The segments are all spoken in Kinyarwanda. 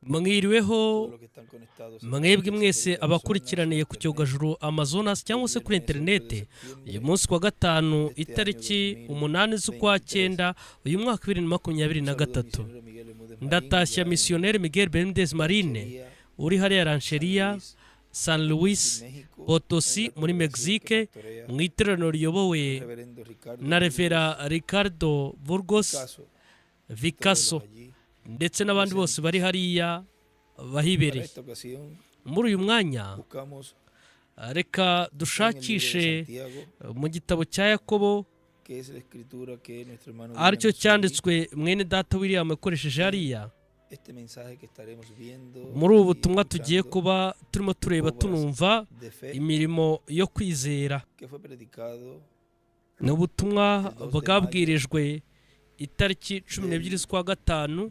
mwiriweho mwebwe mwese abakurikiraniye ku cyogajuru Amazonas cyangwa se kuri interinete. Uyu munsi wa gatanu itariki 8 z'ukwa 9 uyu mwaka 2023 ndatashya missionnaire Miguel Bermudez Marine uri hariya Rancheria San Luis Potosi muri Mexique, mu iteraniro riyobowe na Revera Ricardo Burgos Vicaso ndetse n'abandi bose bari hariya bahibereye. Muri uyu mwanya reka dushakishe mu gitabo cya Yakobo, aricyo cyanditswe mwene data William yakoresheje hariya. Muri ubu butumwa tugiye kuba turimo tureba tunumva imirimo yo kwizera. Ni ubutumwa bwabwirijwe itariki 12 z'ukwa gatanu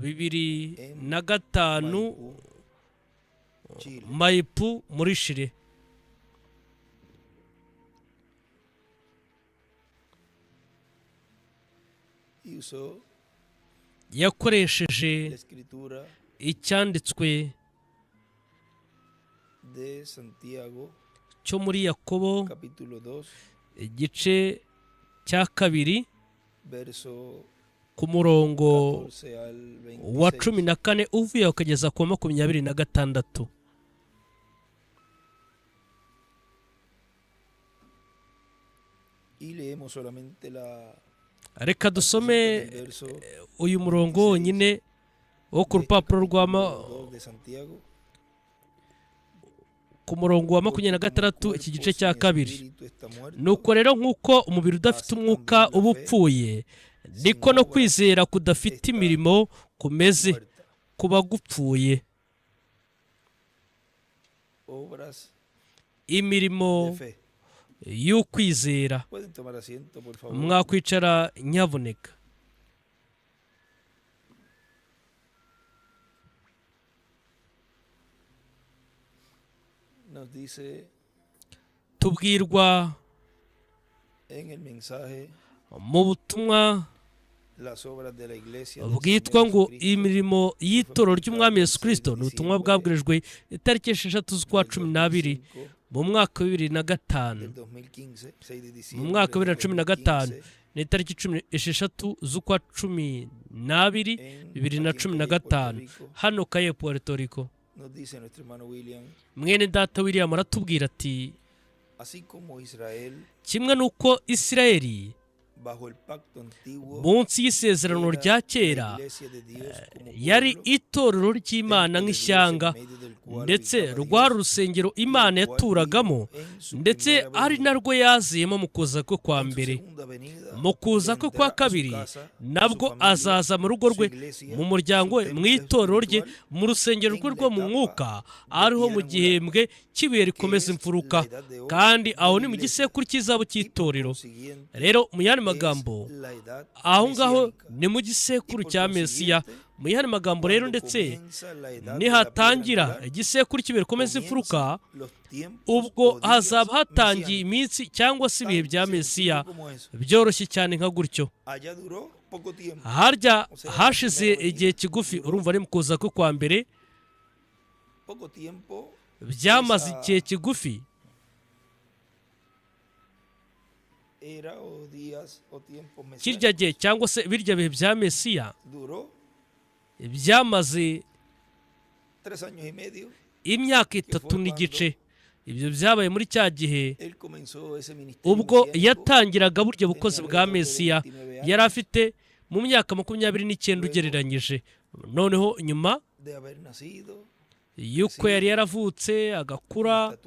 2005 Maipu muri Chile. Yakoresheje icyanditswe cyo muri Yakobo igice cya 2 ku murongo wa 14 uvuye ukageza ku 26. Reka dusome uyu murongo wonyine wo ku rupapuro ku murongo wa 26 iki gice cya 2. Nuko rero nk'uko umubiri udafite umwuka uba upfuye, niko no kwizera kudafite imirimo kumeze kuba gupfuye. Imirimo y'ukwizera. Mwakwicara nyabuneka. Tubwirwa mu butumwa bwitwa ngo imirimo y'itoro ry'umwami Yesu Kristo. Ni ubutumwa bwabwirijwe itariki 6 z'ukwa 12 mu mwaka wa 2005. Mu mwaka wa 2015 ni itariki 16 z'ukwa 12 2015 hano Cayo Puerto Rico. Mwene data William aratubwira ati, kimwe nuko Isirayeli munsi y'isezerano rya kera yari itorero ry'Imana nk'ishyanga, ndetse rwari urusengero Imana yaturagamo, ndetse ari narwo yaziyemo mu kuza kwe kwa mbere. Mu kuza kwe kwa kabiri nabwo azaza mu rugo rwe, mu muryango we, mu itorero rye, mu rusengero rwe rwo mu mwuka, ariho mu gihembwe cy'ibihe rikomeza imfuruka, kandi aho ni mu gisekuru cy'izabo cy'itorero. Rero mu yandi magambo, aho ngaho ni mu gisekuru cya Mesiya. Mu yandi magambo rero, ndetse nihatangira igisekuru cy'ibihe rikomeza imfuruka, ubwo hazaba hatangiye iminsi cyangwa se ibihe bya Mesiya byoroshye cyane nka gutyo. Harya hashize igihe kigufi, urumva ari mu kuza kwe kwa mbere, byamaze igihe kigufi. Kirya gihe cyangwa se birya bihe bya Mesiya byamaze imyaka 3 n'igice. Ibyo byabaye muri cya gihe ubwo yatangiraga buryo bukozi bwa Mesiya. Yari afite mu myaka 29 ugereranyije. Noneho nyuma yuko yari yaravutse agakura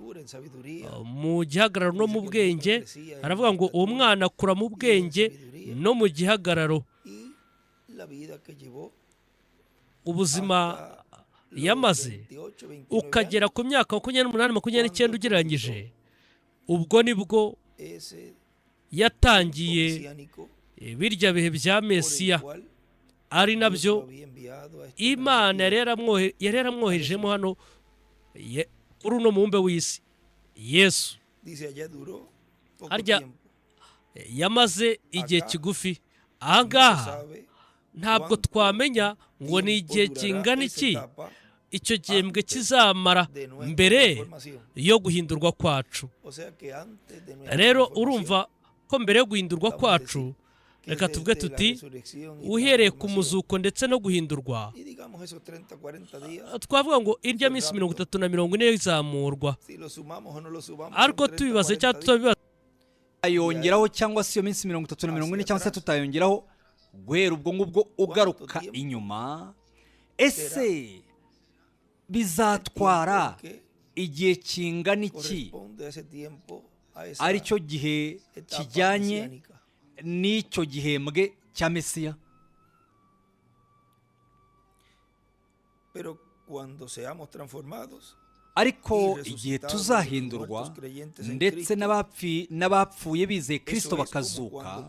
mu gihagararo no mu bwenge, aravuga ngo uwo mwana akura mu bwenge no mu gihagararo. Ubuzima yamaze ukagera ku myaka 28-29 ugereranyije, ubwo nibwo yatangiye birya bihe bya Mesiya, ari nabyo Imana yari yaramwohejemo hano kuri uno mubumbe w'isi. Yesu harya yamaze igihe kigufi. Ahangaha ntabwo twamenya ngo ni igihe kingana iki icyo gihembwe kizamara mbere yo guhindurwa kwacu. Rero urumva ko mbere yo guhindurwa kwacu, reka tuvuge tuti uhereye ku muzuko ndetse no guhindurwa, twavuga ngo irya minsi 30 na 40 izamurwa. Ariko tubibaze cyangwa tutabibaze, ayongeraho cyangwa se iyo minsi 30 na 40 cyangwa se tutayongeraho, guhera ubwo ngubwo ugaruka inyuma, ese bizatwara igihe kingana iki ari cyo gihe kijyanye n'icyo gihembwe cya Mesiya? Ariko igihe tuzahindurwa ndetse n'abapfuye bizeye Kristo bakazuka,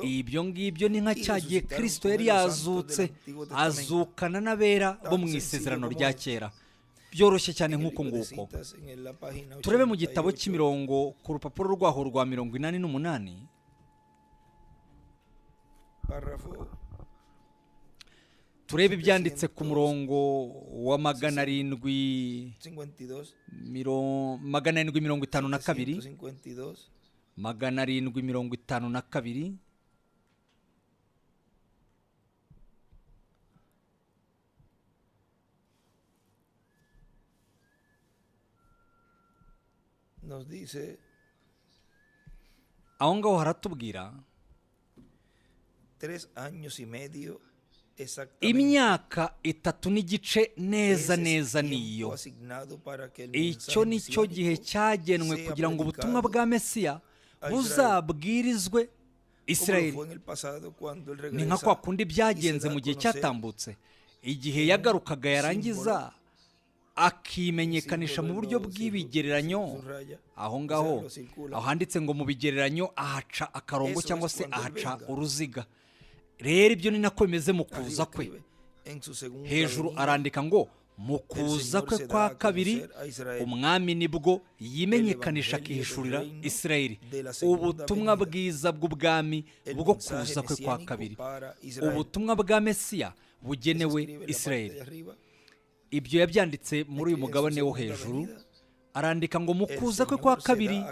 ibyo ngibyo ni nka cya gihe Kristo yari yazutse, azukana n'abera bo mu isezerano rya kera. Byoroshye cyane nk'uko nguko. Turebe mu gitabo cy'imirongo ku rupapuro rwaho rwa 88, turebe ibyanditse ku murongo wa 752, 752. Aho ngaho haratubwira imyaka 3 n'igice neza niyo. Icyo ni cyo gihe cyagenwe kugira ngo ubutumwa bwa Mesiya buzabwirizwe Isirayeli. Ni nka kwa kundi byagenze mu gihe cyatambutse, igihe yagarukaga yarangiza akimenyekanisha mu buryo bw'ibigereranyo. Aho ngaho aho handitse ngo mu bigereranyo ahaca akarongo cyangwa se ahaca uruziga. Rero ibyo ni nako bimeze mu kuza kwe. Hejuru arandika ngo mu kuza kwe kwa kabiri umwami nibwo yimenyekanisha akihishurira Isirayeli ubutumwa bwiza bw'ubwami bwo kuza kwe kwa kabiri, ubutumwa bwa Mesiya bugenewe Isirayeli. Ibyo yabyanditse muri uyu mugabane wo hejuru. Arandika ngo mu kuza kwe kwa kabiri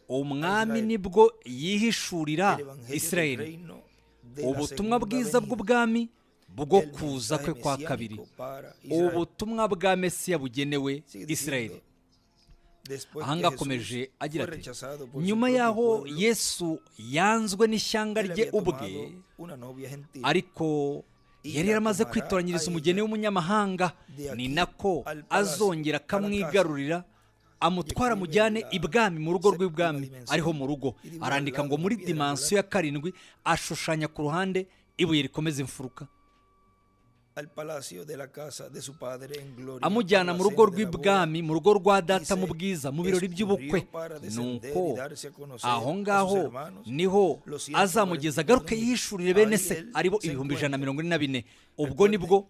umwami nibwo yihishurira Isirayeli ubutumwa bwiza bw'ubwami bwo kuza kwe kwa kabiri, ubutumwa bwa Mesiya bugenewe Isirayeli. Ahanga akomeje agira ati, nyuma yaho Yesu yanzwe n'ishyanga rye ubwe, ariko yari yaramaze kwitoranyiriza umugeni w'umunyamahanga, ni nako azongera akamwigarurira, amutwara mujyane ibwami mu rugo rw'ibwami ariho mu rugo. Arandika ngo muri dimansiyo ya 7 ashushanya ku ruhande ibuye rikomeza imfuruka, amujyana mu rugo rw'ibwami, mu rugo rwa data mu bwiza, mu birori by'ubukwe. Nuko aho ngaho niho azamugeza agaruke yihishurire bene se aribo 144,000. Ubwo nibwo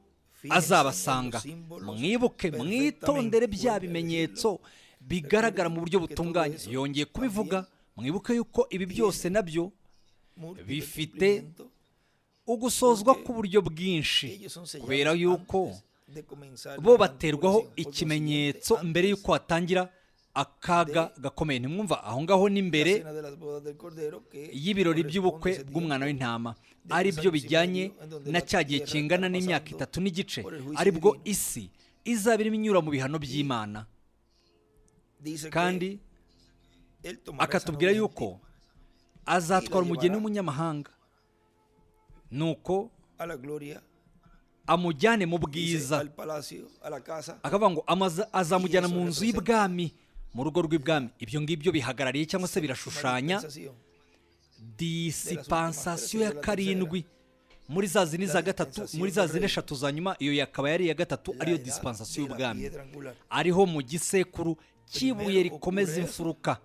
azabasanga. Mwibuke, mwitondere bya bimenyetso bigaragara mu buryo butunganye. Yongeye kubivuga, mwibuke yuko ibi byose nabyo bifite ugusozwa ku buryo bwinshi, kubera yuko bo baterwaho ikimenyetso mbere yuko hatangira akaga gakomeye. Ntimwumva aho ngaho ni mbere y'ibirori by'ubukwe bw'umwana w'intama, ari byo bijyanye na cya gihe kingana n'imyaka 3 n'igice, aribwo isi izaba irimo inyura mu bihano by'Imana. Kandi akatubwira yuko azatwara umugeni w'umunyamahanga, nuko amujyane mu bwiza. Akavuga ngo azamujyana mu nzu y'ibwami, mu rugo rw'ibwami. Ibyo ngibyo bihagarariye cyangwa se birashushanya disipansasiyo ya 7 muri za zini za 3, muri za zini 3 za nyuma. Iyo yakaba yari iya 3, ariyo disipansasiyo y'ubwami, ariho mu gisekuru cy'ibuye rikomeza imfuruka.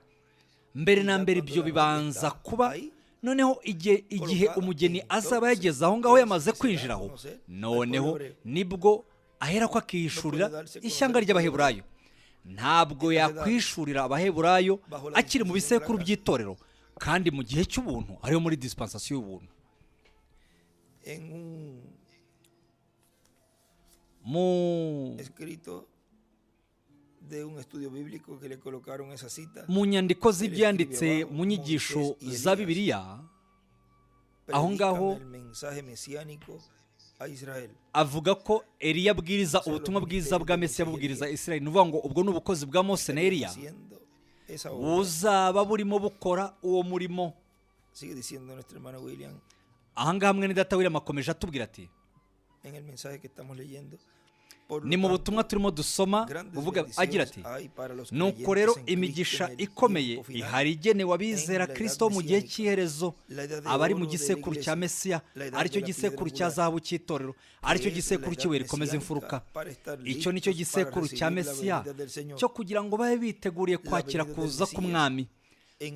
Mbere na mbere ibyo bibanza kuba, noneho igihe umugeni azaba yageze aho ngaho yamaze kwinjiraho, noneho nibwo ahera ko akihishurira ishyanga ry'Abaheburayo. Ntabwo yakwishurira Abaheburayo akiri mu bisekuru by'itorero, kandi mu gihe cy'ubuntu, ariyo muri dispensation y'ubuntu. mu nyandiko z'ibyanditse mu nyigisho za Bibiliya, aho ngaho avuga ko Eliya abwiriza ubutumwa bwiza bwa Mesiya abubwiriza Isirayeli. Ni ukuvuga ngo ubwo ni ubukozi bwa Mose na Eliya buzaba burimo bukora uwo murimo. aha ngaha mwene data William akomeje atubwira ati, ni mu butumwa turimo dusoma uvuga agira ati, nuko rero imigisha ikomeye ihari igenewe abizera Kristo mu gihe cy'iherezo, abari mu gisekuru cya Mesiya, aricyo gisekuru cya zahabu cy'itorero, aricyo gisekuru cy'ibuye rikomeza imfuruka. Icyo nicyo gisekuru cya Mesiya cyo kugira ngo babe biteguriye kwakira kuza k'umwami,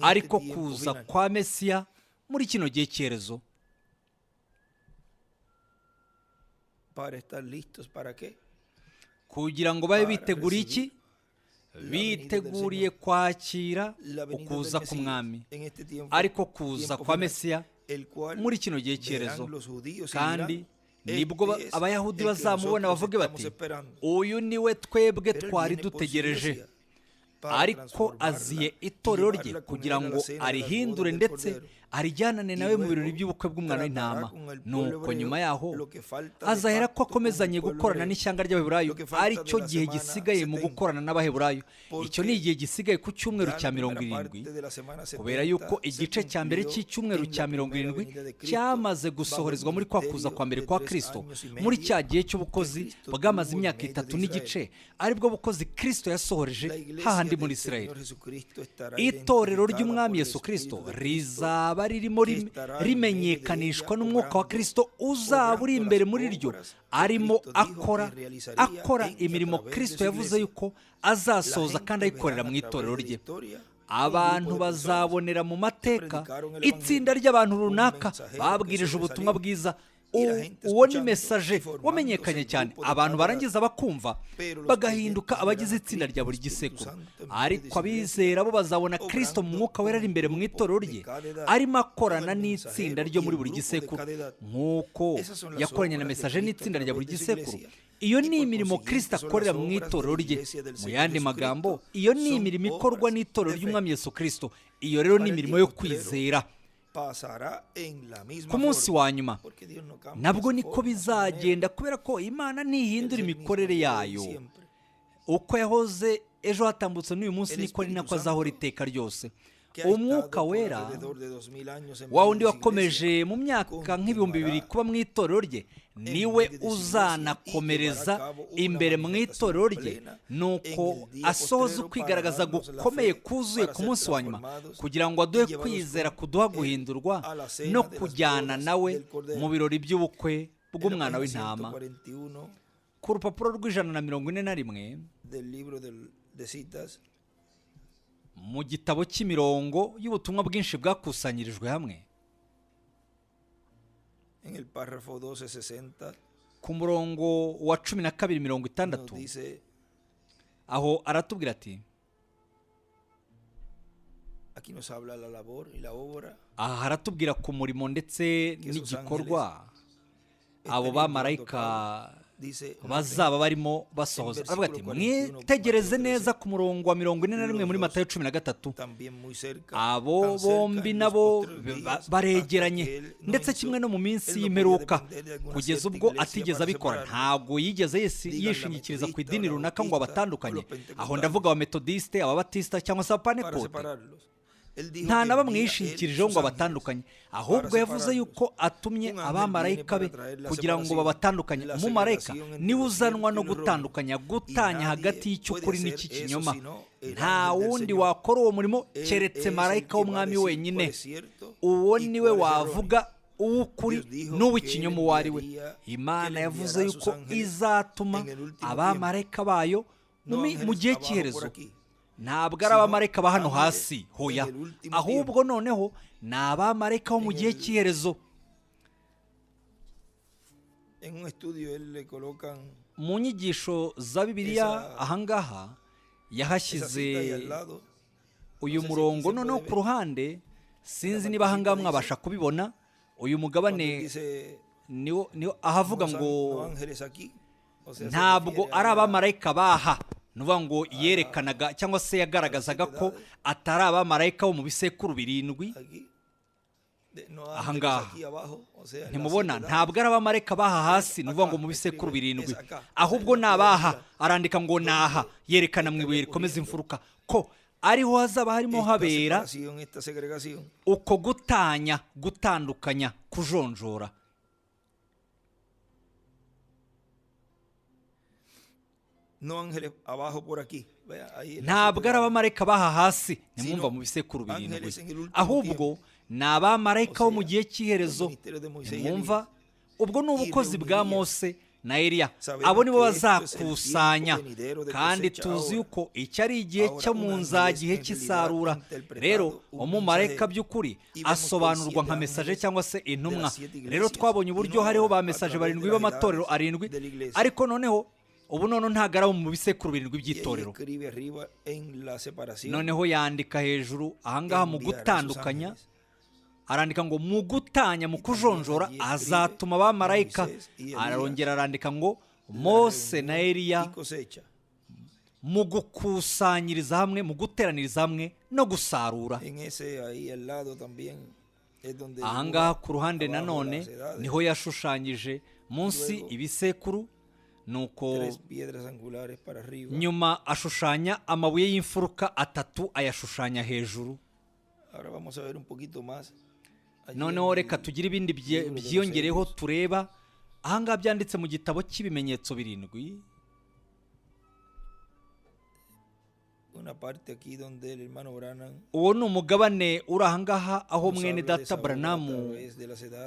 ariko kuza kwa Mesiya muri kino gihe cy'iherezo. Kugira ngo babe biteguriye iki? Biteguriye kwakira ukuza k'umwami, ariko kuza kwa Mesiya muri kino gihe cy'iherezo. Kandi nibwo abayahudi bazamubona bavuge bati, uyu niwe twebwe twari dutegereje. Ariko aziye itorero rye kugira ngo arihindure ndetse arijyanane nawe mu birori by'ubukwe bw'umwana w'intama. Nuko nyuma yaho azahera ko akomezanye gukorana n'ishyanga ry'Abaheburayo, aricyo gihe gisigaye mu gukorana n'Abaheburayo. Icyo ni igihe gisigaye ku cyumweru cya 70, kubera yuko igice cya mbere cy'icyumweru cya 70 cyamaze gusohorezwa muri kwa kuza kwa mbere kwa Kristo, muri cya gihe cy'ubukozi bwamaze imyaka 3 n'igice, aribwo bukozi Kristo yasohoreje hahandi muri Isirayeli. Itorero ry'umwami Yesu Kristo rizaba ririmo rimenyekanishwa n'umwuka wa Kristo uzaba uri imbere muri ryo, arimo akora imirimo Kristo yavuze yuko azasoza kandi ayikorera mu itorero rye. Abantu bazabonera mu mateka itsinda ry'abantu runaka babwirije ubutumwa bwiza. Uwo ni mesaje wamenyekanye cyane, abantu barangiza bakumva bagahinduka abagize itsinda rya buri gisekuru. Ariko abizera bo bazabona Kristo mu mwuka wera ari imbere mu itorero rye, arimo akorana n'itsinda ryo muri buri gisekuru nk'uko yakoranye na mesaje n'itsinda rya buri gisekuru. Iyo ni imirimo Kristo akorera mu itorero rye. Mu yandi magambo, iyo ni imirimo ikorwa n'itorero ry'umwami Yesu Kristo. Iyo rero ni imirimo yo kwizera. Ku munsi wa nyuma nabwo niko bizagenda, kubera ko Imana ntihindura imikorere yayo. Uko yahoze ejo hatambutse n'uyu munsi, niko ari nako azahora iteka ryose. Umwuka wera wa wundi wakomeje mu myaka nk'ibihumbi 2000 kuba mu itorero rye, niwe uzanakomereza imbere mu itorero rye, nuko asohoza ukwigaragaza gukomeye kuzuye ku munsi wa nyuma, kugira ngo aduhe kwizera kuduha guhindurwa no kujyana nawe mu birori by'ubukwe bw'umwana w'intama. Ku rupapuro rw'141 mu gitabo cy'imirongo y'ubutumwa bwinshi bwakusanyirijwe hamwe, ku murongo wa 12:60, aho aratubwira ati, aha haratubwira ku murimo ndetse n'igikorwa abo bamarayika bazaba barimo basohoza. Aravuga ati, mwitegereze neza ku murongo wa 41 muri Matayo 13. Abo bombi nabo baregeranye, ndetse kimwe no mu minsi y'imperuka, kugeza ubwo atigeze abikora. Ntabwo yigeze yishingikiriza ku idini runaka ngo abatandukanye. Aho ndavuga abametodiste, ababatista cyangwa se abapanekote. Nta na bamwe yishingikirijeho ngo abatandukanye, ahubwo yavuze yuko atumye abamarayika be kugira ngo babatandukanye. Umumarayika niwe uzanwa no gutandukanya, gutanya hagati y'cy'ukuri n'icy'ikinyoma. Nta wundi wakora uwo murimo keretse marayika w'umwami wenyine. Uwo niwe wavuga uw'ukuri n'uw'ikinyoma uwo ari we. Imana yavuze yuko izatuma abamarayika bayo mu gihe cy'iherezo. Ntabwo ari abamarayika ba hano hasi, hoya, ahubwo noneho ni abamarayika bo mu gihe cy'iherezo. Mu nyigisho za Bibiliya ahangaha yahashyize uyu murongo noneho ku ruhande. Sinzi niba ahangaha mwabasha kubibona. Uyu mugabane niho ahavuga ngo ntabwo ari abamarayika baha, ni ukuvuga ngo yerekanaga cyangwa se yagaragazaga ko atari abamarayika bo mu bisekuru birindwi. Ahangaha ntimubona, ntabwo ari abamarayika baha hasi, ni ukuvuga ngo mu bisekuru birindwi, ahubwo ni abaha. Arandika ngo naha, yerekana mu ibuye rikomeza imfuruka ko ariho hazaba harimo habera uko gutandukanya, kujonjora. Ntabwo ari abamarayika baha hasi, nimwumva mu bisekuru birindwi, ahubwo ni abamarayika bo mu gihe cy'iherezo. Nimwumva, ubwo ni ubukozi bwa Mose na Eliya. Abo nibo bazakusanya, kandi tuzi yuko icyo ari igihe cyo mu nzagihe cy'isarura. Rero umumarayika by'ukuri asobanurwa nka mesaje cyangwa se intumwa. Rero twabonye uburyo hariho ba mesaje barindwi b'amatorero arindwi, ariko noneho ubu ntabwo ari abo mu bisekuru birindwi by'itorero. Noneho yandika hejuru ahangaha mu gutandukanya, arandika ngo mu gutanya, mu kujonjora azatuma abamarayika. Arongera arandika ngo Mose na Eliya mu gukusanyiriza hamwe, mu guteraniriza hamwe no gusarura. Ahangaha ku ruhande nanone niho yashushanyije munsi ibisekuru, nuko nyuma ashushanya amabuye y'imfuruka atatu, ayashushanya hejuru. Noneho reka tugire ibindi byiyongereho tureba. Ahangaha byanditse mu gitabo cy'ibimenyetso birindwi. Uwo ni umugabane uri ahangaha aho mwene data Branamu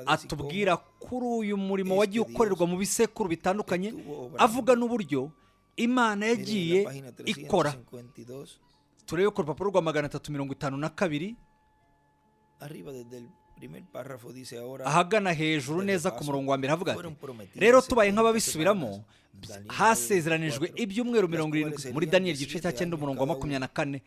atubwira kuri uyu murimo wagiye ukorerwa mu bisekuru bitandukanye, avuga n'uburyo Imana yagiye ikora. Turebe ku rupapuro rwa 352 ahagana hejuru neza ku murongo wa mbere havuga ati, rero tubaye nk'ababisubiramo, hasezeranijwe ibyumweru 70 muri Daniyeli igice cya 9 umurongo wa 24.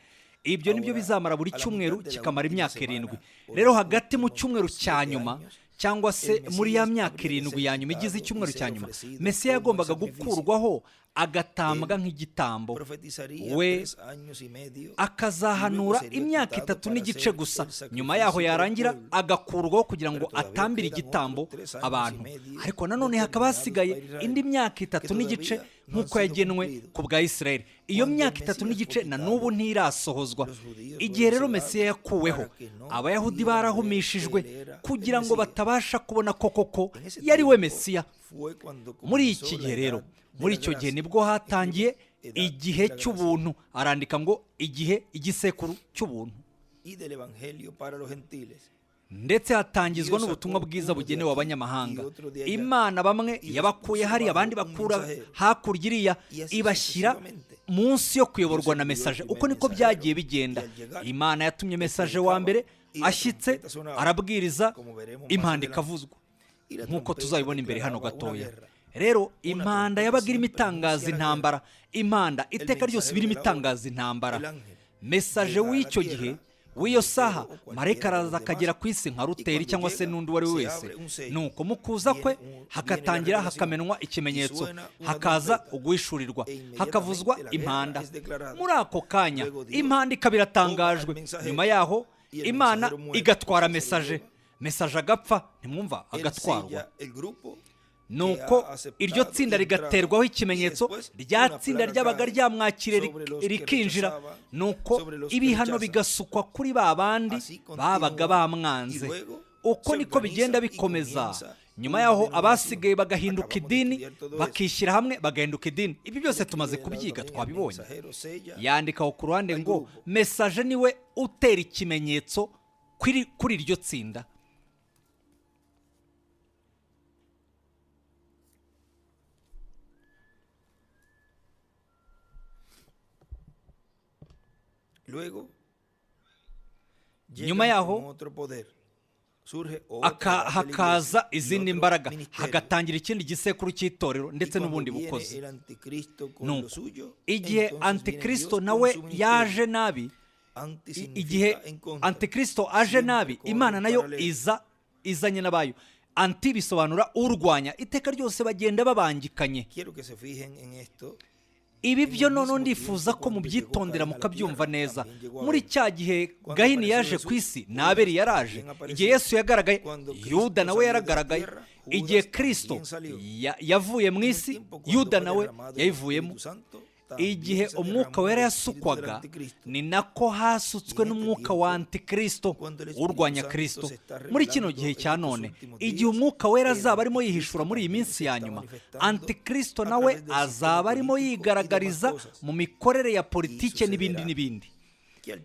Ibyo nibyo bizamara buri cyumweru kikamara imyaka 7. Rero hagati mu cyumweru cya nyuma cyangwa se muri ya myaka 7 ya nyuma igize icyumweru cya nyuma, Mesiya yagombaga gukurwaho agatambwa nk'igitambo. We akazahanura imyaka 3 n'igice gusa, nyuma yaho yarangira agakurwaho kugira ngo atambire igitambo abantu. Ariko nanone hakaba hasigaye indi myaka 3 n'igice nk'uko yagenwe ku bwa Isirayeli. Iyo myaka 3 n'igice na n'ubu ntirasohozwa. Igihe rero Mesiya yakuweho, Abayahudi barahumishijwe kugira ngo batabasha kubona koko yari we Mesiya. Muri iki gihe rero, muri icyo gihe nibwo hatangiye igihe cy'ubuntu. Arandika ngo igisekuru cy'ubuntu, ndetse hatangizwa n'ubutumwa bwiza bugenewe abanyamahanga. Imana bamwe yabakuye hari, abandi bakura hakurya iriya, ibashyira munsi yo kuyoborwa na mesaje. Uko niko byagiye bigenda. Imana yatumye mesaje wa mbere, ashyitse arabwiriza, impanda ikavuzwa, nk'uko tuzabibona imbere hano gatoya. Rero impanda yabaga irimo itangaza intambara. Impanda iteka ryose birimo itangaza intambara. Mesaje w'icyo gihe, w'iyo saha, marayika araza akagera ku isi nka Ruteri cyangwa se n'undi uwo ari we wese. Nuko mu kuza kwe hakatangira hakamenwa ikimenyetso, hakaza uguhishurirwa, hakavuzwa impanda. Muri ako kanya impanda ikaba iratangajwe. Nyuma yaho Imana igatwara mesaje agapfa. Ntimwumva, agatwarwa. Nuko iryo tsinda rigaterwaho ikimenyetso, rya tsinda ryabaga ryamwakire rikinjira. Nuko ibihano bigasukwa kuri ba bandi babaga bamwanze. Uko niko bigenda bikomeza. Nyuma yaho abasigaye bagahinduka idini, bakishyira hamwe bagahinduka idini. Ibi byose tumaze kubyiga, twabibonye. Yandikaho ku ruhande ngo mesaje niwe utera ikimenyetso kuri iryo tsinda. Nyuma yaho hakaza izindi mbaraga, hagatangira ikindi gisekuru cy'itorero ndetse n'ubundi bukozi. Nuko igihe Antikristo nawe yaje nabi, igihe Antikristo aje nabi, Imana nayo izanye n'abayo. anti bisobanura urwanya, iteka ryose bagenda babangikanye. Ibi byo noneho ndifuza ko mubyitondera mukabyumva neza. Muri cya gihe Gahini yaje ku isi na Abeli yaraje, igihe Yesu yagaragaye Yuda nawe yaragaragaye, igihe Kristo yavuye mu isi Yuda nawe yayivuyemo, igihe umwuka wera yasukwaga ni nako hasutswe n'umwuka wa antikristo urwanya Kristo. Muri kino gihe cya none, igihe umwuka wera azaba arimo yihishura muri iyi minsi ya nyuma, antikristo nawe azaba arimo yigaragariza mu mikorere ya politike n'ibindi n'ibindi.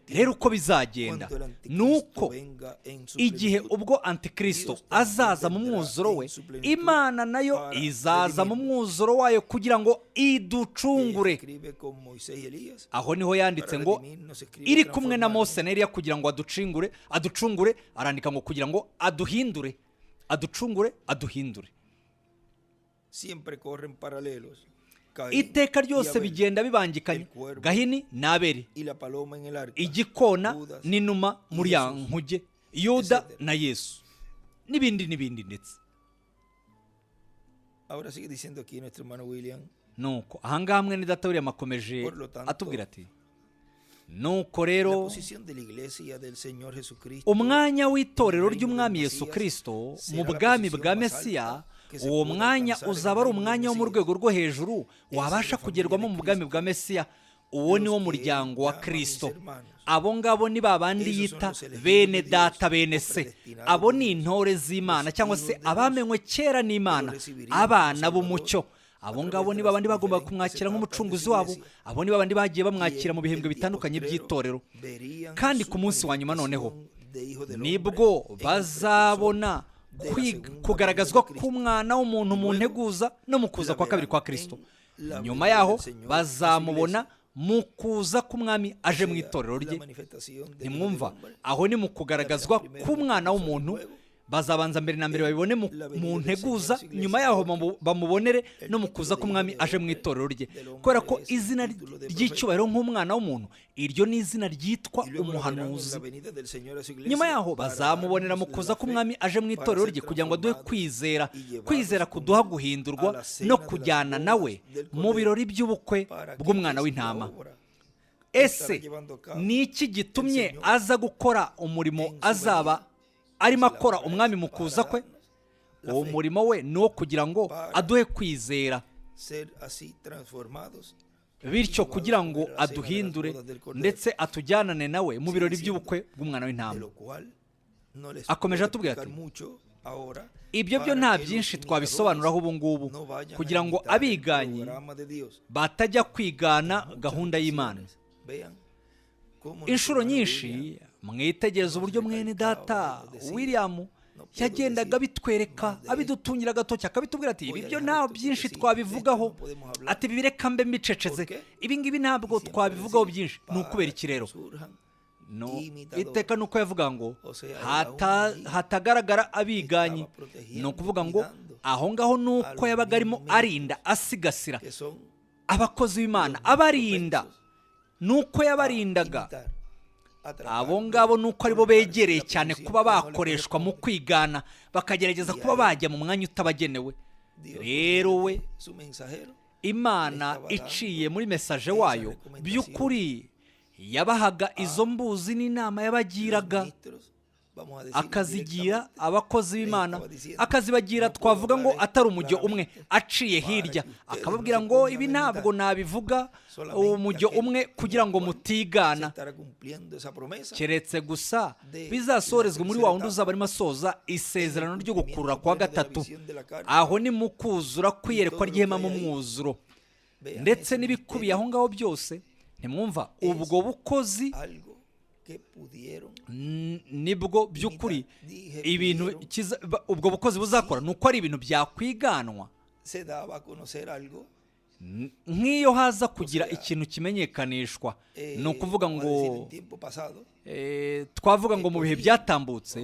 Rero uko bizagenda ni uko igihe ubwo antikristo azaza mu mwuzuro we, Imana nayo izaza mu mwuzuro wayo kugira ngo iducungure. Aho niho yanditse ngo iri kumwe na Mose na Eliya kugira ngo aducungure, arandika ngo kugira ngo aduhindure, aduhindure. Iteka ryose bigenda bibangikanye, Gahini na Abeli, igikona n'inuma muri ya nkuge, Yuda na Yesu, n'ibindi n'ibindi. Ndetse nuko ahangaha hamwe ni Data William akomeje atubwira ati, nuko rero umwanya w'itorero ry'umwami Yesu Kristo mu bwami bwa Mesiya, uwo mwanya uzaba ari umwanya wo mu rwego rwo hejuru wabasha kugerwamo mu bwami bwa Mesiya. Uwo ni wo muryango wa Kristo. Abo ngabo ni babandi yita bene data bene se. Abo ni intore z'Imana, cyangwa se abamenywe kera n'Imana, abana b'umucyo. Abo ngabo ni babandi bagomba kumwakira nk'umucunguzi wabo. Abo ni babandi bagiye bamwakira mu bihembwe bitandukanye by'itorero. Kandi ku munsi wa nyuma noneho nibwo bazabona kugaragazwa k'umwana w'umuntu mu nteguza no mu kuza kwa kabiri kwa Kristo. Nyuma yaho bazamubona mu kuza k'umwami aje mu itorero rye. Nimwumva, aho ni mu kugaragazwa k'umwana w'umuntu. Bazabanza mbere na mbere babibone mu nteguza, nyuma yaho bamubonere no mu kuza k'umwami aje mu itorero rye. Kubera ko izina ry'icyubahiro nk'umwana w'umuntu, iryo ni izina ryitwa umuhanuzi. Nyuma yaho bazamubonera mu kuza k'umwami aje mu itorero rye kugira ngo aduhe kwizera kuduha guhindurwa no kujyana nawe mu birori by'ubukwe bw'umwana w'intama. Ese ni iki gitumye aza gukora umurimo azaba arimo akora umwami mu kuza kwe? Uwo murimo we ni uwo kugira ngo aduhe kwizera, bityo kugira ngo aduhindure ndetse atujyanane nawe mu birori by'ubukwe bw'umwana w'intama. Akomeje atubwira ati, ibyo byo nta byinshi twabisobanuraho ubu ngubu, kugira ngo abiganyi batajya kwigana gahunda y'Imana. Inshuro nyinshi mwitegereza uburyo mwene Data William yagendaga bitwereka, abidutungira agatoki, akabitubwira ati, ibi byo nta byinshi twabivugaho, ati bireka mbe mbiceceze, ibi ngibi ntabwo twabivugaho byinshi. Ni ukubera iki rero? Iteka nuko yavuga ngo hatagaragara abiganyi. Ni ukuvuga ngo aho ngaho nuko yabaga arimo arinda, asigasira abakozi b'Imana, abarinda. Nuko yabarindaga abo ngabo, nuko aribo begereye cyane kuba bakoreshwa mu kwigana, bakagerageza kuba bajya mu mwanya utabagenewe. Rero we Imana iciye muri mesaje wayo by'ukuri yabahaga izo mbuzi n'inama yabagiraga, akazigira abakozi b'Imana, akazibagira twavuga ngo atari umujyo umwe aciye hirya, akababwira ngo ibi ntabwo nabivuga umujyo umwe kugira ngo mutigana, keretse gusa bizasorezwe muri wa wundi uzaba arimo asoza isezerano ryo gukurura kwa gatatu. Aho ni mu kuzura kwiyerekwa ry'ihema mu mwuzuro, ndetse n'ibikubiye aho ngaho byose. Ntimwumva, ubwo bukozi nibwo by'ukuri ibintu ubwo bukozi buzakora, ni uko ari ibintu byakwiganwa. Nk'iyo haza kugira ikintu kimenyekanishwa, ni ukuvuga ngo twavuga ngo mu bihe byatambutse,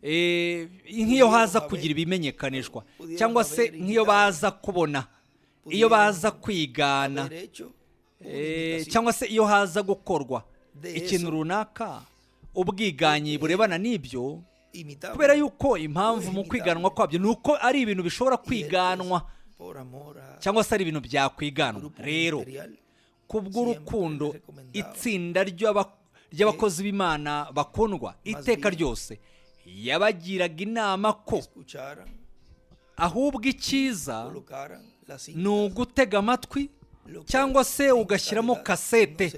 nk'iyo haza kugira ibimenyekanishwa, cyangwa se nk'iyo baza kubona, iyo baza kwigana, cyangwa se iyo haza gukorwa ikintu runaka, ubwiganyi burebana n'ibyo, kubera yuko impamvu mu kwiganwa kwabyo ni uko ari ibintu bishobora kwiganwa cyangwa se ari ibintu byakwiganwa. Rero kubw'urukundo itsinda ry'abakozi b'Imana bakundwa iteka ryose yabagiraga inama ko ahubwo icyiza ni ugutega amatwi cyangwa se ugashyiramo kasete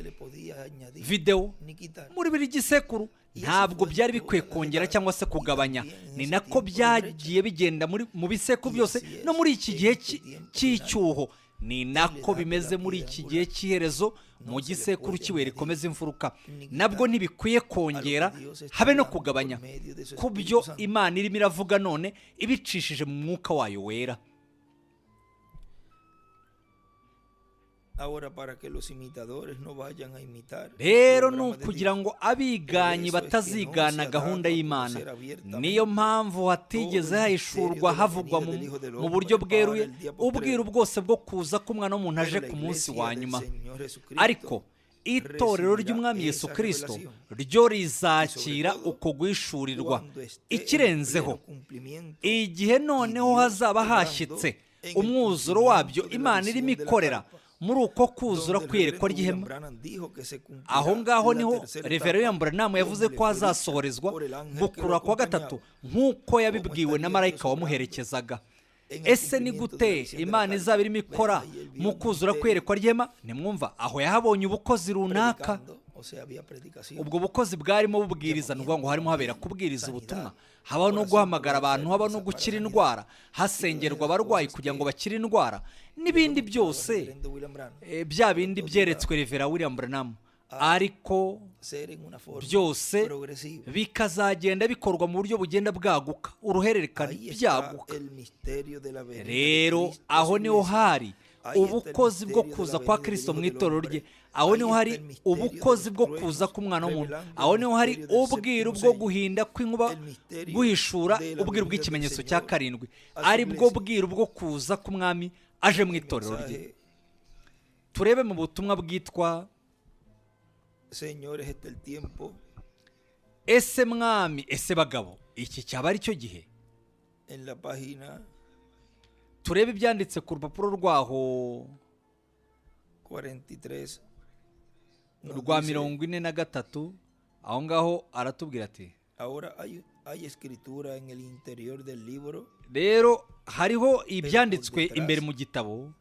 videwo muri buri gisekuru. Ntabwo byari bikwiye kongera cyangwa se kugabanya. Ni nako byagiye bigenda mu bisekuru byose no muri iki gihe cy'icyuho. Ni nako bimeze muri iki gihe cy'iherezo mu gisekuru cy'ibuye rikomeza imfuruka. Nabwo ntibikwiye kongera habe no kugabanya ku byo Imana irimo iravuga none ibicishije mu mwuka wayo wera. Rero ni ukugira ngo abiganyi batazigana gahunda y'Imana. Niyo mpamvu hatigeze hahishurwa havugwa mu buryo bweruye ubwiru bwose bwo kuza k'Umwana w'umuntu aje ku munsi wa nyuma. Ariko itorero ry'Umwami Yesu Kristo ryo rizakira uko guhishurirwa. Ikirenzeho, igihe noneho hazaba hashyitse umwuzuro wabyo Imana irimo ikorera muri uko kuzura kwiyerekwa ry'ihema. Aho ngaho niho Reverend William Branham yavuze ko hazasohorezwa gukura kwa gatatu nk'uko yabibwiwe na marayika wamuherekezaga. Ese ni gute Imana izaba irimo ikora mu kuzura kwiyerekwa ry'ihema? Nimwumva, aho yahabonye ubukozi runaka. Ubwo bukozi bwarimo bubwiriza, ni ukuvuga ngo harimo habera kubwiriza ubutumwa, habaho no guhamagara abantu, habaho no gukira indwara, hasengerwa abarwayi kugira ngo bakire indwara, n'ibindi byose bya bindi byeretswe Reverend William Branham. Ariko byose bikazagenda bikorwa mu buryo bugenda bwaguka, uruhererekane byaguka. Rero aho niho hari ubukozi bwo kuza kwa Kristo mu itorero rye. Aho niho hari ubukozi bwo kuza k'Umwana w'umuntu. Aho niho hari ubwiru bwo guhinda kw'inkuba, guhishura ubwiru bw'ikimenyetso cya karindwi, ari bwo bwiru bwo kuza k'Umwami aje mu itorero rye. Turebe mu butumwa bwitwa Ese Mwami, Ese Bagabo. Iki cyaba ari cyo gihe. Turebe ibyanditse ku rupapuro rwaho rwa 43. Aho ngaho aratubwira ati, rero hariho ibyanditswe imbere mu gitabo,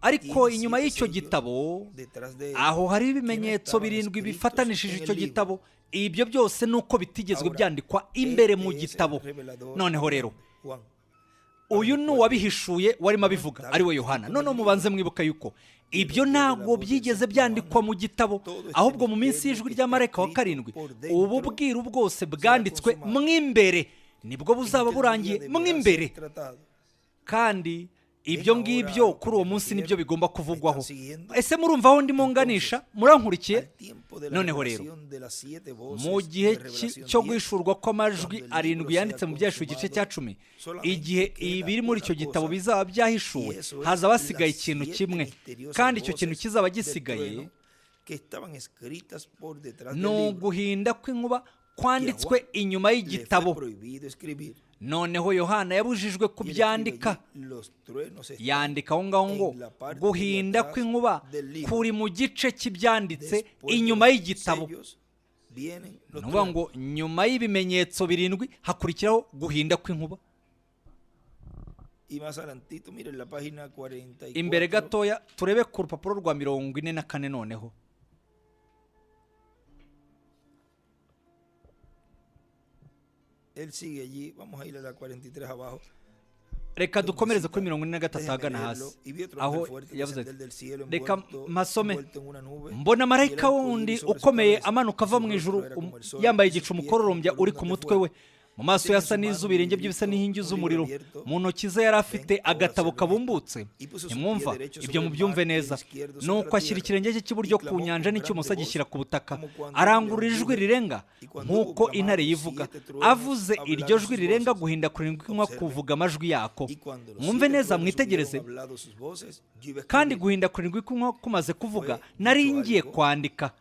ariko inyuma y'icyo gitabo aho hari ibimenyetso 7 bifatanishije icyo gitabo. Ibyo byose nuko bitigezwe byandikwa imbere mu gitabo. Noneho rero uyu ni uwabihishuye warimo abivuga, ari we Yohana. Noneho mubanze mwibuka yuko ibyo ntabwo byigeze byandikwa mu gitabo, ahubwo mu minsi y'ijwi rya marayika wa karindwi ubu bwiru bwose bwanditswe mw'imbere nibwo buzaba burangiye mw'imbere. Kandi ibyo ngibyo kuri uwo munsi nibyo bigomba kuvugwaho. Ese murumva aho ndimo nganisha? Murankurikiye? Noneho rero mu gihe cyo guhishurwa kw'amajwi 7 yanditse mu byashu igice cya 10, igihe ibiri muri icyo gitabo bizaba byahishuwe, hazaba hasigaye ikintu kimwe, kandi icyo kintu kizaba gisigaye ni uguhinda kw'inkuba kwanditswe inyuma y'igitabo. Noneho Yohana yabujijwe kubyandika. Yandika aho ngaho ngo guhinda kw'inkuba kuri mu gice cy'ibyanditse inyuma y'igitabo. Ni ukuvuga ngo nyuma y'ibimenyetso 7 hakurikiraho guhinda kw'inkuba. Imbere gatoya turebe ku rupapuro rwa 44 noneho. Él sigue allí, vamos a ir a la 43 abajo. Reka dukomereze kuri 43 ahagana hasi, aho yavuze ati, reka masome, mbona marayika wundi ukomeye amanuka ava mu ijuru, yambaye igicu umukororombya uri ku mutwe we, mu maso yasa n'izuba, ibirenge bye bisa n'inkingi z'umuriro, mu ntoki ze yari afite agatabo kabumbutse. Nimwumva ibyo mubyumve neza. Nuko ashyira ikirenge cye cy'iburyo ku nyanja n'icy'imoso agishyira ku butaka, arangurura ijwi rirenga nk'uko intare yivuga. Avuze iryo jwi rirenga, guhinda kurindwi kw'inkuba kuvuga amajwi yako. Mwumve neza, mwitegereze. Kandi guhinda kurindwi kw'inkuba kumaze kuvuga, nari ngiye kwandika.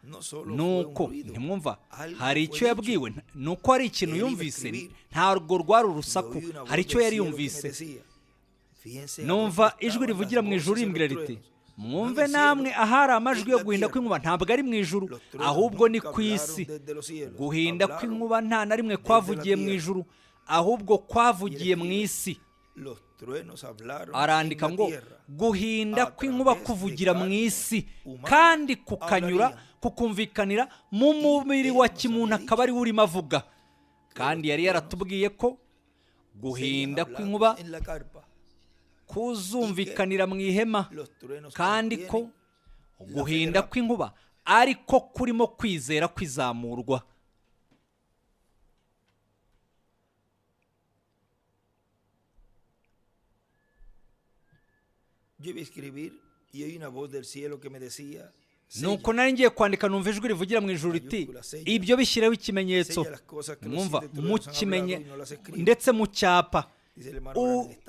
Nuko ntimwumva, hari icyo yabwiwe, nuko hari ikintu yumvise. ntabwo rwari urusaku, hari icyo yari yumvise. Numva ijwi rivugira mu ijuru rimbwira riti, mwumve namwe ahari amajwi yo guhinda kw'inkuba ntabwo ari mu ijuru, ahubwo ni ku isi. Guhinda kw'inkuba nta na rimwe kwavugiye mu ijuru, ahubwo kwavugiye mu isi. Arandika ngo guhinda kw'inkuba kuvugira mu isi kandi kukanyura, kukumvikanira mu mubiri wa kimuntu, akaba ari we urimo avuga. Kandi yari yaratubwiye ko guhinda kw'inkuba kuzumvikanira mu ihema, kandi ko guhinda kw'inkuba ariko kurimo kwizera kwizamurwa. Nuko nari ngiye kwandika, numva ijwi rivugira mu ijuru riti, ibyo bishyireho ikimenyetso, mwumva, mu kimenye ndetse mu cyapa,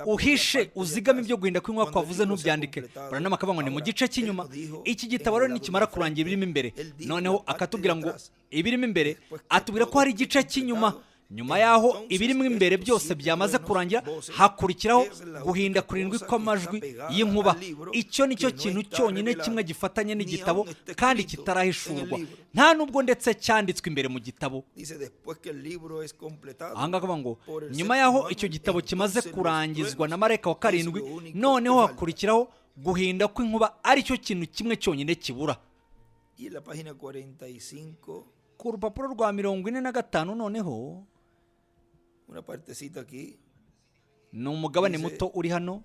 uhishe uzigame ibyo guhinda kw'inkuba kwavuze, ntubyandike. Baranama akavuga ngo ni mu gice cy'inyuma. Iki gitabo rero nikimara kurangira ibirimo imbere, noneho akatubwira ngo ibirimo imbere, atubwira ko hari igice cy'inyuma. Nyuma yaho ibirimo imbere byose byamaze kurangira, hakurikiraho guhinda kurindwi kw'amajwi y'inkuba. Icyo nicyo kintu cyonyine kimwe gifatanye n'igitabo kandi kitarahishurwa, nta nubwo ndetse cyanditswe imbere mu gitabo. Ahangaha akavuga ngo nyuma yaho icyo gitabo kimaze kurangizwa na marayika wa karindwi, noneho hakurikiraho guhinda kw'inkuba, aricyo kintu kimwe cyonyine kibura. Ku rupapuro rwa 45 noneho ni umugabane muto uri hano,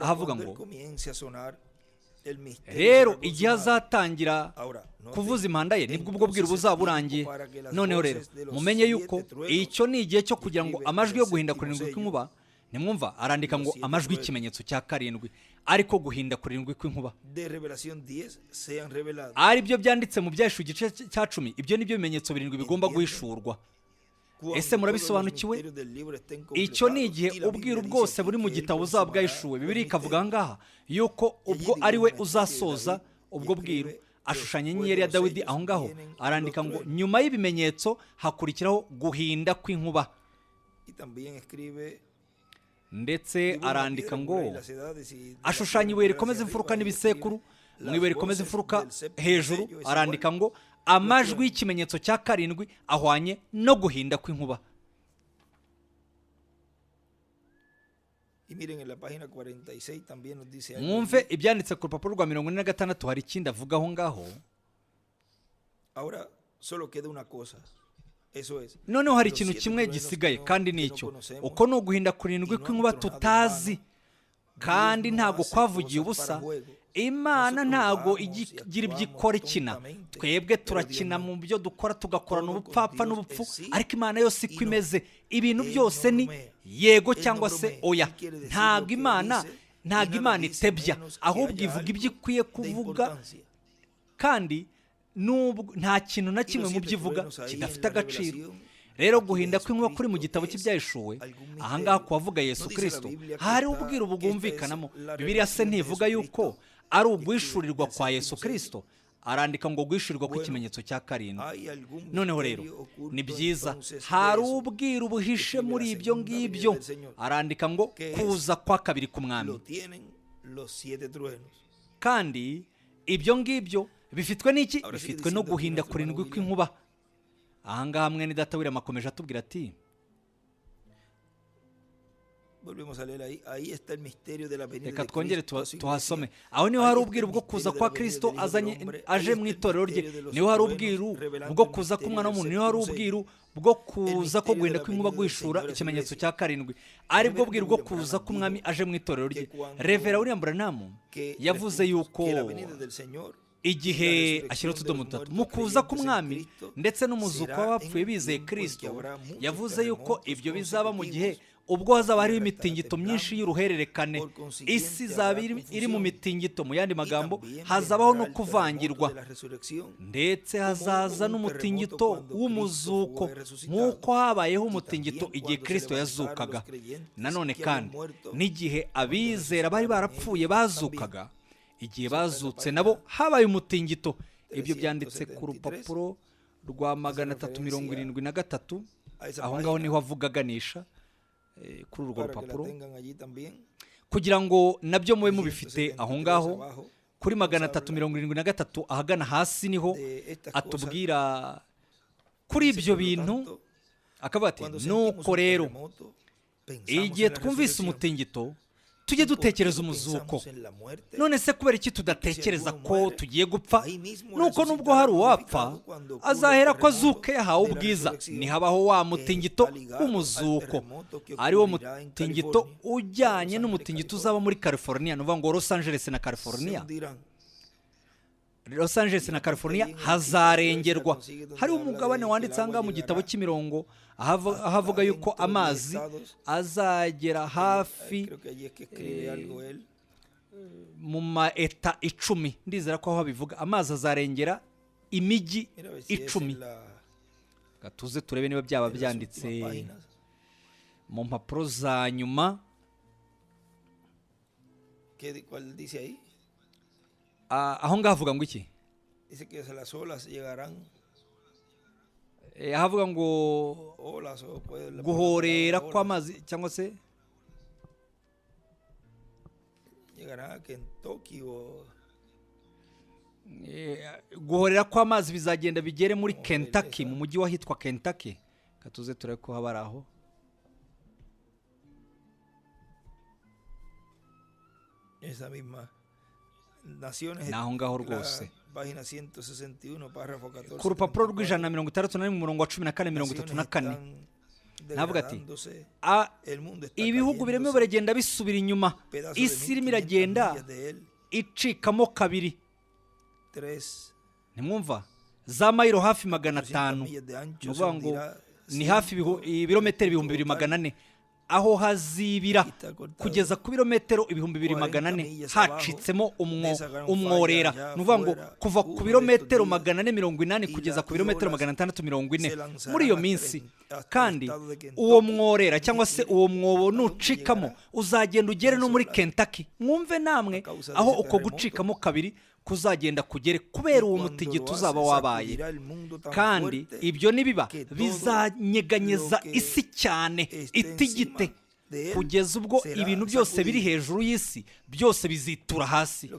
ahavuga ngo rero igihe azatangira kuvuza impanda ye nibwo ubwo bwiru buzaba burangiye. Noneho rero mumenye yuko icyo ni igihe cyo kugira ngo amajwi yo guhinda kurindwi kw'inkuba, nimwumva arandika ngo amajwi y'ikimenyetso cya karindwi, ariko guhinda kurindwi kw'inkuba ari byo byanditse mu Byahishuwe igice cya 10. Ibyo ni byo bimenyetso birindwi bigomba guhishurwa. Ese murabisobanukiwe? Icyo ni igihe ubwiru bwose buri mu gitabo buzaba bwahishuwe. Bibiliya ikavuga ahangaha yuko ubwo ari we uzasoza ubwo bwiru. Ashushanya inyenyeri ya Dawidi aho ngaho, arandika ngo nyuma y'ibimenyetso hakurikiraho guhinda kw'inkuba. Ndetse arandika ngo ashushanya ibuye rikomeza imfuruka n'ibisekuru, mu ibuye rikomeza imfuruka hejuru arandika ngo amajwi y'ikimenyetso cya karindwi ahwanye no guhinda kw'inkuba. Mwumve ibyanditse ku rupapuro rwa 46, hari ikindi avuga aho ngaho. Noneho hari ikintu kimwe gisigaye, kandi ni icyo, uko ni uguhinda kurindwi kw'inkuba tutazi, kandi ntabwo kwavugiye ubusa. Imana ntabwo igira ibyo ikora ikina. Twebwe turakina mu byo dukora, tugakorana ubupfapfa n'ubupfu, ariko Imana yose iko imeze. Ibintu byose ni yego cyangwa se oya. Ntabwo Imana itebya, ahubwo ivuga ibyo ikwiye kuvuga, kandi nta kintu na kimwe mu byo ivuga kidafite agaciro. Rero guhinda kw'inkuba kuri mu gitabo cy'Ibyahishuwe, ahangaha kuwavuga Yesu Kristo, hari ubwiru bugumvikanamo. Bibiliya se ntivuga yuko ari uguhishurirwa kwa Yesu Kristo? Arandika ngo guhishurirwa kw'ikimenyetso cya karindwi. Noneho rero ni byiza, hari ubwiru buhishe muri ibyo ngibyo. Arandika ngo kuza kwa kabiri k'umwami, kandi ibyo ngibyo bifitwe n'iki? Bifitwe no guhinda kurindwi kw'inkuba. Ahangaha mwene data William akomeje atubwira ati, reka twongere tuhasome. Aho niho hari ubwiru bwo kuza kwa Kristo aje mu itorero rye, niho hari ubwiru bwo kuza k'umwana w'umuntu, niho hari ubwiru bwo kuza ko guhinda kw'inkuba guhishura ikimenyetso cya karindwi, ari bwo bwiru bwo kuza k'umwami aje mu itorero rye. Revera William Branham yavuze yuko igihe ashyira utudomo dutatu mu kuza k'umwami ndetse n'umuzuko w'abapfuye bizeye Kristo, yavuze yuko ibyo bizaba mu gihe ubwo hazaba hariho imitingito myinshi y'uruhererekane. Isi izaba iri mu mitingito, mu yandi magambo hazabaho no kuvangirwa, ndetse hazaza n'umutingito w'umuzuko nk'uko habayeho umutingito igihe Kristo yazukaga. Nanone kandi n'igihe abizera bari barapfuye bazukaga, igihe bazutse nabo habaye umutingito. Ibyo byanditse ku rupapuro rwa 373. aho ngaho niho avuga aganisha kuri urwo para que la rupapuro tengan allí también. kugira ngo nabyo mube mubifite aho ngaho kuri 373 ahagana hasi niho atubwira kuri ibyo bintu akavuga ati nuko rero igihe twumvise umutingito tujye dutekereza umuzuko. None se kubera iki tudatekereza ko tugiye gupfa? Nuko nubwo hari uwapfa azahera ko azuke yahawe ubwiza, nihabaho wa mutingito w'umuzuko, ari wo mutingito ujyanye n'umutingito uzaba muri California, nuvuga ngo Los Angeles na California. Los Angeles na California hazarengerwa. Hari umugabane wanditse anga mu gitabo cy'imirongo ahavuga yuko amazi azagera hafi mu maeta 10. Ndizera ko aho bivuga amazi azarengera imijyi 10. Gatuze turebe niba byaba byanditse mu mpapuro za nyuma. Aho ngaho avuga ngo iki? Ahavuga ngo guhorera kw'amazi cyangwa se guhorera kw'amazi bizagenda bigere muri Kentucky, mu mujyi wahitwa Kentucky. Katuze turebe ko haba ari aho. Esa misma naho ngaho rwose página 161 párrafo 14 ku rupapuro rw'161 mu murongo wa 14-34 navuga ati ibihugu birimo biragenda bisubira inyuma, isi irimo iragenda icikamo kabiri. Ntimwumva za mayiro hafi 500, nuvuga ngo ni hafi ibirometero 2400 aho hazibira kugeza ku birometero 2400 hacitsemo umworera. Nuvuga ngo kuva ku birometero 480 kugeza ku birometero 640 muri iyo minsi. Kandi uwo mworera cyangwa se uwo mwobo nucikamo uzagenda ugere no muri Kentucky. Mwumve namwe aho uko gucikamo kabiri kuzagenda kugere kubera uwo mutingito uzaba wabaye. Kandi ibyo nibiba bizanyeganyeza isi cyane itigite kugeza ubwo ibintu byose biri hejuru y'isi byose bizitura hasi.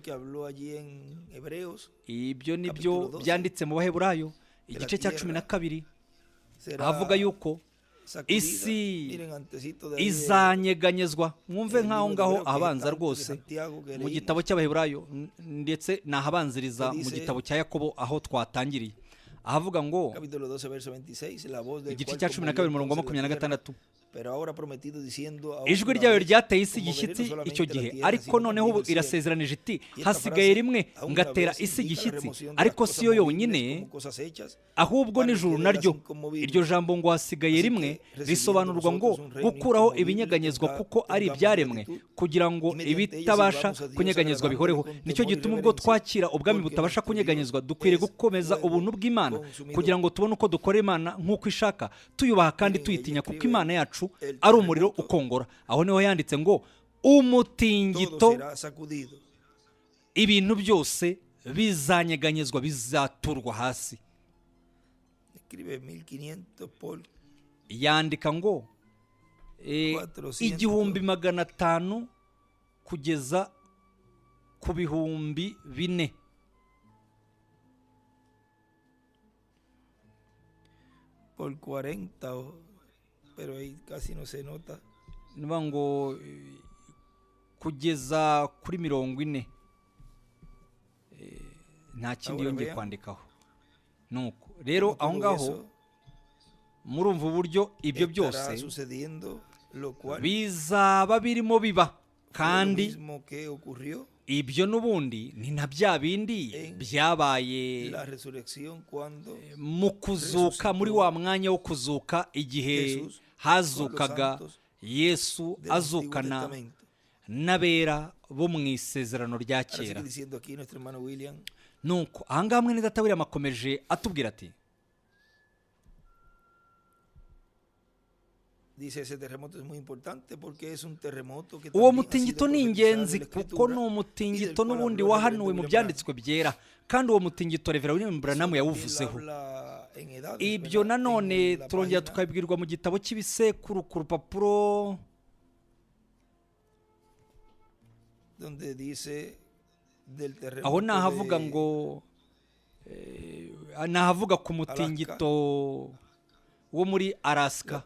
Ibyo nibyo byanditse mu Baheburayo igice cya 12 avuga yuko isi izanyeganyezwa. Mwumve nk'aho ngaho ahabanza rwose mu gitabo cy'Abaheburayo, ndetse nahabanziriza mu gitabo cya Yakobo aho twatangiriye, ahavuga ngo igice cya 12 umurongo wa 26 ijwi ryayo ryateye isi igishyitsi icyo gihe, ariko noneho ubu irasezeranije iti hasigaye rimwe ngatera isi igishyitsi, ariko si yo yonyine ahubwo n'ijuru naryo. Iryo jambo ngo hasigaye rimwe risobanurwa ngo gukuraho ibinyeganyezwa kuko ari ibyaremwe kugira ngo ibitabasha kunyeganyezwa bihoreho. Nicyo gituma ubwo twakira ubwami butabasha kunyeganyezwa dukwiriye gukomeza ubuntu bw'Imana kugira ngo tubone uko dukora Imana nk'uko ishaka, tuyubaha kandi tuyitinya, kuko Imana yacu ari umuriro ukongora. Aho niho yanditse ngo umutingito ibintu byose bizanyeganyezwa, bizaturwa hasi. Yandika ngo 1500 kugeza ku 4,000 por 40, pero ahí casi no se nota. Nuba ngo kugeza kuri 40 nta kindi yongeye kwandikaho. Nuko rero aho ngaho murumva uburyo ibyo byose bizaba birimo biba, kandi ibyo n'ubundi ni na bya bindi byabaye mu kuzuka, muri wa mwanya wo kuzuka, igihe hazukaga Yesu azukana n'abera bo mu isezerano rya kera. Nuko ahangaha mwene data William akomeje atubwira ati uwo mutingito ni ingenzi kuko ni umutingito n'ubundi wahanuwe mu byanditswe byera, kandi uwo mutingito Reverend William Branham yawuvuzeho. ibyo nanone turongera tukabibwirwa mu gitabo cy'ibisekuru ku rupapuro aho nahavuga ngo nahavuga ku mutingito wo muri Alaska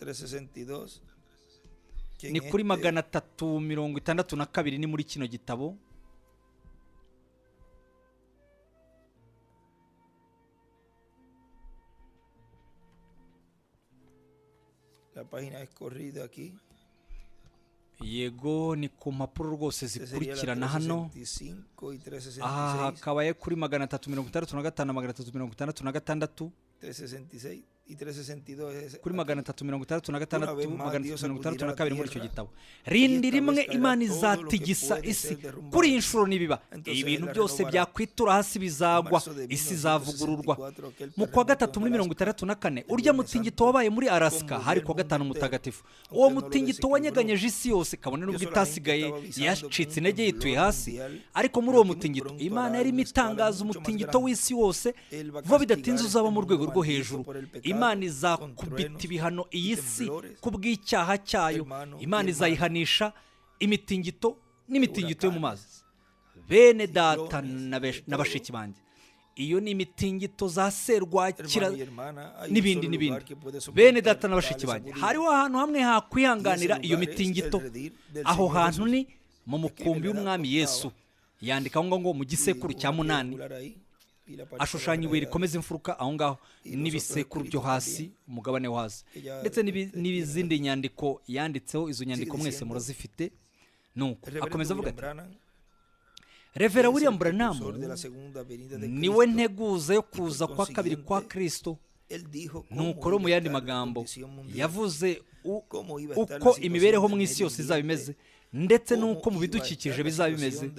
ni kuri 362 ni muri kino gitabo. La página es corrida aquí. Yego ni ku mpapuro rwose zikurikirana hano. Aha hakaba kuri 365 366 366 y 362 kuri 366 362 muri icyo gitabo. Rindi rimwe Imana izatigisa isi kuri iyi nshuro nibiba ibintu byose byakwitura hasi bizagwa, isi izavugururwa. Mu kwa gatatu muri 64 urya mutingito wabaye muri Alaska hari kwa gatanu mutagatifu. Uwo mutingito wanyeganyeje isi yose kabone nubwo itasigaye yacitse intege yituye hasi, ariko muri uwo mutingito Imana yari imitangaza umutingito w'isi wose vuba bidatinze uzaba mu rwego rwo hejuru. Imana izakubita ibihano iyi si kubw'icyaha cyayo. Imana izayihanisha imitingito n'imitingito yo mu mazi. Bene data na bashiki banjye, iyo ni imitingito za serwakira n'ibindi n'ibindi. Bene data na bashiki banjye, hariho ahantu hamwe hakwihanganira iyo mitingito. Aho hantu ni mu mukumbi w'umwami Yesu. Yandika ngo mu gisekuru cya 8 ashushanya ibuye rikomeza imfuruka aho ngaho n'ibisekuru byo hasi, umugabane wo hasi, ndetse n'izindi nyandiko yanditseho. Izo nyandiko mwese murazifite. Nuko akomeza avuga ati, Revera William Branham niwe nteguza yo kuza kwa kabiri kwa Kristo. Nuko rero mu yandi magambo yavuze uko imibereho mu isi yose izaba imeze, ndetse n'uko mu bidukikije bizaba bimeze,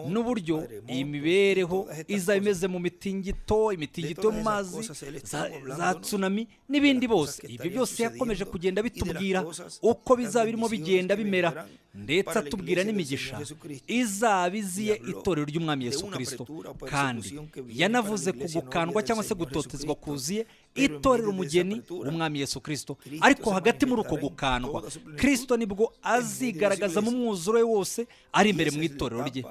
n'uburyo iyi mibereho izaba imeze mu imitingito yo mu mazi, za tsunami n'ibindi bose. Ibyo byose yakomeje kugenda bitubwira uko bizaba birimo bigenda bimera, ndetse atubwira n'imigisha izaba iziye itorero ry'umwami Yesu Kristo. Kandi yanavuze ku gukandwa cyangwa se gutotezwa kuziye itorero umugeni w'umwami Yesu Kristo. Ariko hagati muri uko gukandwa, Kristo nibwo azigaragaza mu mwuzuro we wose ari imbere mu itorero rye.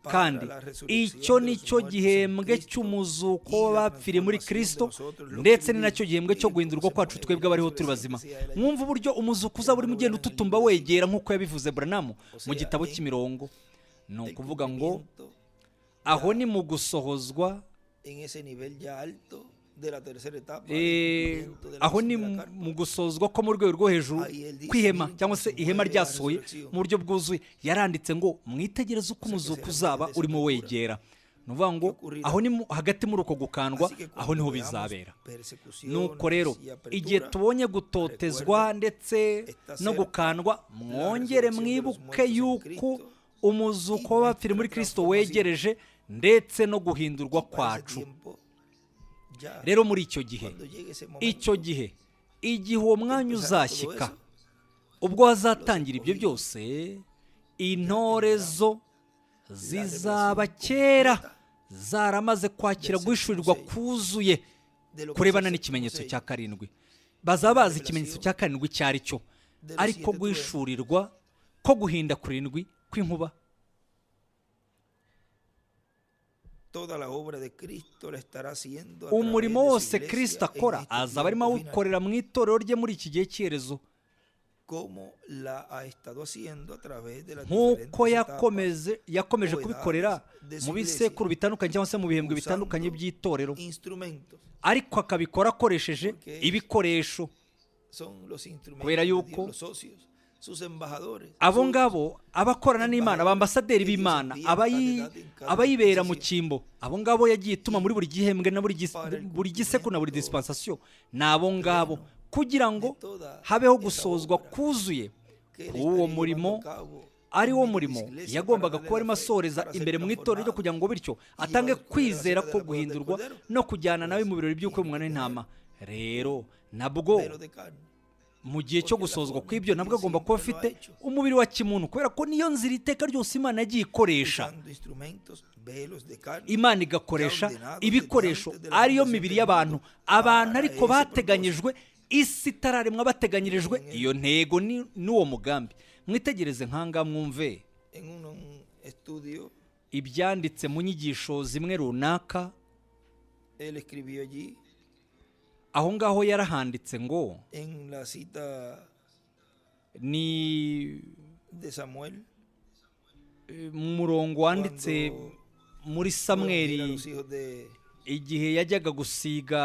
Kandi icyo nicyo gihembwe cy'umuzuko w'abapfiriye muri Kristo, ndetse ni nacyo gihembwe cyo guhindurwa kwacu twebwe abariho turi bazima. Mwumva uburyo umuzuko uzaba urimo ugenda ututumba wegera nk'uko yabivuze Branham mu gitabo cy'imirongo. Ni ukuvuga ngo aho ni mu gusohozwa, aho ni mu gusozwa ko mu rwego rwo hejuru kw'ihema cyangwa se ihema ryasohoye mu buryo bwuzuye. Yaranditse ngo mwitegereze uko umuzuko uzaba urimo wegera. Ni ukuvuga ngo aho ni hagati muri uko gukandwa, aho niho bizabera. Nuko rero igihe tubonye gutotezwa ndetse no gukandwa, mwongere mwibuke yuko umuzuko w'abapfiri muri Kristo wegereje, ndetse no guhindurwa kwacu. Rero muri icyo gihe igihe uwo mwanya uzashyika, ubwo hazatangira ibyo byose, intore zo zizaba kera zaramaze kwakira guhishurirwa kuzuye kurebana n'ikimenyetso cya 7. Bazaba bazi ikimenyetso cya 7 icyo ari cyo, ariko guhishurirwa ko guhinda 7 kw'inkuba. Umurimo wose Kristo akora azaba arimo awukorera mu itorero rye muri iki gihe cy'iherezo, nk'uko yakomeje kubikorera mu bisekuru bitandukanye cyangwa se mu bihembwe bitandukanye by'itorero, ariko akabikora akoresheje ibikoresho. Kubera yuko abo ngabo abakorana n'Imana, abambasaderi b'Imana, abayibera mu cyimbo, abo ngabo yagiye ituma muri buri gihembwe na buri gisekuru na buri dispensation, ni abo ngabo, kugira ngo habeho gusozwa kuzuye uwo murimo. Ari wo murimo yagombaga kuba arimo asoreza imbere mu itorero ryo, kugira ngo bityo atange kwizera ko guhindurwa no kujyana nawe mu birori by'uko umwana w'intama. Rero nabwo mu gihe cyo gusozwa kw'ibyo nabwo agomba kuba afite umubiri wa kimuntu, kubera ko niyo nzira iteka ryose Imana yagiye ikoresha. Imana igakoresha ibikoresho ariyo mibiri y'abantu, abantu ariko bateganyijwe, isi itararemwa bateganyirijwe iyo ntego n'uwo mugambi. Mwitegereze nkanga mwumve ibyanditse mu nyigisho zimwe runaka. Aho ngaho yarahanditse ngo ni mu murongo wanditse muri Samweli igihe yajyaga gusiga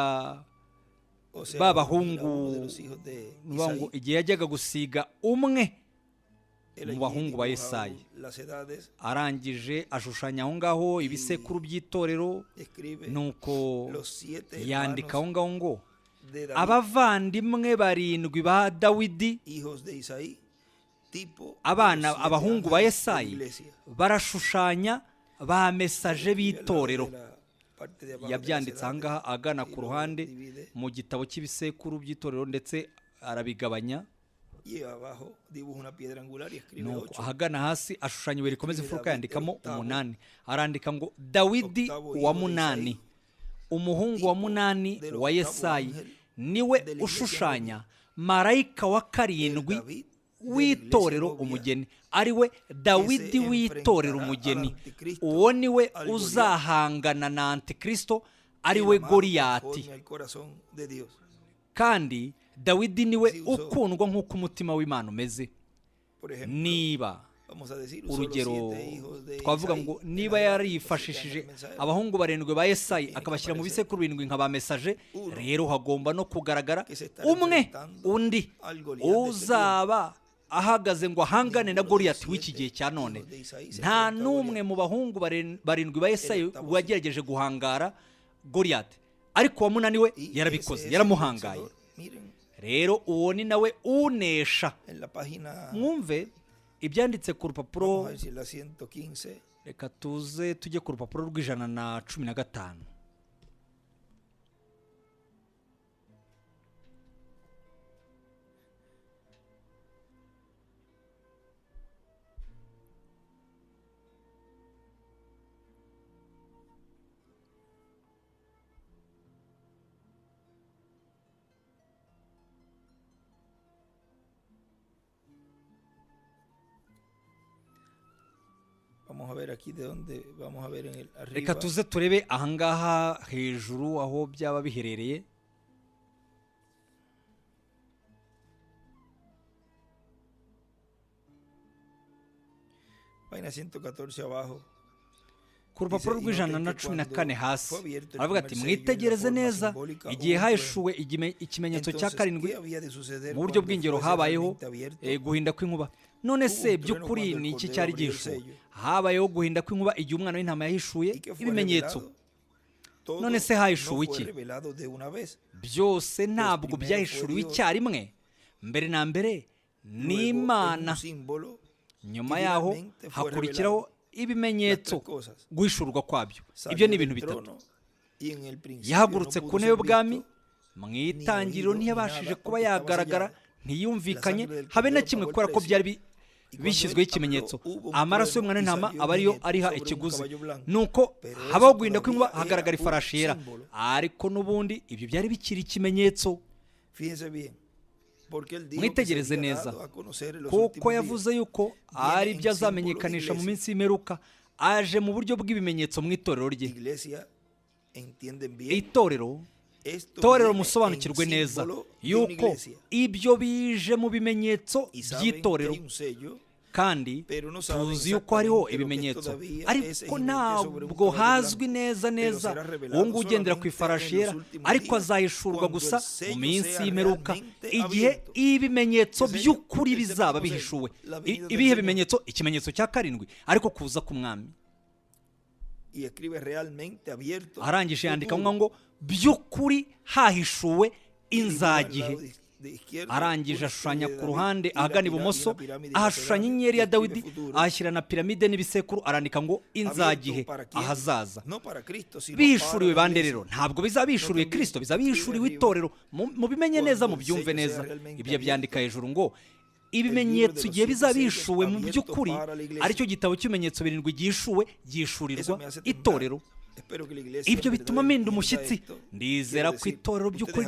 ba bahungu, igihe yajyaga gusiga umwe mu bahungu ba Yesayi, arangije ashushanya aho ngaho ibisekuru by'itorero, nuko yandika aho ngaho ngo abavandimwe barindwi ba Dawidi, abahungu ba Yesayi barashushanya ba mesaje b'itorero. Yabyanditse aha ngaha agana ku ruhande mu gitabo cy'ibisekuru by'itorero, ndetse arabigabanya. Nuko ahagana hasi ashushanya ibuye rikomeza imfuruka, yandikamo 8. Arandika ngo Dawidi wa 8, umuhungu wa 8 wa Yesayi, niwe ushushanya marayika wa 7 w'itorero umugeni, ari we Dawidi w'itorero umugeni. Uwo niwe uzahangana na Antikristo, ari we Goliyati. Kandi Dawidi niwe ukundwa nk'uko umutima w'Imana umeze. Niba urugero twavuga ngo niba yarifashishije abahungu 7 ba Yesayi akabashyira mu bisekuru 7 nka ba mesaje, rero hagomba no kugaragara umwe undi uzaba ahagaze ngo ahangane na Goliyati w'iki gihe cya none. Nta n'umwe mu bahungu 7 ba Yesayi wagerageje guhangara Goliyati, ariko wa 8 we yarabikoze, yaramuhangaye. Rero uwo ni nawe unesha. Mwumve ibyanditse ku rupapuro, reka tuze tujye ku rupapuro rw'115. Reka tuze turebe ahangaha hejuru aho byaba biherereye. Ku rupapuro rw'114 hasi aravuga ati mwitegereze neza, igihe hahishuwe ikimenyetso cya 7 mu buryo bw'ingero habayeho guhinda kw'inkuba. None se by'ukuri ni iki cyari gihishuwe? Habayeho guhinda kw'inkuba igihe umwana w'intama yahishuye ibimenyetso. None se hahishuwe iki? Byose ntabwo byahishuriwe icyarimwe. Mbere na mbere ni Imana, nyuma yaho hakurikiraho ibimenyetso, guhishurwa kwabyo. Ibyo ni ibintu bitatu. Yahagurutse ku ntebe y'ubwami, mu itangiriro ntiyabashije kuba yagaragara, ntiyumvikanye habe na kimwe, kubera ko byari bishyizweho ikimenyetso. Amaraso y'umwana w'intama aba ariyo ariha ikiguzi. Nuko habaho guhinda kw'inkuba, hagaragara ifarashi yera, ariko n'ubundi ibyo byari bikiri ikimenyetso. Mwitegereze neza, kuko yavuze yuko ari byo azamenyekanisha mu minsi y'imperuka. Aje mu buryo bw'ibimenyetso mu itorero rye. Itorero musobanukirwe neza yuko ibyo bije mu bimenyetso by'itorero, kandi tuzi yuko hariho ibimenyetso, ariko ntabwo hazwi neza uwo nguwo ugendera ku ifarashi yera, ariko azahishurwa gusa mu minsi y'imperuka, igihe ibimenyetso by'ukuri bizaba bihishuwe. Ibihe bimenyetso? Ikimenyetso cya 7, ariko kuza k'umwami. Arangije yandika ngo by'ukuri hahishuwe inzagihe arangije ashushanya ku ruhande ahagana ibumoso ahashushanya inyenyeri ya Dawidi, ahashyira na piramide n'ibisekuru, arandika ngo inzagihe, ahazaza. Bihishuriwe bande rero? Ntabwo bizaba bihishuriwe Kristo, bizaba bihishuriwe itorero. Mubimenye neza, mubyumve neza. Ibyo byandika hejuru ngo ibimenyetso igihe bizaba bihishuwe mu by'ukuri, aricyo gitabo cy'ibimenyetso birindwi gihishurirwa itorero. Ibyo bituma mpinda umushyitsi. Ndizera ko itorero by'ukuri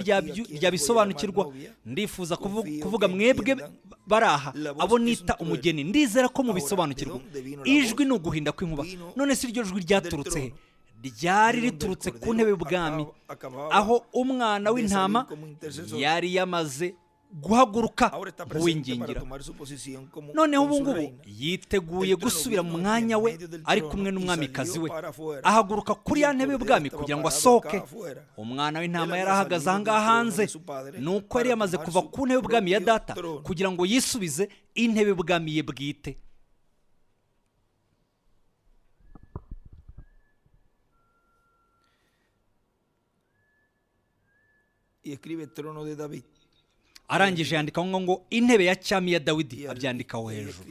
ryabisobanukirwa. Ndifuza kuvuga mwebwe baraha, abo nita umugeni, ndizera ko mubisobanukirwa. Ijwi ni uguhinda kw'inkuba. None si iryo jwi ryaturutse he? Ryari riturutse ku ntebe y'ubwami, aho umwana w'intama yari yamaze guhaguruka nk'uw'ingingiro. Noneho ubu ngubu yiteguye gusubira mu mwanya we, ari kumwe n'umwamikazi we. Ahaguruka kuri ya ntebe y'ubwami kugira ngo asohoke. Umwana w'intama yari ahagaze aha ngaha hanze, nuko yari yamaze kuva ku ntebe y'ubwami ya Data kugira ngo yisubize intebe y'ubwami ye bwite. Arangije yandikaho ngo intebe ya cyami ya Dawidi, abyandikaho hejuru.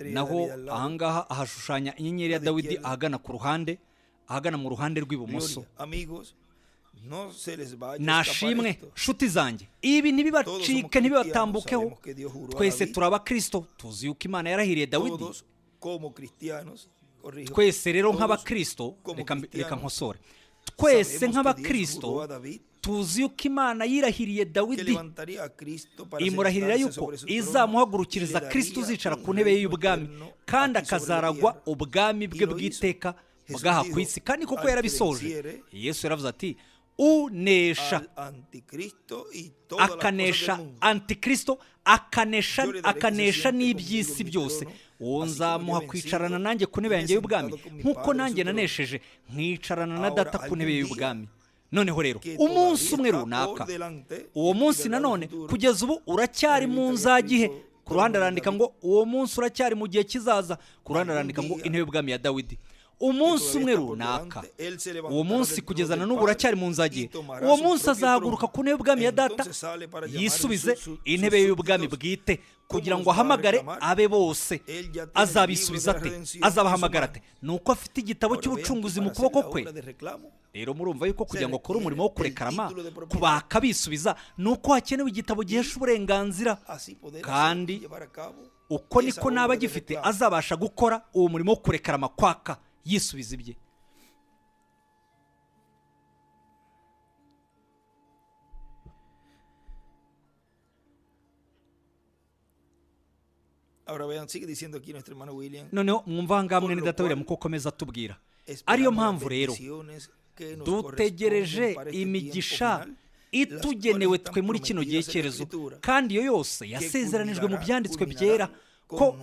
Naho ahangaha ahashushanya inyenyeri ya Dawidi ahagana ku ruhande, ahagana mu ruhande rw'ibumoso. Nashimwe nshuti zanjye, ibi ntibibacike, ntibibatambukeho. Twese turaba Kristo, tuzi yuko Imana yarahiriye Dawidi. Twese rero nk'abakristo, reka nkosore, twese nk'abakristo tuzi yuko Imana yirahiriye Dawidi, imurahirira yuko izamuhagurukiriza Kristo uzicara ku ntebe ye y'ubwami, kandi akazaragwa ubwami bwe bw'iteka bw'aha ku isi. Kandi koko yarabisoje. Yesu yaravuze ati, unesha akanesha antikristo, akanesha n'iby'isi byose, uwo nzamuha kwicarana nanjye ku ntebe yanjye y'ubwami, nk'uko nanjye nanesheje nkicarana na Data ku ntebe y'ubwami. Noneho rero umunsi umwe runaka, uwo munsi nanone kugeza ubu uracyari mu nzagihe. Ku ruhande arandika ngo uwo munsi uracyari mu gihe kizaza. Ku ruhande arandika ngo intebe y'ubwami ya Dawidi. Umunsi umwe runaka, uwo munsi kugeza na n'ubu uracyari mu nzagihe. Uwo munsi azahaguruka ku ntebe y'ubwami ya Data, yisubize intebe y'ubwami bwite kugira ngo ahamagare abe bose. Azabisubiza ate? Azabahamagara ate? Nuko afite igitabo cy'ubucunguzi mu kuboko kwe. Rero murumva yuko kugira ngo akore umurimo wo kurekarama, kubaka bisubiza, nuko hakenewe igitabo gihesha uburenganzira. Kandi uko niko naba gifite azabasha gukora uwo murimo wo kurekarama, kwaka yisubiza ibye. Noneho mwumva ahangaha mwene Data William ko akomeza atubwira. Ariyo mpamvu rero dutegereje imigisha itugenewe twe muri kino gihe cyerezo, kandi iyo yose yasezeranijwe mu byanditswe byera, ko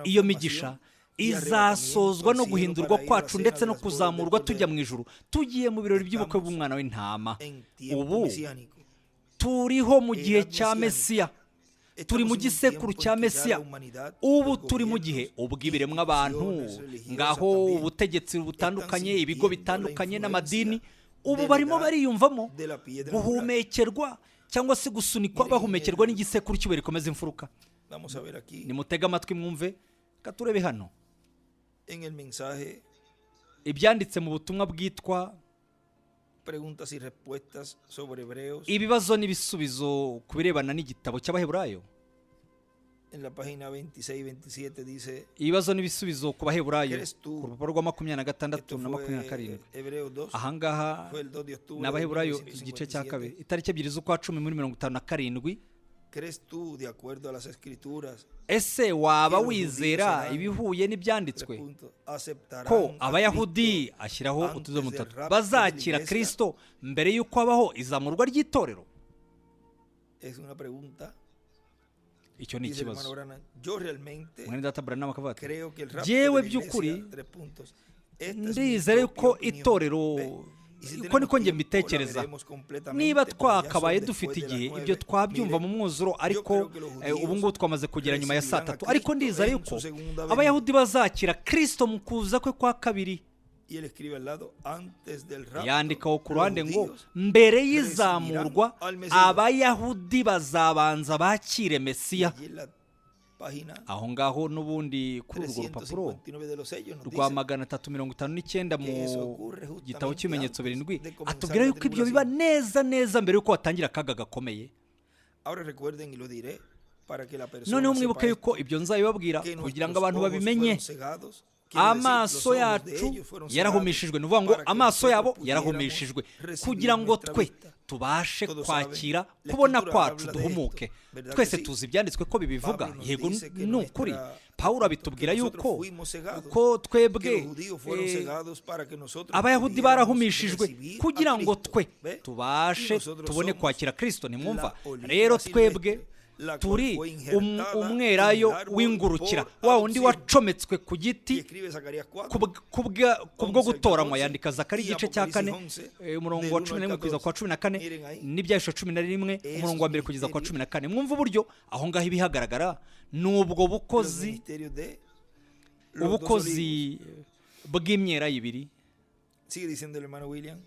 iyo migisha izasozwa no guhindurwa kwacu ndetse no kuzamurwa tujya mu ijuru, tugiye mu birori by'ubukwe bw'umwana w'intama. Ubu turiho mu gihe cya Mesiya, turi mu gisekuru cya Mesiya. Ubu turi mu gihe ubw'ibiremwa abantu, ngaho ubutegetsi butandukanye, ibigo bitandukanye n'amadini, ubu barimo bariyumvamo guhumekerwa cyangwa se gusunikwa, bahumekerwa n'igisekuru cy'ubuye rikomeza imfuruka. Nimutege amatwi mwumve, katurebe hano ibyanditse mu butumwa bwitwa ibibazo n'ibisubizo ku birebana n'igitabo cy'Abaheburayo. Ibibazo n'ibisubizo ku Baheburayo ku rupapuro rwa 26 na 27. Ahangaha ni Abaheburayo igice cya kabiri, itariki 2 z'ukwa 10 muri 57. Ese waba wizera ibihuye n'ibyanditswe ko Abayahudi, ashyiraho utudomo 3, bazakira Kristo mbere y'uko habaho izamurwa ry'itorero? Icyo ni ikibazo. Mwene Data Branham akavuga ati, jewe by'ukuri ndizera ko itorero, ko niko njye mbitekereza, niba twakabaye dufite igihe ibyo twabyumva mu mwuzuro, ariko ubu ngubu twamaze kugera nyuma ya saa 3. Ariko ndizera yuko Abayahudi bazakira Kristo mu kuza kwe kwa kabiri. Y él escribe al lado, antes del rapto, yandikaho ku ruhande los ngo judíos mbere y'izamurwa recibirán al Mesías. abayahudi bazabanza bakire Y mesiya. allí en la página aho ngaho n'ubundi kuri urwo rupapuro 359 de los sellos nos rwa dice 359 que eso mu ocurre justamente gitabo cy'ibimenyetso antes birindwi de comenzar atubwira la yuko ibyo biba neza neza mbere yuko hatangira akaga gakomeye. Ahora recuerden y lo diré para que la persona noneho sepa mwibuke yuko esto, ibyo nzabibabwira que kugira ngo nuestros abantu ojos babimenye. fueron cegados, quiere decir, los amaso ojos de yacu ellos fueron yarahumishijwe, ni ukuvuga ngo cegados, para que amaso nosotros yabo pudiéramos yarahumishijwe recibir kugira ngo nuestra twe vista. tubashe Todos kwakira saben, la kubona escritura kwacu habla de duhumuke. esto, ¿verdad twese que sí? tuzi ibyanditswe ko bibivuga, Pablo nos yego dice que ni ukuri. nuestra- pawulo abitubwira que yuko nosotros fuimos cegados, ko que twebwe los judíos fueron cegados para que nosotros abayahudi pudiéramos barahumishijwe recibir kugira a ngo Cristo. twe ¿Ve? tubashe Y nosotros tubone somos kwakira kristo. Ntimwumva la oliva rero silvestre, twebwe la cual turi fue injertada umwelayo en el árbol w'ingurukira, por wa wundi adopción. wacometswe ku Y giti escribe Zacarías 4, kubwo 11, gutoranywa. 14, yandika zakari y igice cya kane Apocalipsis 11, umurongo del wa 1 cumi al n'imwe kugeza 14. kwa cumi na kane Miren ahí. n'ibyahisho 11 Esos umurongo wa mbere kugeza kwa ministerios. 14. mwumva uburyo aho ngaho ibihagaragara ni ubwo Los bukozi ministerios de los dos olivos. ubukozi bw'imyera ibiri. Sigue diciendo el hermano William.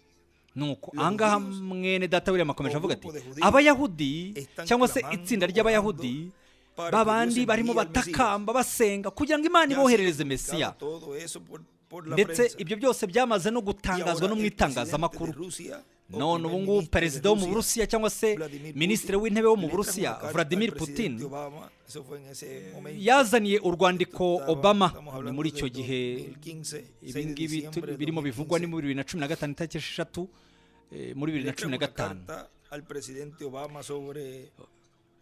nuko Los ahangaha judíos, mwene data William akomeje avuga ati grupo de judíos abayahudi están cyangwa se clamando, itsinda ry'abayahudi orando para babandi que Dios barimo envíe al batakamba basenga kugira ngo imana Ya ha iboherereze sido mesiya. publicado todo eso por la ndetse prensa. ibyo byose byamaze no Y gutangazwa ahora no mu el itangazamakuru. presidente de Rusia, o none primer ubu ngubu ministro perezida de wo mu Rusia, burusiya cyangwa se Vladimir minisitiri Putin, w'intebe wo mu le trajo burusiya una carta Vladimir al Putin presidente Obama, eso fue en ese momento. yazaniye urwandiko Estaba- Obama. estamos ni hablando muri de icyo gihe 2015, 6 ibi de ngibi diciembre de birimo bivugwa ni 2015. muri 2015 itariki 6 muri Le trajo una 2015. carta al presidente Obama sobre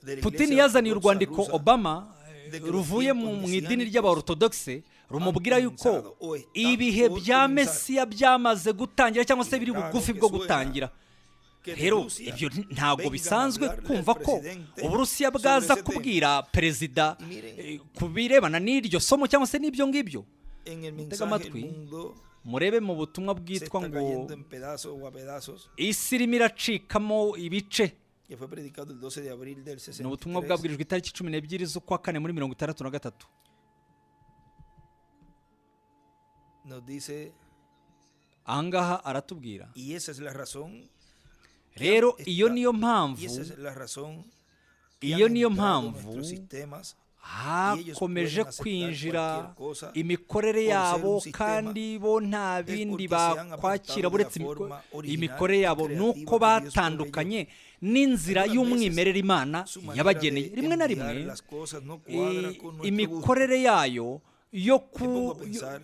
de la Putin iglesia yazaniye ortodoxa urwandiko rusa, Obama de que ruvuye los mu tiempos idini mesiánicos ry'abaorthodoxe rumubwira han yuko comenzado o están ibihe por bya comenzar. mesiya byamaze gutangira cyangwa se biri Claro bugufi que bwo suena gutangira. que de rero Rusia ibyo ntabwo vengan a bisanzwe hablarle kumva al ko presidente uburusiya sobre bwaza ese tema. kubwira perezida Y miren, ku birebana n'iryo somo cyangwa se n'ibyo ngibyo. en el Tega mensaje el amatwi mundo murebe mu butumwa se bwitwa está ngo cayendo en pedazos o a pedazos, isi irimo iracikamo ibice. que fue predicado el 12 de abril del ni ubutumwa 63. bwabwirijwe itariki 12 z'ukwa kane muri 63. Nos dice, ahangaha aratubwira y esa es la razón, rero esta- iyo niyo y mpamvu esa es la razón que iyo han niyo entrado mpamvu nuestros sistemas, hakomeje aceptar kwinjira cualquier cosa imikorere por ser yabo un sistema, kandi bo nta bindi porque se han bakwakira apartado buretse de la forma original imikorere yabo creativa nuko que Dios batandukanye n'inzira Algunas y'umwimerere Imana su manera yabageneye. de rimwe na enviar rimwe las cosas no cuadra con nuestro imikorere yayo yo gusto. Me pongo a pensar,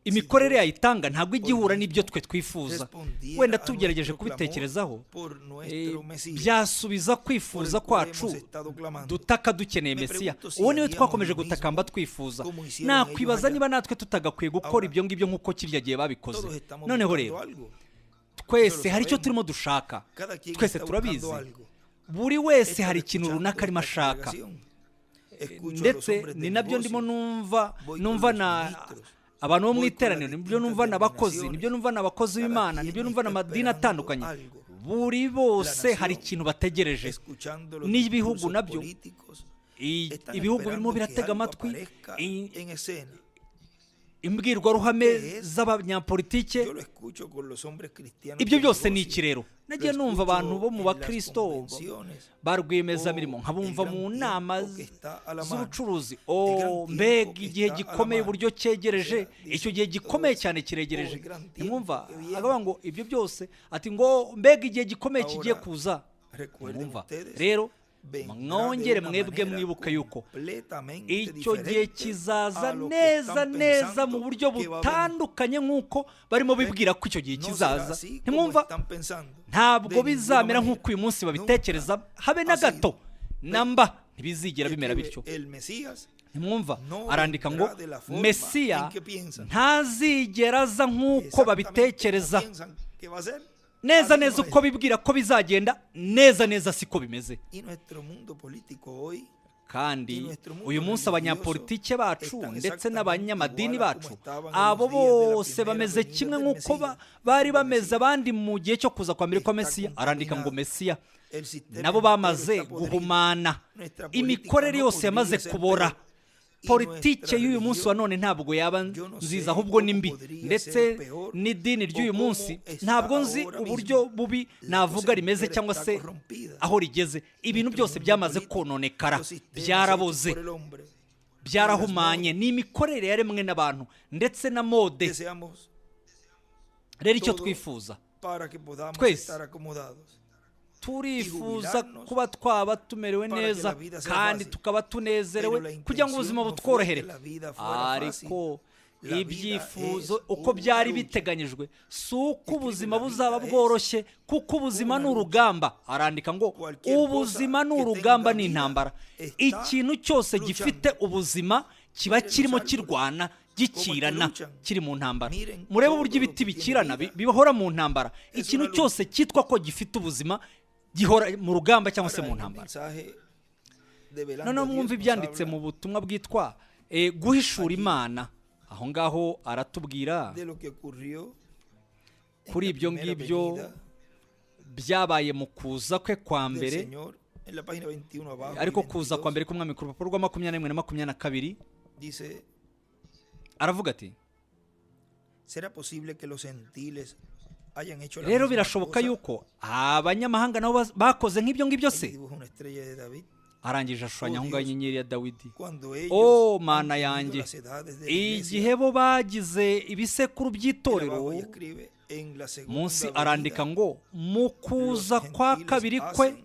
imikorere Dios yayitanga ntabwo ijya ihura mismo n'ibyo twe twifuza. respondiera wenda a tugerageje nuestro kubitekerezaho clamor por nuestro Mesías, byasubiza por kwifuza el cual kwacu hemos estado clamando. dutaka dukeneye Me mesiya. pregunto si uwo niwe haríamos twakomeje lo mismo gutakamba twifuza. como hicieron nakwibaza ellos allá. niba natwe tutagakwiye gukora Ahora, ibyo ngibyo nk'uko kirya gihe babikoze. Todos estamos noneho buscando rero algo. twese hari icyo sabemos. turimo dushaka, Cada quien twese está turabizi. buscando algo. buri wese Esta hari vez ikintu escuchando runaka arimo esta ashaka. congregación, escucho a los ndetse hombres ni de nabyo ndimo negocio, voy numva con los na ministros, abantu bo mu voy con iteraniro, las nibyo numva distintas n'abakozi, denominaciones. nibyo numva n'abakozi Cada b'Imana, quien nibyo numva está n'amadini esperando atandukanye. algo. buri bose La hari nación, ikintu bategereje. escuchando los n'ibihugu discursos nabyo políticos, i- están ibihugu esperando birimo que biratega algo amatwi aparezca en escena. imbwirwaruhame ¿Qué es? z'abanyapolitike. Yo lo escucho con los hombres cristianos ibyo del byose ni negocio. iki rero? nagiye Lo numva escucho abantu bo mu en las bakristo convenciones. ba rwiyemezamirimo Oh, nkabumva el mu gran nama tiempo que está a la mano. z'ubucuruzi. El gran tiempo mbega que igihe está a la gikomeye mano. uburyo cyegereje. O sea, dice icyo gihe gikomeye todo cyane eso. kiregereje. Oh, el gran tiempo ntimwumva que viene. akavuga ngo ibyo byose ati ngo mbega igihe gikomeye kigiye Ahora, kuza. Recuerden Mwumva ustedes, rero vendrá mwongere de una mwebwe manera mwibuke yuko completamente icyo gihe diferente kizaza a lo que neza están neza pensando mu buryo que va a venir. butandukanye nk'uko barimo bibwira ko icyo gihe No será kizaza. así como ntimwumva están pensando. ntabwo De bizamera ninguna nk'uko uyu munsi manera. babitekereza habe na Nunca ha gato. sido. namba ntibizigera bimera Escribe, bityo. el Mesías ntimwumva no arandika ngo vendrá de la forma mesiya en que piensan. ntazigera aza nk'uko Exactamente babitekereza. como piensan que va a ser, neza así neza no uko es. bibwira ko bizagenda, neza neza siko bimeze. Y nuestro mundo político hoy kandi uyu munsi abanyapolitike bacu ndetse n'abanyamadini bacu estaban en abo los días de la bose primera bameze venida kimwe del nk'uko Mesías. bari bameze abandi mu gihe cyo kuza kwa mbere kwa mesiya. arandika ngo mesiya El sistema nabo entero bamaze está podrido. guhumana, Nuestra política imikorere no yose yamaze podría ser kubora. peor. politike y'uyu munsi wa none ntabwo yaba nziza ahubwo ni mbi, ndetse n'idini ry'uyu munsi ntabwo nzi uburyo bubi navuga rimeze cyangwa se aho rigeze. Ibintu byose byamaze kononekara, byaraboze, byarahumanye, ni imikorere yaremwe n'abantu ndetse na mode. Rero icyo twifuza twese, turifuza kuba twaba tumerewe neza kandi tukaba tunezerewe kugira ngo ubuzima butworohere, ariko ibyifuzo uko byari biteganyijwe si uko ubuzima buzaba bworoshye, kuko ubuzima ni urugamba. Arandika ngo ubuzima ni urugamba, ni intambara. Ikintu cyose gifite ubuzima kiba kirimo kirwana, gikirana, kiri mu ntambara. Murebe uburyo ibiti bikirana, bihora mu ntambara. Ikintu cyose cyitwa ko gifite ubuzima gihora mu rugamba cyangwa se mu ntambara. Noneho mwumva ibyanditse mu butumwa bwitwa guhishura Imana. Aho ngaho aratubwira kuri ibyo ngibyo byabaye mu kuza kwe kwa mbere, ariko kuza kwa mbere k'umwami ku rupapuro rwa 21 na 22 aravuga ati, rero birashoboka yuko abanyamahanga nabo bakoze nk'ibyo ngibyo se. Arangije ashushanya aho ngaho inyenyeri ya Dawidi. Oh Mana yanjye, igihe bo bagize ibisekuru by'itorero, munsi arandika ngo mu kuza kwa kabiri kwe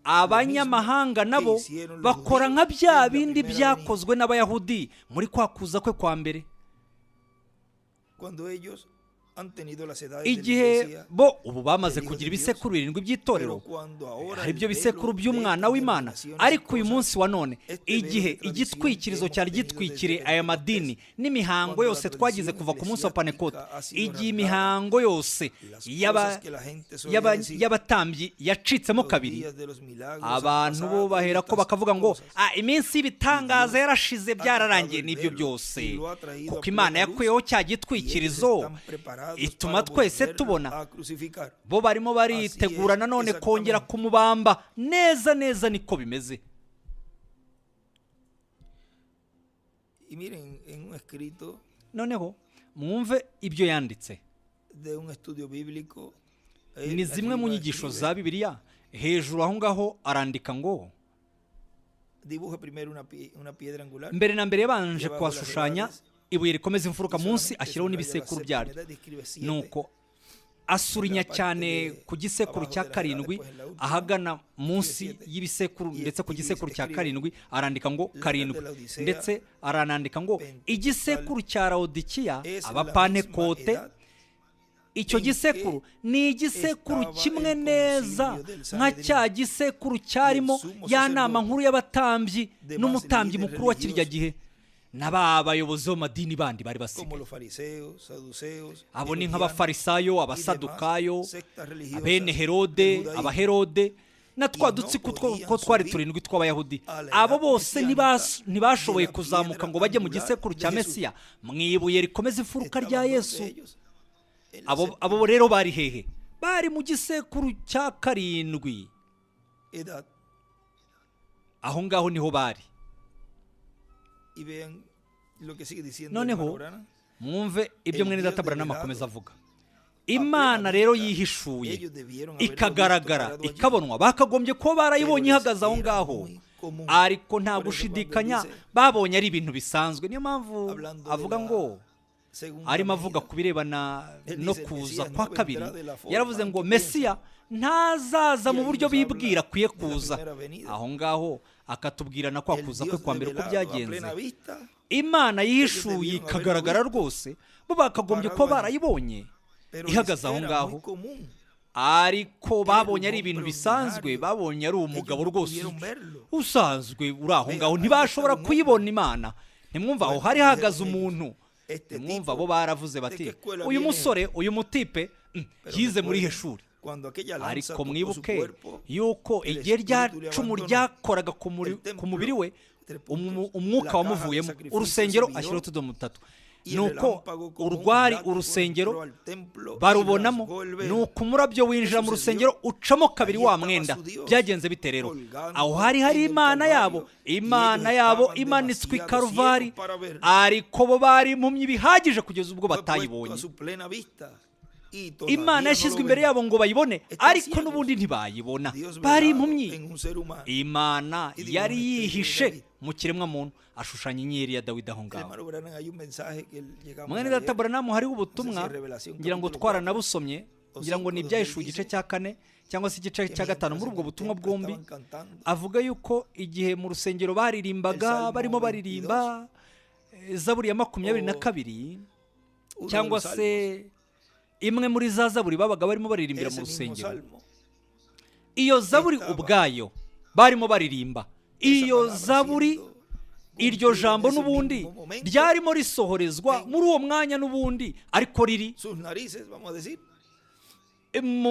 abanyamahanga nabo bakora nka bya bindi byakozwe n'Abayahudi muri kwa kuza kwe kwa mbere. Igihe bo ubu bamaze kugira ibisekuru 7 by'itorero, hari ibyo bisekuru by'umwana w'Imana, ariko uyu munsi wa none igihe igitwikirizo cyari gitwikire aya madini n'imihango yose twagize kuva ku munsi wa Pentekote, igihe imihango yose y'abatambyi yacitsemo kabiri, abantu bo bahera ko bakavuga ngo iminsi y'ibitangaza yarashize, byararangiye n'ibyo byose, kuko Imana yakuyeho cya gitwikirizo ituma twese tubona. Bo barimo baritegura nanone kongera kumubamba. Neza neza niko bimeze. Noneho mwumve ibyo yanditse, ni zimwe mu nyigisho za Bibiliya. Hejuru aho ngaho arandika ngo mbere na mbere yabanje kuhashushanya ibuye rikomeza imfuruka, munsi ashyiraho n'ibisekuru byaryo. Nuko asurinya cyane ku gisekuru cya 7 ahagana munsi y'ibisekuru, ndetse ku gisekuru cya 7 arandika ngo 7, ndetse aranandika ngo igisekuru cya Laodikiya, Abapantekote. Icyo gisekuru ni igisekuru kimwe neza nka cya gisekuru cyarimo ya nama nkuru y'abatambyi n'umutambyi mukuru wa kirya gihe n'abayobozi b'amadini bandi bari basigaye. Abo ni nk'Abafarisayo, Abasadukayo, Abene Herode, Abaherode, na twa dutsiko ko twari 7 tw'Abayahudi. Abo bose ntibashoboye kuzamuka ngo bajye mu gisekuru cya Mesiya, mwibuye rikomeza imfuruka rya Yesu. Abo rero bari hehe? Bari mu gisekuru cya 7. Aho ngaho niho bari. Noneho mwumve ibyo mwene data Branham akomeza avuga. Imana rero yihishuye ikagaragara ikabonwa, bakagombye kuba barayibonye ihagaze aho ngaho, ariko nta gushidikanya babonye ari ibintu bisanzwe. Niyo mpamvu avuga ngo, arimo avuga ku birebana no kuza kwa kabiri, yaravuze ngo Mesiya ntazaza mu buryo bibwira akwiye kuza. Aho ngaho akatubwira na kwa kuza kwe kwa mbere uko byagenze. Imana yihishuye ikagaragara rwose, bo bakagombye kuba barayibonye ihagaze aho ngaho, ariko babonye ari ibintu bisanzwe. Babonye ari umugabo rwose usanzwe uri aho ngaho, ntibashobora kuyibona Imana. Ntimwumva aho hari hahagaze umuntu. Ntimwumva bo baravuze bati, uyu musore, uyu mutipe yize muri ihe shuri. Ariko mwibuke yuko igihe rya cumu ryakoraga ku mubiri we, umwuka wamuvuyemo, urusengero ashyiraho utudomo 3. nuko urwari urusengero barubonamo, nuko umurabyo winjira mu rusengero ucamo kabiri wa mwenda. Byagenze bite rero? Aho hari imana yabo imanitswe i Karuvari, ariko bo bari impumyi bihagije kugeza ubwo batayibonye. Imana yashyizwe imbere yabo ngo bayibone, ariko n'ubundi ntibayibona, bari impumyi. Imana yari yihishe mu kiremwa muntu, ashushanya inyenyeri ya Dawidi aho ngaho. Mwene data Branham hariho ubutumwa, ngira ngo twaranabusomye, ngira ngo ni Ibyahishuwe igice cya 4 cyangwa se igice cya 5. Muri ubwo butumwa bwombi avuga yuko igihe mu rusengero baririmbaga, barimo baririmba Zaburi ya 22 cyangwa se imwe muri za zaburi babaga barimo baririmbira mu rusengero. Iyo zaburi ubwayo barimo baririmba, iyo zaburi, iryo jambo n'ubundi ryarimo risohorezwa muri uwo mwanya n'ubundi, ariko riri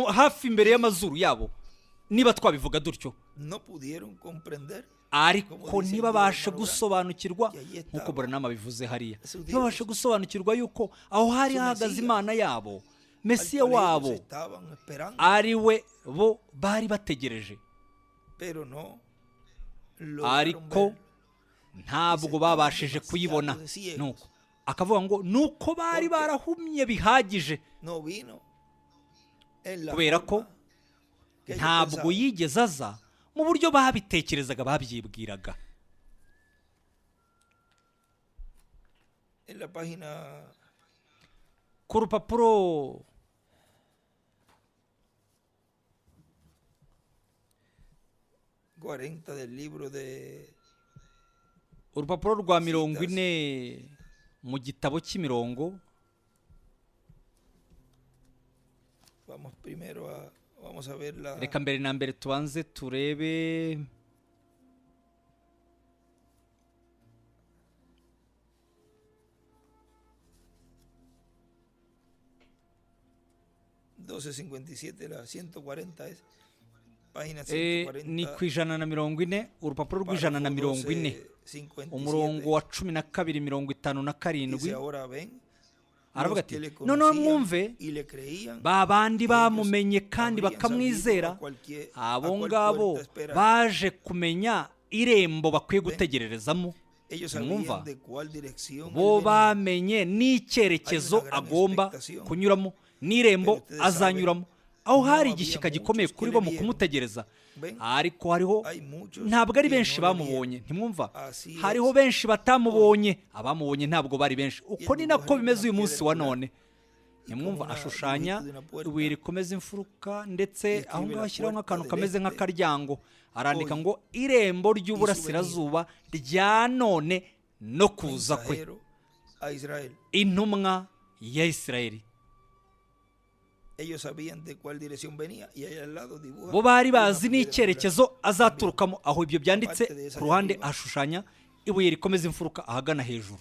hafi imbere y'amazuru yabo, niba twabivuga dutyo. Ariko ntibabashe gusobanukirwa, nk'uko Branham bivuze hariya, ntibabashe gusobanukirwa yuko aho hari hahagaze Imana yabo, Mesiya wabo, ari we bo bari bategereje. Ariko ntabwo babashije kuyibona. Nuko akavuga ngo nuko bari barahumye bihagije, kubera ko ntabwo yigeze aza mu buryo babitekerezaga, babyibwiraga. Ku rupapuro urupapuro rwa 40 mu gitabo cy'imirongo, reka mbere na mbere tubanze turebe ni ku 140, urupapuro rw'140, umurongo wa 12:57. Aravuga ati, noneho mwumve, ba bandi bamumenye kandi bakamwizera, abo ngabo baje kumenya irembo bakwiye gutegererezamo. Mwumva, bo bamenye n'icyerekezo agomba kunyuramo, n'irembo azanyuramo. Aho hari igishyika gikomeye kuri bo mu kumutegereza. Ariko hariho, ntabwo ari benshi bamubonye, ntimwumva, hariho benshi batamubonye, abamubonye ntabwo bari benshi. Uko ni nako bimeze uyu munsi wa none. Ntimwumva, ashushanya ibuye rikomeza imfuruka, ndetse aho ngaho ashyiraho nk'akantu kameze nk'akaryango, arandika ngo irembo ry'uburasirazuba rya none no kuza kwe, intumwa ya Isirayeli. Bo bari bazi n'icyerekezo azaturukamo. Aho ibyo byanditse ku ruhande ashushanya ibuye rikomeza imfuruka ahagana hejuru.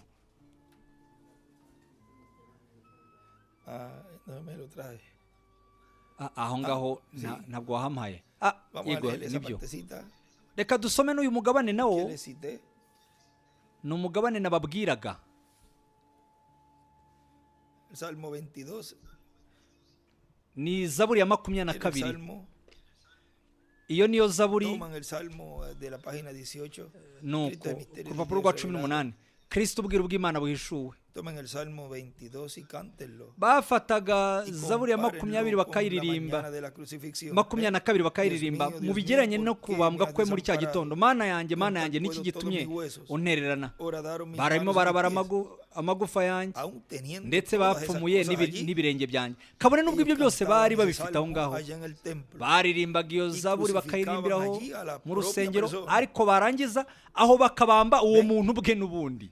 Aho ngaho ntabwo wahampaye. Yego, nibyo. Reka dusome n'uyu mugabane nawo, ni umugabane nababwiraga. Ni Zaburi ya 22. Iyo niyo Zaburi, nuko ku rupapuro rwa 18, Kristo ubwira bw'Imana buhishuwe. Bafataga Zaburi ya 20 bakayiririmba, 22 bakayiririmba mu bigeranye no kubambwa kwe muri cya gitondo. Mana yanjye, Mana yanjye, niki gitumye untererana? Barimo barabara amagufa yanjye, ndetse bapfumuye n'ibirenge byanjye. Kabone n'ubwo ibyo byose bari babifite aho ngaho, baririmbaga iyo Zaburi bakayirimbiraho mu rusengero, ariko barangiza aho bakabamba uwo muntu bwe n'ubundi.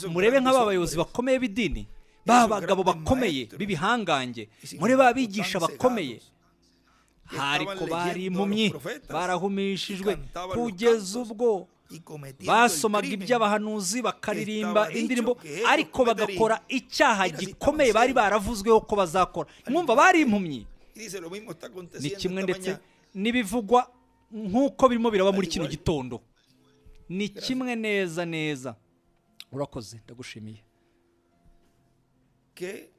Murebe nk'aba bayobozi bakomeye b'idini, ba bagabo bakomeye b'ibihangange, murebe abigisha bakomeye, ariko bari impumyi, barahumishijwe kugeza ubwo basomaga iby'abahanuzi, bakaririmba indirimbo, ariko bagakora icyaha gikomeye bari baravuzweho ko bazakora. Mwumva, bari impumyi. Ni kimwe ndetse n'ibivugwa nk'uko birimo biraba muri kino gitondo, ni kimwe neza neza. urakoze ndagushimiye. ¿Qué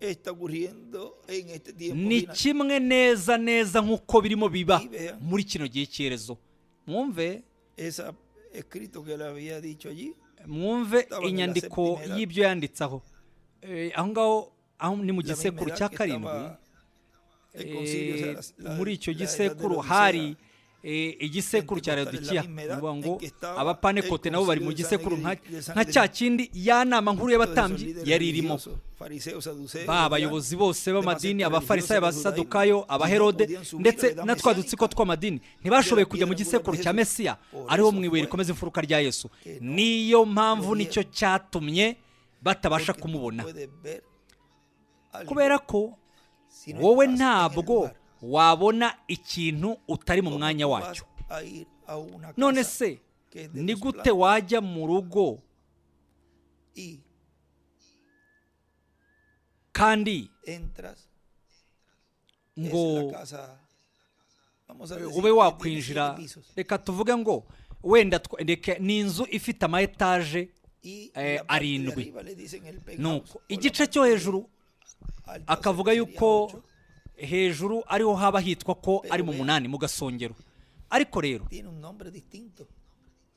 está ocurriendo en este tiempo Ni final? kimwe neza neza nk'uko birimo biba muri kino gihe cyerezo. Mwumve Ese escrito que le había dicho allí, mwumve inyandiko y'ibyo yanditsaho. Aho ngaho aho ni mu la gisekuru misma cya edad que karindwi. estaba el concilio, o sea, Muri icyo la edad de gisekuru Laodicea, hari igisekuru cya Laodikiya, bivuga ngo abapanekote nabo bari mu gisekuru nka cya kindi ya nama nkuru y'abatambyi yari irimo. Ba abayobozi bose b'amadini, abafarisayo, abasadukayo, abaherode ndetse na twa dutsiko tw'amadini ntibashoboye kujya mu gisekuru cya Mesiya, ariho mu ibuye rikomeza imfuruka rya Yesu. Niyo mpamvu nicyo cyatumye batabasha kumubona, kubera ko wowe ntabwo wabona ikintu utari mu mwanya wacyo. None se ni gute wajya mu rugo kandi ngo ube wakwinjira? Reka tuvuge ngo wenda ni inzu ifite ama etaje arindwi, nuko igice cyo hejuru akavuga yuko hejuru ariho haba hitwa ko ari mu munani mu gasongero. Ariko rero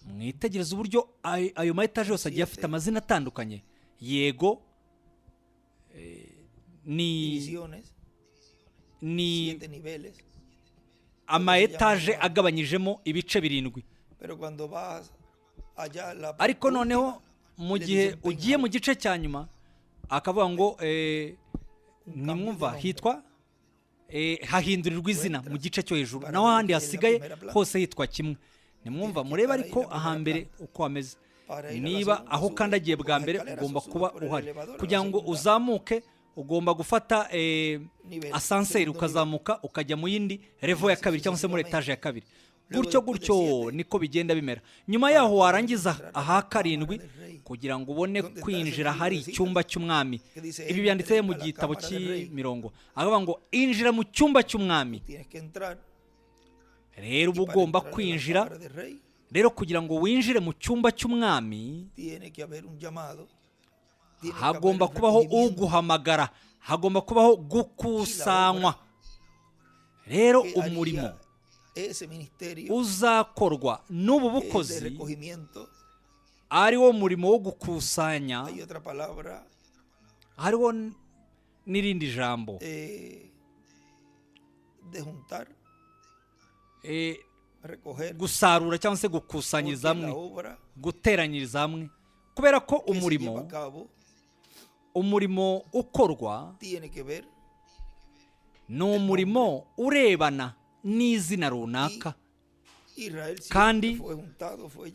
mwitegereza uburyo ayo ma etaje yose agiye afite amazina atandukanye. Yego, ni ama etaje agabanyijemo ibice birindwi. Ariko noneho mu gihe ugiye mu gice cya nyuma akavuga ngo nimwumva hitwa hahindurirwa izina mu gice cyo hejuru, naho ahandi hasigaye hose hitwa kimwe. Nimwumva mureba ariko ahambere uko hameze. Niba aho kandagiye bwa mbere ugomba kuba uhari. Kugira ngo uzamuke ugomba gufata asanseri ukazamuka ukajya mu yindi revo ya kabiri cyangwa se muri etaje ya kabiri. Gutyo gutyo niko bigenda bimera. Nyuma yaho warangiza aha karindwi kugira ngo ubone kwinjira hari icyumba cy'umwami. Ibi byanditse mu gitabo cy'imirongo, avuga ngo injira mu cyumba cy'umwami. Rero uba ugomba kwinjira. Rero kugira ngo winjire mu cyumba cy'umwami hagomba kubaho uguhamagara, hagomba kubaho gukusanywa. Rero umurimo uzakorwa n'ubu bukozi ari wo murimo wo gukusanya. Hariho n'irindi jambo gusarura cyangwa se gukusanyiriza hamwe, guteranyiriza hamwe, kubera ko umurimo ukorwa ni umurimo urebana n'izina runaka. Kandi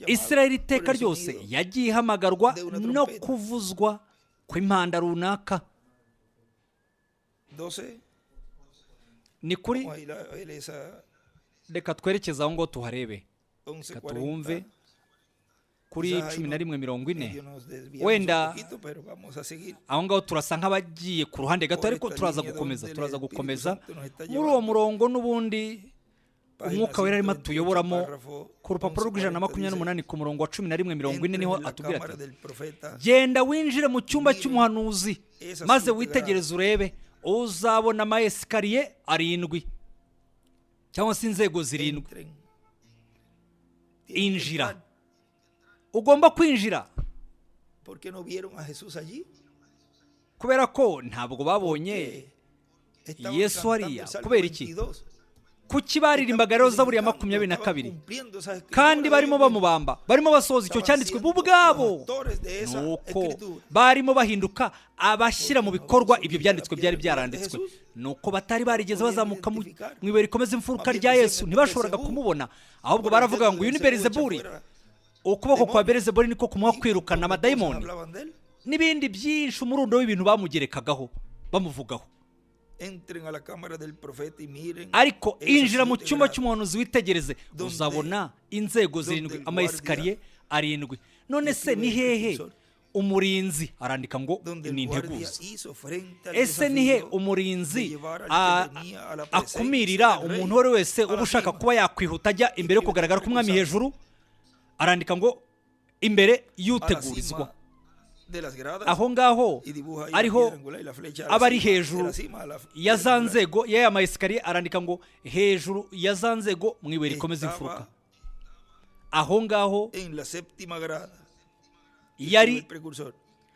Isirayeli iteka ryose yagiye ihamagarwa no kuvuzwa kw'impanda runaka. Ni kuri, reka twerekeze aho ngo tuharebe, reka tuwumve kuri 11:40. Wenda aho ngaho turasa nk'abagiye ku ruhande gato, ariko turaza gukomeza muri uwo murongo n'ubundi umwuka wera arimo tuyoboramo. Ku rupapuro rw'128 ku murongo wa 11:40 niho atubwira ati, genda winjire mu cyumba cy'umuhanuzi maze witegereze urebe, uzabona ama esikariye arindwi cyangwa se inzego zirindwi. Injira, ugomba kwinjira, kubera ko ntabwo babonye Yesu hariya. Kubera iki? Kuki baririmbaga rero Zaburi ya 22 kandi barimo bamubamba, barimo basohoza icyo cyanditswe bo ubwabo? Nuko barimo bahinduka abashyira mu bikorwa ibyo byanditswe byari byaranditswe. Nuko batari barigeze bazamuka mu ibuye rikomeza imfuruka rya Yesu, ntibashoboraga kumubona, ahubwo baravuga ngo uyu ni Belizebuli. Ukuboko kwa Belizebuli niko kumuha kwirukana amadayimoni n'ibindi byinshi, umurundo w'ibintu bamugerekagaho bamuvugaho. Ariko injira mu cyumba cy'umuhanuzi witegereze, uzabona inzego zirindwi, ama esikariye arindwi. None se ni hehe umurinzi? Arandika ngo ni integuza. Ese ni he umurinzi akumirira umuntu wari wese uba ushaka kuba yakwihuta ajya imbere yo kugaragara k'umwami hejuru? Arandika ngo imbere a la y'utegurizwa cima de las gradas aho ngaho y dibuja ahí la ariho piedra angular y la flecha a la aba ari cima, de hejuru la cima a la ya za angular. nzego y'aya mayesikariye arandika ngo hejuru ya za nzego mu ibuye rikomeza imfuruka. Estaba aho ngaho en la séptima grada. yari El precursor.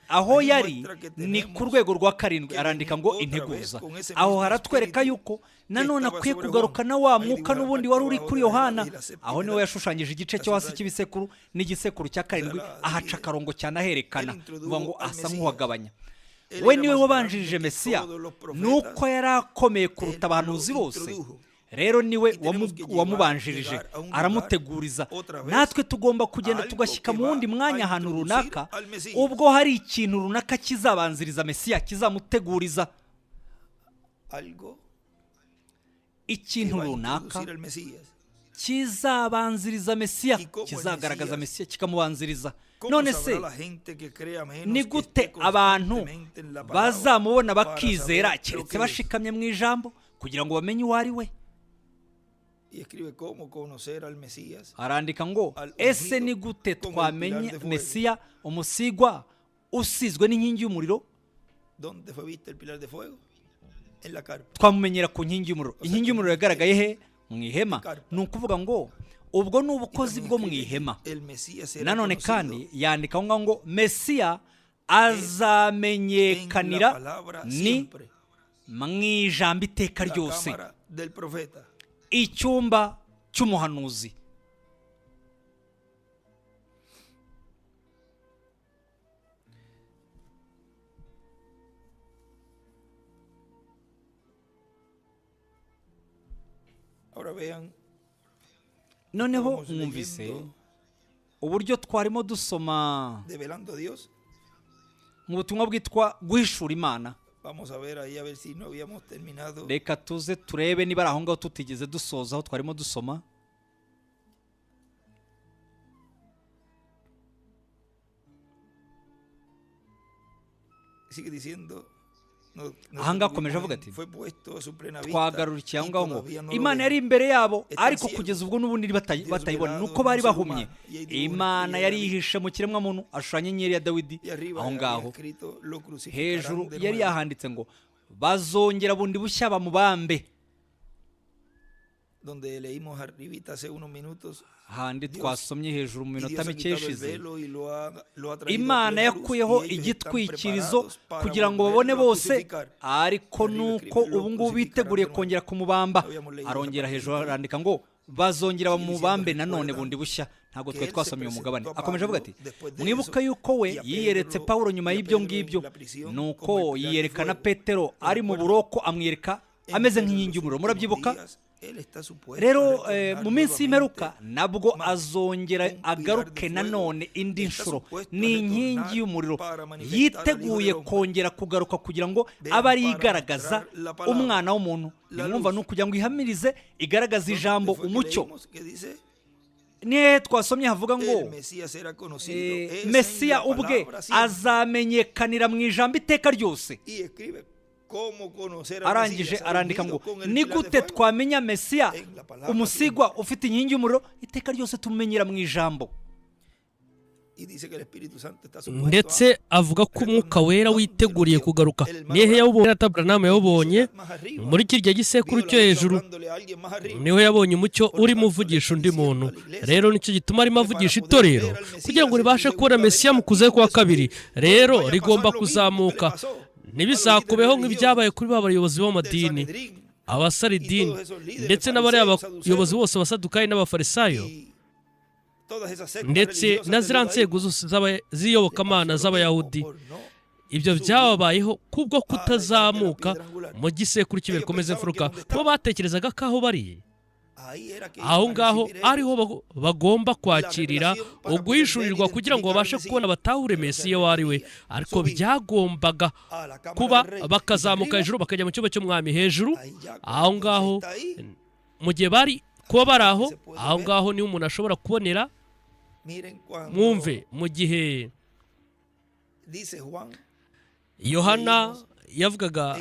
aho Ahí yari muestra que ni tenemos ku rwego rwa karindwi que arandika venir ngo otra integuza. vez con ese aho mismo haratwereka espíritu yuko nanone estaba akwiye sobre kugaruka Juan. na wa Ahí mwuka dibuja n'ubundi la wari uri parte kuri abajo de la yohana. grada y la séptima aho niwe grada. yashushanyije igice cyo hasi cy'ibisekuru n'igisekuru cya karindwi ahaca akarongo cyane aherekana bivuga ngo asa nk'uhagabanya. we niwe wabanjirije mesiya nuko yari akomeye kuruta abahanuzi bose. rero niwe wamubanjirije aramuteguriza. natwe tugomba kugenda tugashyika mu wundi mwanya ahantu runaka ubwo hari ikintu runaka kizabanziriza mesiya kizamuteguriza ikintu runaka kizabanziriza mesiya kizagaragaza mesiya kikamubanziriza. none se ni gute abantu bazamubona bakizera keretse bashikamye mu ijambo kugira ngo bamenye uwo ari we? arandika ngo ese ni gute twamenye mesiya umusigwa usizwe n'inkingi y'umuriro? twamumenyera ku nkingi y'umuriro. inkingi y'umuriro yagaragaye he? mu ihema. ni ukuvuga ngo ubwo ni ubukozi bwo mu ihema. nanone kandi yandika aho ngaho ngo mesiya azamenyekanira ni mu ijambo iteka ryose, icyumba cy'umuhanuzi. noneho mwumvise uburyo twarimo dusoma mu butumwa bwitwa guhishura Imana. reka tuze turebe niba ari aho ngaho tutigeze dusoza aho twarimo dusoma. ahangaha akomeje avuga ati twagarurikiye aho ngaho ngo Imana yari imbere yabo ariko kugeza ubwo n'ubundi batayibona nuko bari bahumye. Imana yari yihishe mu kiremwa muntu ashushanya inyenyeri ya Dawidi. aho ngaho hejuru yari yahanditse ngo bazongera bundi bushya bamubambe. handi twasomye hejuru mu minota mike ishize Imana yakuyeho igitwikirizo kugira ngo babone bose, ariko nuko ubu ngubu biteguriye kongera kumubamba. arongera hejuru arandika ngo bazongera bamubambe nanone bundi bushya. ntabwo twari twasomye uyu mugabane. akomeje avuga ati mwibuka yuko we yiyeretse Pawulo nyuma y'ibyo ngibyo, nuko yiyerekana Petero ari mu buroko amwereka ameze nk'inkingi y'umuriro. murabyibuka rero mu minsi y'imperuka nabwo azongera agaruke nanone indi nshuro. ni inkingi y'umuriro yiteguye kongera kugaruka kugira ngo abe ari igaragaza umwana w'umuntu. nimwumva ni ukugira ngo ihamirize igaragaza ijambo umucyo. nihe twasomye havuga ngo mesiya ubwe azamenyekanira mu ijambo iteka ryose. arangije arandika ngo ni gute twamenya mesiya umusigwa ufite inkingi y'umuriro? iteka ryose tumumenyera mu ijambo. ndetse avuga ko umwuka wera witeguriye kugaruka. nihe yawubonye? Aburahamu yawubonye muri kirya gisekuru cyo hejuru. niho yabonye umucyo urimo uvugisha undi muntu. rero nicyo gituma arimo avugisha itorero kugira ngo ribashe kubona mesiya mu kuza kwa kabiri. rero rigomba kuzamuka. ntibizakubeho nk'ibyabaye kuri ba bayobozi b'amadini, abasaridini ndetse n'abariya bayobozi bose abasadukayi n'abafarisayo ndetse na ziriya nzego zose z'iyobokamana z'abayahudi. ibyo byababayeho kubwo kutazamuka mu gisekuru cy'ibikomeza imfuruka. bo batekerezaga ko aho bari aho ngaho ariho bagomba kwakirira uguhishurirwa kugira ngo babashe kubona batahure mesiya uwo ari we. ariko byagombaga kuba bakazamuka hejuru bakajya mu cyumba cy'umwami hejuru. aho ngaho mu gihe bari kuba bari aho ngaho niho umuntu ashobora kubonera. mwumve mu gihe Yohana yavugaga,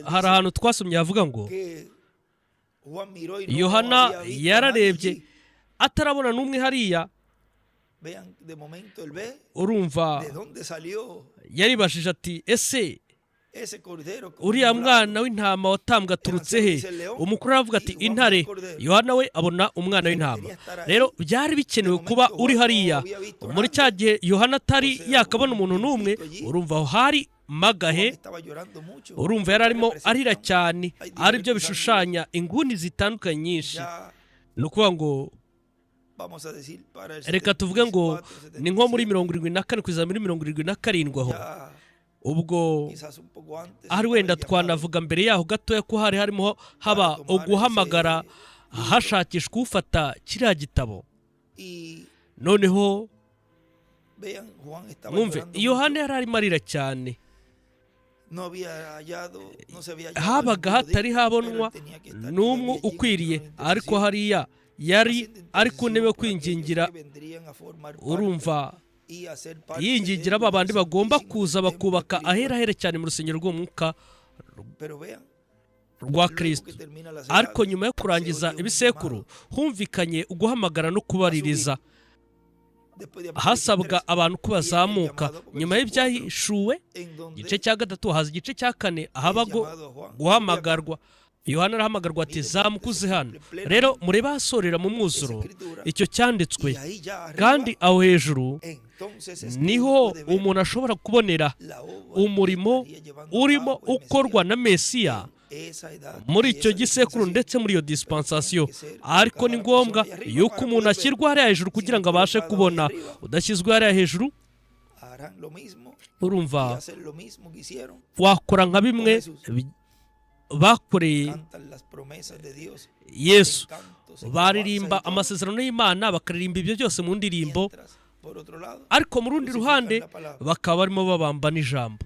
hari ahantu twasomye havuga ngo Yohana yararebye atarabona n'umwe hariya Vean, de momento él ve urumva de dónde salió yaribajije ati ese ese cordero. uriya mwana w'intama watambwe aturutse he? umukuru aravuga ati intare. yohana we abona umwana w'intama. rero byari bikenewe kuba uri hariya muri cya gihe yohana atari yakabona umuntu n'umwe. urumva aho hari magahe, urumva yari arimo arira cyane, ari byo bishushanya inguni zitandukanye nyinshi. ni ukuvuga ngo reka tuvuge ngo ni nko muri 74 kugeza muri 77 aho. ubwo ari wenda twanavuga mbere yaho gatoya ko hari harimo haba uguhamagara hashakishwa ufata kiriya gitabo. noneho mwumve yohana yari arimo arira cyane. habaga hatari habonwa n'umwe ukwiriye, ariko hariya yari ari ku ntebe yo kwingingira. urumva yingingira aba bandi bagomba kuza bakubaka ahera cyane mu rusengero rw'umwuka rwa Kristo. ariko nyuma yo kurangiza ibisekuru humvikanye uguhamagara no kubaririza. hasabwa abantu ko bazamuka. nyuma y'ibyahishuwe igice cya 3 haza igice cya 4 ahaba guhamagarwa. yohana arahamagarwa ati zamukuze hano. rero murebe ahasorera mu mwuzuro icyo cyanditswe, kandi aho hejuru niho umuntu ashobora kubonera umurimo urimo ukorwa na Mesiya muri icyo gisekuru ndetse muri iyo dispensation. ariko ni ngombwa yuko umuntu ashyirwa hariya hejuru kugira ngo abashe kubona. udashyizwe hariya hejuru, urumva wakora nka bimwe bakoreye Yesu. baririmba amasezerano y'Imana, bakaririmba ibyo byose mu ndirimbo, ariko mu rundi ruhande bakaba barimo babamba n'ijambo.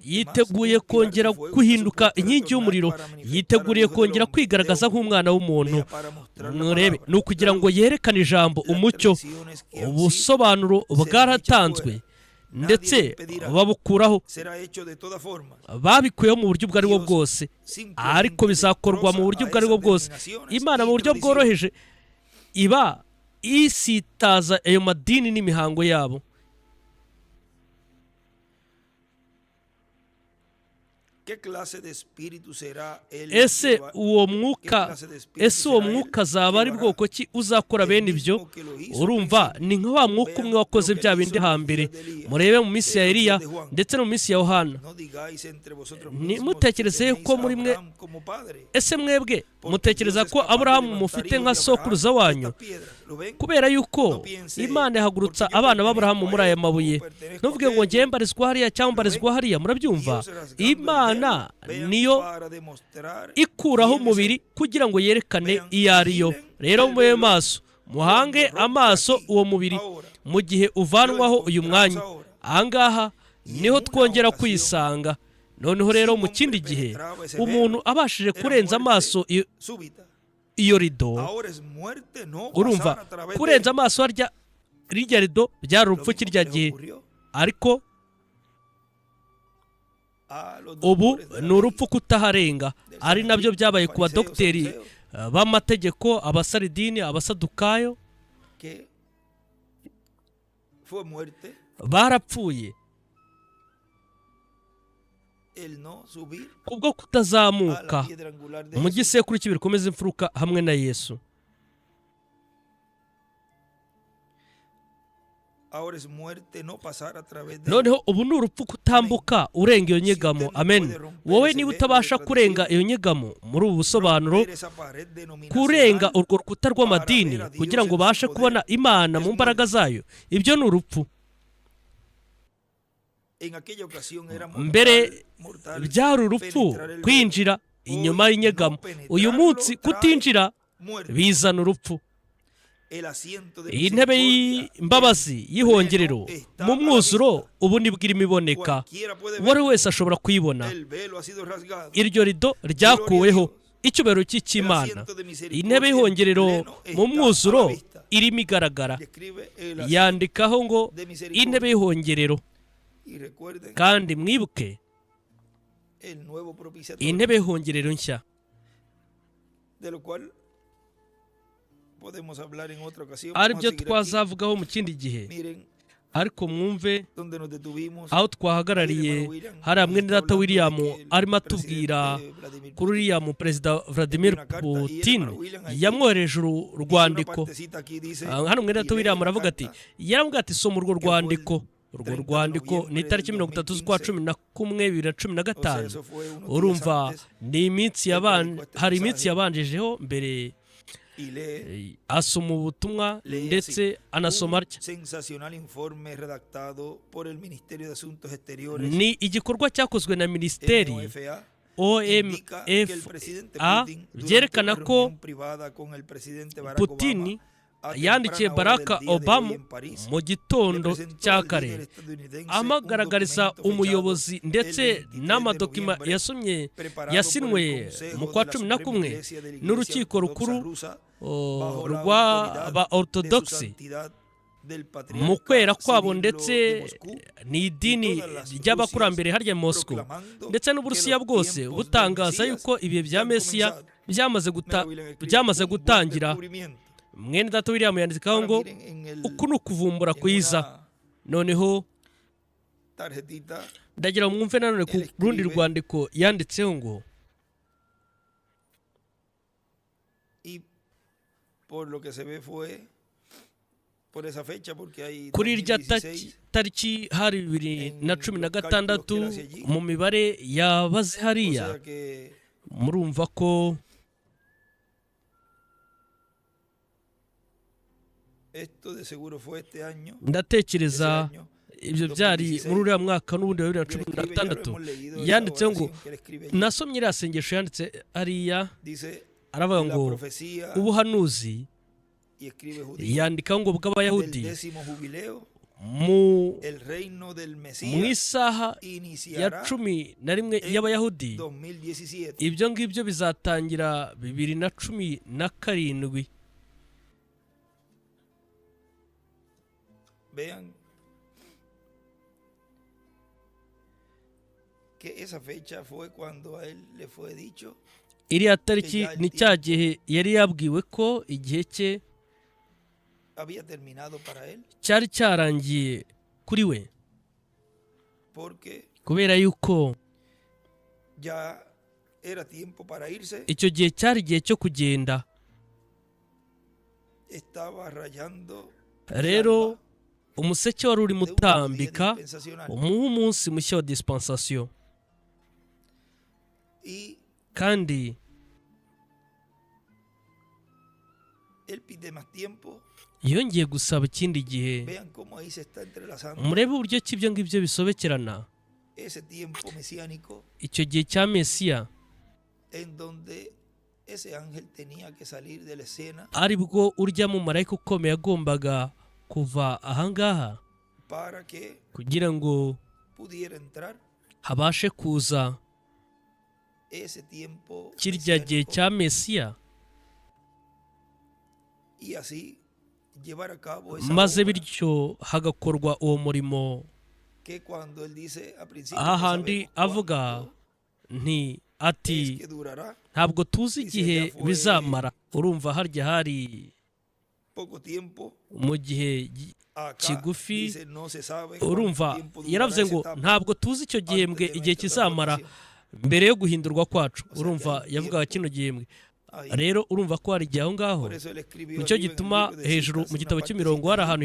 yiteguye kongera guhinduka inkingi y'umuriro, yiteguriye kongera kwigaragaza nk'umwana w'umuntu. murebe, ni ukugira ngo yerekane ijambo umucyo. ubusobanuro bwaratanzwe ndetse babukuraho, babikuyeho mu buryo ubwo ari bwo bwose, ariko bizakorwa mu buryo ubwo ari bwo bwose. Imana mu buryo bworoheje iba isitaza ayo madini n'imihango yabo. ese uwo mwuka azaba ari bwoko ki uzakora bene ibyo? urumva ni nka wa mwuka umwe wakoze bya bindi hambere. murebe mu minsi ya Eliya ndetse no mu minsi ya Yohana. mutekereze ko muri mwe, ese mwebwe mutekereza ko Aburahamu mufite nka sokuruza wanyu? kubera yuko Imana yahagurutsa abana b'Aburahamu muri aya mabuye. ntuvuge ngo ngiye mbarizwa hariya cyangwa mbarizwa hariya. murabyumva, Imana niyo ikuraho umubiri kugira ngo yerekane iyo ariyo. rero mube maso, muhange amaso uwo mubiri mu gihe uvanwaho uyu mwanya. ahangaha niho twongera kwisanga. noneho rero mu kindi gihe umuntu abashije kurenza amaso iyo rido, urumva kurenza amaso rirya rido byari urupfu kirya gihe, ariko ubu ni urupfu kutaharenga. ari nabyo byabaye ku badogiteri b'amategeko, abasaridini, abasadukayo. barapfuye kubwo kutazamuka mu gisekuru cy'ibiri komeza imfuruka hamwe na Yesu. noneho ubu ni urupfu kutambuka urenga iyo nyegamo. amen. wowe niba utabasha kurenga iyo nyegamo muri ubu busobanuro, kurenga urwo rukuta rw'amadini kugira ngo ubashe kubona Imana mu mbaraga zayo, ibyo ni urupfu. mbere byari urupfu kwinjira inyuma y'inyegamo. uyu munsi kutinjira bizana urupfu. iyi ntebe y'imbabazi y'ihongerero mu mwuzuro ubu nibwo irimo iboneka. uwo ari wese ashobora kuyibona. iryo rido ryakuweho, icyubahiro cy'Imana. iyi ntebe y'ihongerero mu mwuzuro irimo igaragara. yandikaho ngo intebe y'ihongerero. kandi mwibuke intebe y'ihongerero nshya. de lo cual podemos hablar en otra ocasión. ari Vamos a byo seguir aquí. twazavugaho mu kindi gihe. Miren Ariko mwumve donde nos detuvimos. aho twahagarariye hari hamwe data William arimo atubwira kuri uriya mu perezida Vladimir Putin yamwohereje urwandiko. Hano mwene data William aravuga ati yaramubwira ati soma urwo rwandiko. Urwo rwandiko ni itariki 30 z'ukwa 11 2015. Urumva ni iminsi hari iminsi yabanjijeho mbere asoma ubutumwa ndetse anasoma atya. Ni igikorwa cyakozwe na minisiteri OMFA byerekana ko Putin yandikiye Barack Obama mu gitondo cya kare amagaragariza umuyobozi ndetse n'amadokima yasinwe mu kwa 11 n'urukiko rukuru rw'aba orthodoxe mu kwera kwabo, ndetse ni idini ry'abakurambere harya Moscow, ndetse n'Uburusiya bwose butangaza yuko ibihe bya Mesiya byamaze gutangira. Mwene data William yandikaho ngo uku ni ukuvumbura kwiza. Noneho ndagira mwumve nanone ku rundi rwandiko yanditseho ngo kuri irya tariki hari 2016 mu mibare yabaze hariya. Murumva ko ndatekereza ibyo byari muri uriya mwaka n'ubundi wa 2016. Yanditseho ngo nasomye iriya sengesho yanditse hariya, aravuga ngo ubuhanuzi, yandikaho ngo bw'Abayahudi mu isaha ya 11 y'Abayahudi, ibyo ngibyo bizatangira 2017. Vean que esa fecha fue cuando a él le fue dicho, iriya tariki ni cya gihe yari yabwiwe ko igihe cye había terminado para él, cyari cyarangiye kuri we, porque kubera yuko ya era tiempo para irse, icyo gihe cyari igihe cyo kugenda. estaba rayando. Rero umuseke wari urimo utambika umunsi mushya wa dispensation, kandi yongeye gusaba ikindi gihe. Murebe uburyo ki ibyo ngibyo bisobekerana. Icyo gihe cya Mesiya ari bwo urya mu marayika ukomeye yagombaga kuva ahangaha kugira ngo habashe kuza kirya gihe cya Mesiya, maze bityo hagakorwa uwo murimo. Ahandi avuga ati ntabwo tuzi igihe bizamara. Urumva harya hari mu gihe kigufi. Urumva yaravuze ngo ntabwo tuzi icyo gihembwe igihe kizamara mbere yo guhindurwa kwacu. Urumva yavugaga kino gihembwe. Rero urumva ko hari igihe aho ngaho. Nicyo gituma hejuru mu gitabo cy'imirongo hari ahantu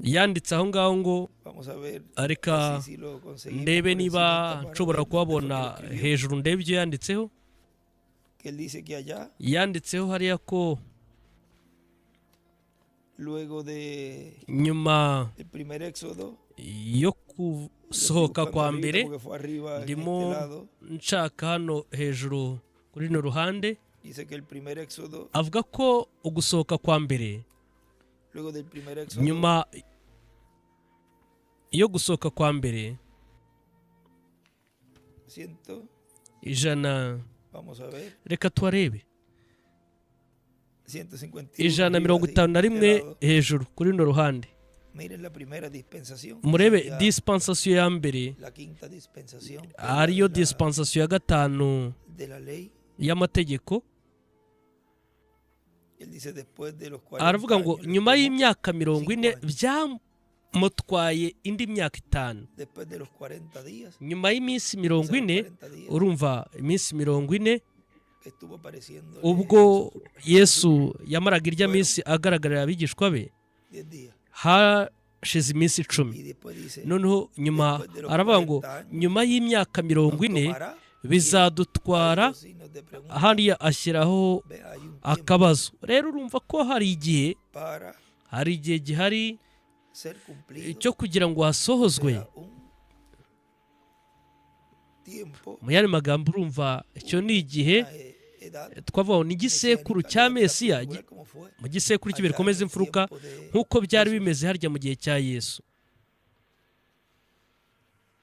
yanditse aho ngaho ngo, reka ndebe niba nshobora kuhabona hejuru, ndebe ibyo yanditseho. Yanditseho hariya ko nyuma yo gusohoka kwa mbere, ndimo nshaka hano hejuru kuri no ruhande, avuga ko ugusohoka kwa mbere, nyuma yo gusohoka kwa mbere 100, reka tuwarebe 151 hejuru kuri no ruhande. Miren la primera dispensación, murebe sería dispensation ya mbere la quinta dispensación, que es ariyo la dispensation ya gatanu de la ley. y'amategeko. Él dice después de los 40 aravuga ngo años, le nyuma tomó y'imyaka 40 5 byamutwaye indi myaka 5. después de los 40 días, nyuma y'iminsi o sea, los 40 40 días urumva iminsi 40 que estuvo apareciendo ubwo Yesu yamaraga irya minsi agaragarira abigishwa be 10 días. hashize iminsi 10. Y después dice, noneho nyuma después de los aravuga ngo 40 años, nyuma y'imyaka nos 40 tomará. bizadutwara. Hay dos signos de pregunta. hariya ashyiraho Ve, hay un tiempo akabazo. rero urumva ko hari igihe para gihari ser cumplido. cyo kugira ngo hasohozwe. Será un tiempo, mu yandi magambo urumva icyo ni igihe una edad twavuga ni igisekuru cya mesiánica, Mesiya la primera como fue mu gisekuru allá cy'ibikomeza en el imfuruka tiempo de nk'uko byari Jesús. bimeze harya mu gihe cya Yesu.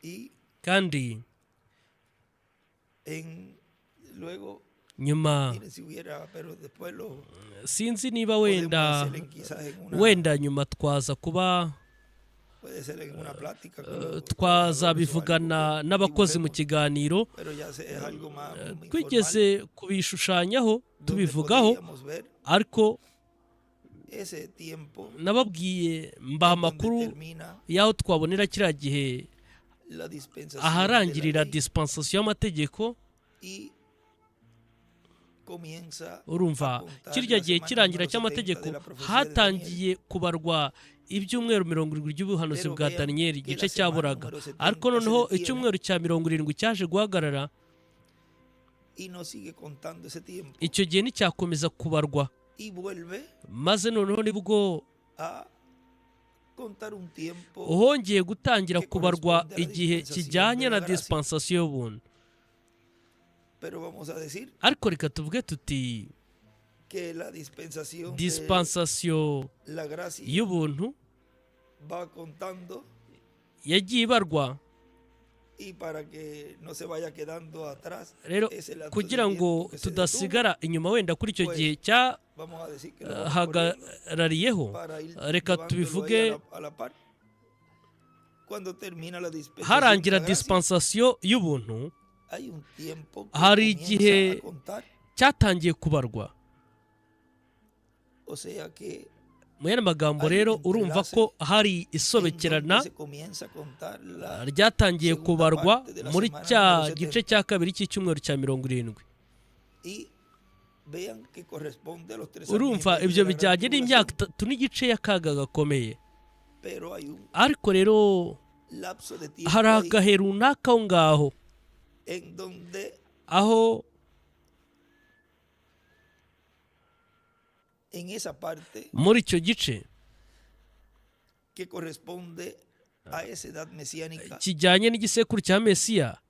Y kandi luego, nyuma miren si hubiera, pero después lo sinzi niba podemos wenda hacer quizás en una, wenda nyuma twaza kuba puede ser en una plática con los twazabivugana n'abakozi mu kiganiro pero ya es algo más informal, twigeze kubishushanyaho donde tubivugaho, podríamos ver ariko ese tiempo nababwiye mbaha donde amakuru termina y'aho twabonera kiriya gihe la dispensación aharangirira de la ley dispensation y'amategeko. y comienza urumva a contar kirya la gihe semana kirangira número 70 cy'amategeko de la profecía de hatangiye kubarwa ibyumweru 70 by'ubuhanuzi Pero bwa vean Daniyeli que igice la semana cyaburaga, número 70 ariko se noneho detiene. icyumweru cya 70 cyaje guhagarara. y no sigue contando ese tiempo icyo gihe nticyakomeza kubarwa, y vuelve maze noneho nibwo a contar un tiempo hongeye gutangira que kubarwa corresponde a la igihe dispensación kijyanye de la na gracia. dispensation y'ubuntu. pero vamos a decir ariko reka tuvuge tuti que la dispensación dispensation de la gracia y'ubuntu va contando yagiye ibarwa. y para que no se vaya quedando atrás rero ese lapso de kugira ngo tiempo que se tudasigara inyuma wenda kuri icyo Pues, gihe detuvo, vamos a decir que lo vamos poniendo cyahagarariyeho, para ir reka llevándolo ahí tubivuge a la par. Cuando termina la dispensación harangira de la gracia, dispensation y'ubuntu hay un tiempo que hari comienza igihe a contar, cyatangiye kubarwa. o sea que mu yandi magambo Ari rero entrelace urumva ko hari en isobekerana donde se comienza a contar la ryatangiye segunda kubarwa parte de la muri semana cya número 70. gice cya kabiri cy'icyumweru cya 70. y vean que corresponde a los 3 urumva años y medio ibyo de la bijyanye gran n'imyaka tribulación, 3 n'igice y'akaga gakomeye, pero hay un ariko rero lapso de tiempo hari ahí agahe runaka aho ngaho en donde aho en esa parte muri icyo gice que corresponde a esa edad mesiánica kijyanye n'igisekuru cya Mesiya,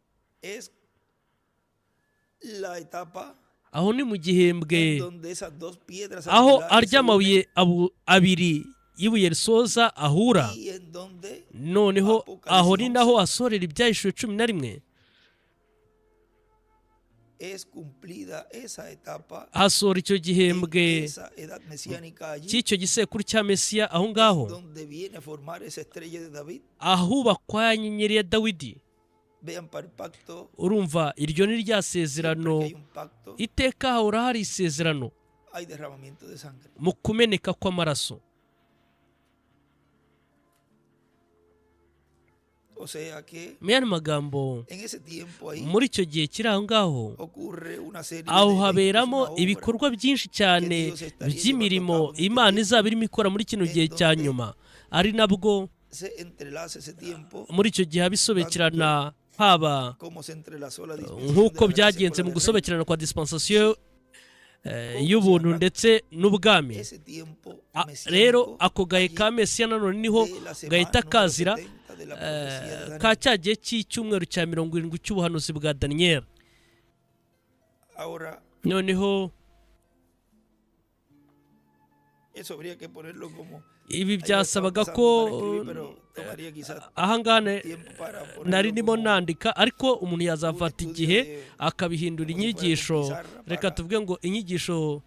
es la etapa aho ni mu en gihembwe donde esas dos piedras aho angulares arya se unen amabuye abiri y'ibuye risoza ahura. y en donde noneho aho ni naho asorera ibyahishuwe 11 es cumplida esa etapa hasora icyo en gihembwe esa edad mesiánica allí cy'icyo gisekuru cya Mesiya, aho ngaho donde viene a formar esa estrella de David. ahubakwa ya nyenyeri ya Dawidi. Vean para el pacto, urumva iryo ni rya siempre sezerano que hay un pacto iteka hahora hari isezerano hay derramamiento de sangre. mu kumeneka kw'amaraso. O sea que mu yandi magambo en ese tiempo ahí muri icyo gihe kiri aho ngaho ocurre una serie aho de haberamo eventos, una obra ibikorwa byinshi cyane by'imirimo Imana izaba irimo ikora muri kino gihe cya nyuma, ari nabwo se entrelaza ese tiempo muri icyo gihe abisobekerana haba como se entrelazó la dispensación nk'uko de la gracia byagenze con mu la del gusobekerana kwa dispensation y'ubuntu ndetse n'ubwami. rey. Ese tiempo rero mesiánico ako gahe allí ka Mesiya nanone niho de la semana gahita número kazira 70 de la profecía de Daniel. ka cya gihe cy'icyumweru cya 70 cy'ubuhanuzi bwa Daniyeli. Ahora noneho eso habría que ponerlo como ibi ahí lo byasabaga estaba ko pasando para escribir, pero tomaría quizás ahangaha tiempo para ponerlo nari ndimo como nandika, ariko umuntu yazafata un igihe estudio de akabihindura como si fuera inyigisho. con pizarra reka para tuvuge ngo inyigisho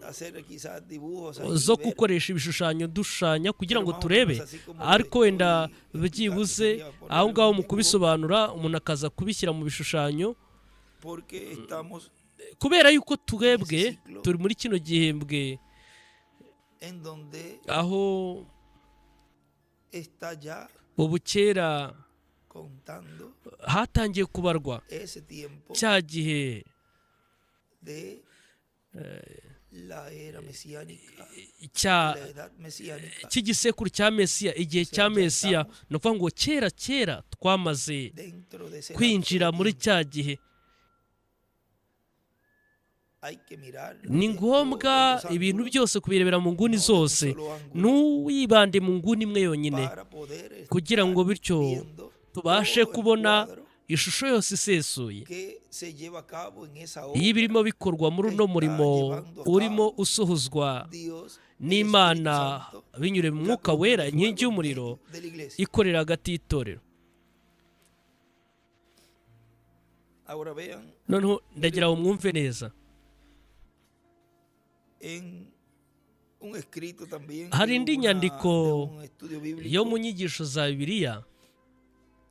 hacer quizás dibujos zo ahí, ver, gukoresha ibishushanyo dushushanya kugira ngo pero más o turebe menos así como lo ariko wenda estoy byibuze explicando, sería aho ponerlo ngaho en mu un dibujo, kubisobanura umuntu akaza kubishyira mu bishushanyo porque estamos kubera yuko twebwe ciclo turi muri kino gihembwe en donde aho está ya ubu kera contando hatangiye kubarwa ese tiempo cya gihe de la era mesiánica, cya la edad mesiánica, cy'igisekuru cya mesiya igihe cya mesiya ni ukuvuga ngo kera twamaze dentro de ese kwinjira lapso de muri tiempo, cya gihe hay que mirar ni de ngombwa todos los ibintu ángulos, byose kubirebera mu nguni no de un zose solo ángulo, ntuwibande mu nguni imwe yonyine para poder kugira ngo estar bityo viendo tubashe todo el kubona cuadro ishusho yose isesuye que se lleva a cabo en esa iyo obra. birimo bikorwa muri uno murimo urimo usohozwa Dios, n'Imana el Espíritu Santo, binyuriye mu mwuka wera inkingi y'umuriro de la iglesia. ikorera hagati y'itorero Ahora vean noneho ndagira ngo mwumve neza en un escrito también hari de indi una- nyandiko de un estudio bíblico, yo mu nyigisho za bibiliya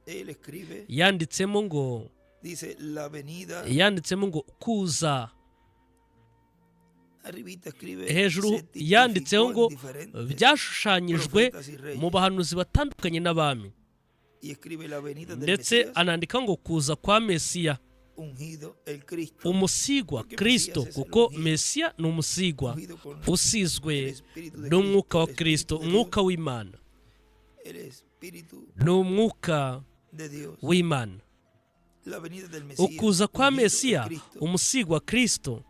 él escribe, yanditsemo ngo dice la venida, yanditsemo ngo kuza arribita escribe, hejuru se tipificó yanditseho ngo en diferentes byashushanyijwe profetas y reyes. mu bahanuzi batandukanye n'abami Y escribe la venida del ndetse Mesías, anandika ngo kuza kwa mesiya ungido, el Cristo, umusigwa Porque kristo Mesías es el kuko ungido. mesiya ni umusigwa ungido con usizwe el Espíritu de n'umwuka wa Cristo, el kristo Espíritu de umwuka Dios, w'imana el Espíritu ni umwuka de Dios. w'imana La venida del Mesías, ukuza kwa ungido el mesiya Cristo, umusigwa kristo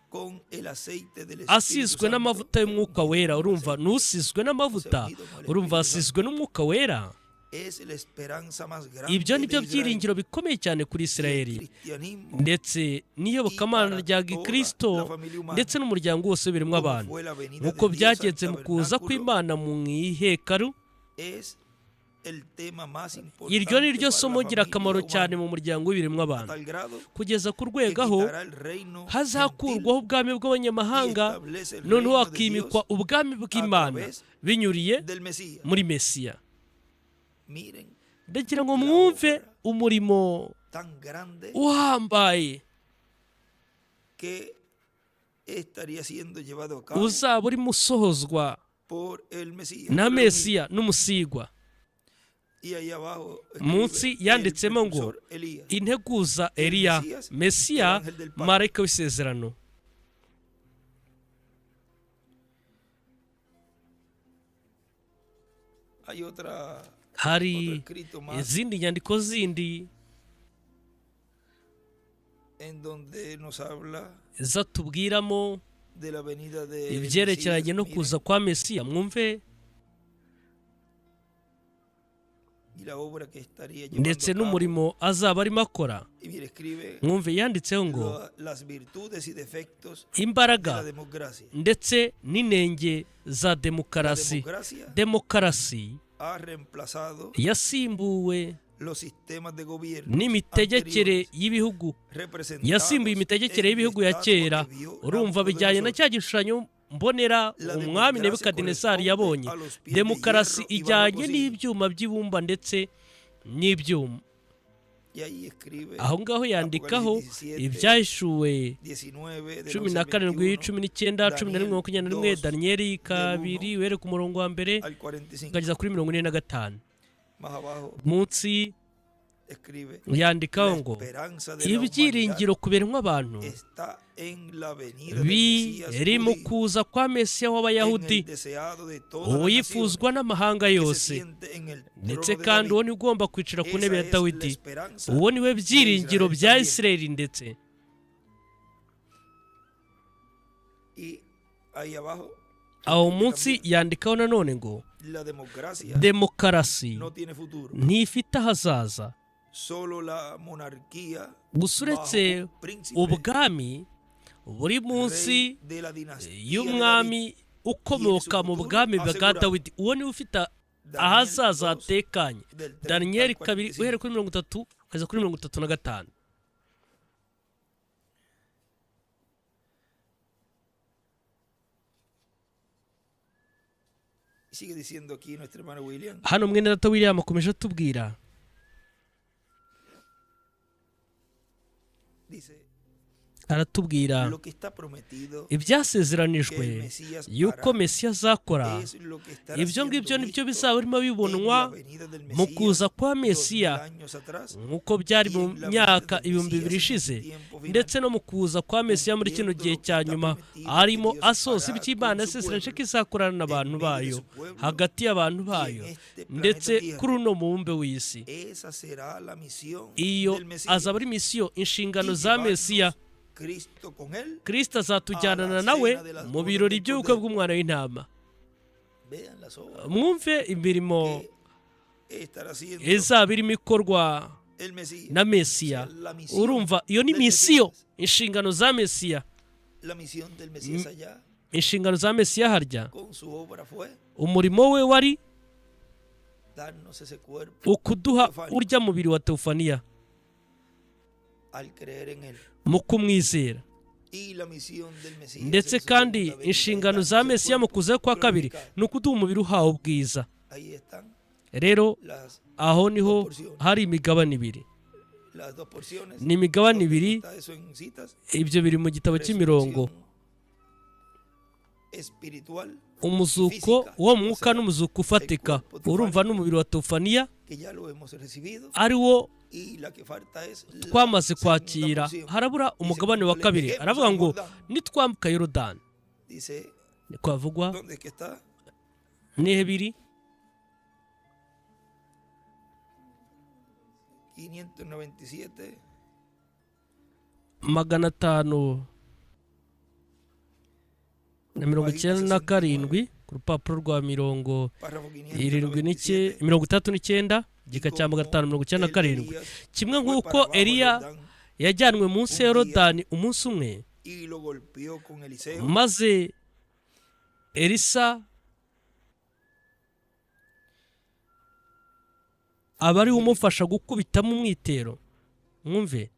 con el aceite del Espíritu asizwe Santo, n'amavuta y'umwuka wera urumva n'usizwe n'amavuta urumva asizwe n'umwuka wera es la esperanza más grande ibyo ni byo de Israel byiringiro bikomeye cyane kuri y el isirayeli cristianismo, ndetse n'iyobokamana rya gikristo ndetse n'umuryango wose birimo como abantu fue la venida nk'uko de Dios al byagenze mu kuza tabernáculo, kw'imana mu ihekaru es el tema más importante iryo ni ryo para somo la ngirakamaro familia cyane humana, mu muryango w'ibiremwa a abantu tal grado kugeza ku que rwego aho quitará el reino hazakurwaho ubwami gentil bw'abanyamahanga y establece el noneho reino de hakimikwa Dios ubwami bw'imana través binyuriye del Mesías. muri mesiya Miren ndagira ngo mwumve umurimo tan grande uhambaye que estaría siendo llevado a cabo uzaba urimo usohozwa por el Mesías. na mesiya n'umusigwa Y ahí abajo munsi escribe yanditsemo el ngo precursor Elías. integuza eliya mesiya marayika w'isezerano Hay otro hari escrito más izindi nyandiko zindi en donde nos habla zatubwiramo de la venida de ibyerekeranye no Mesías. kuza kwa mesiya mwumve Y la obra que estaría llevando ndetse a cabo. n'umurimo azaba arimo akora Y mire, escribe mwumve yanditseho ngo las virtudes y defectos de la imbaraga democracia. ndetse n'inenge za La demokarasi democracia demokarasi ha reemplazado yasimbuwe los sistemas de gobierno n'imitegekere y'ibihugu yasimbuye imitegekere y'ibihugu ya kera urumva bijyanye na cya gishushanyo mbonera umwami nebukadinezari yabonye demokarasi ijyanye n'ibyuma by'ibumba ndetse n'ibyuma aho ngaho yandikaho ibyahishuwe 17 19 11 21 daniyeli kabiri uhere ku murongo wa mbere ukageza kuri 45 munsi yandikaho ngo ibyiringiro ku biremwa abantu biri mu kuza kwa mesiya w'abayahudi uwifuzwa n'amahanga yose ndetse kandi uwo ni ugomba kwicara ku ntebe ya dawidi uwo ni we byiringiro bya isirayeli ndetse aho munsi yandikaho nanone ngo demokarasi ntifite ahazaza gusa uretse ubwami buri munsi y'umwami ukomoka mu bwami bwa dawidi uwo niwe ufite ahazaza hatekanye daniyeli kabiri uhereye kuri 30 ukageza kuri 35. sigue diciendo aquí nuestro hermano William. hano mwene data William akomeje atubwira Dice, aratubwira lo que está prometido ibyasezeranijwe yuko Mesiya azakora es lo que estará ibyo siendo ngibyo nibyo visto bizaba birimo en bibonwa la venida del mu Mesías kuza kwa 2000 Mesiya años atrás, nk'uko byari mu y en la myaka venida del 2000 Mesías en ishize el tiempo final, ndetse no mu kuza kwa Mesiya muri kino gihe cya nyuma arimo asoza ibyo Imana yasezeranyije ko izakorana n'abantu bayo hagati y'abantu bayo ndetse kuri uno mubumbe w'isi. esa será la misión Iyo del Mesías. azaba ari misiyo inshingano za Mesiya. Cristo con él. Kristo azatujyanana nawe mu birori by'ubukwe bw'umwana w'intama. Vean las obras Mwumve imirimo que estará haciendo izaba irimo ikorwa el Mesías. na Mesiya. O sea, la misión Urumva iyo ni del misiyo, Mesías. inshingano za Mesiya. La misión del Mesías allá Inshingano za Mesiya harya con su obra fue umurimo we wari darnos ese cuerpo ukuduha urya mubiri wa Teofaniya al creer en él. mu kumwizera. Y la misión del Mesías ndetse en su kandi segunda venida inshingano es za darnos el Mesiya mu cuerpo kuza kwa kabiri glorificado. ni ukuduha umubiri uhawe ubwiza. Ahí están Rero las aho niho hari imigabane ibiri. dos porciones. Ni imigabane ¿Dónde ibiri, está eso en citas? ibyo biri mu gitabo cy'imirongo. Resurrección espiritual Umuzuko wo mu mwuka n'umuzuko ufatika. Urumva n'umubiri wa Teofaniya que ya lo hemos recibido, ari wo y la que falta es la twamaze segunda kwakira. porción. Harabura umugabane wa Dice, kabiri. cuando Aravuga ngo leguemos al nitwambuka Yorodani. Dice, Niko havugwa ¿dónde es que está? nihe biri 597 597 ku rupapuro rwa mirongo párrafo irindwi 597. mirongo itatu n'icyenda igika cya 597 kimwe nk'uko Eliya yajyanwe munsi ya Yorodani umunsi umwe Y lo golpeó con Eliseo. maze Elisa aba ari we umufasha gukubitamo umwitero. Mwumve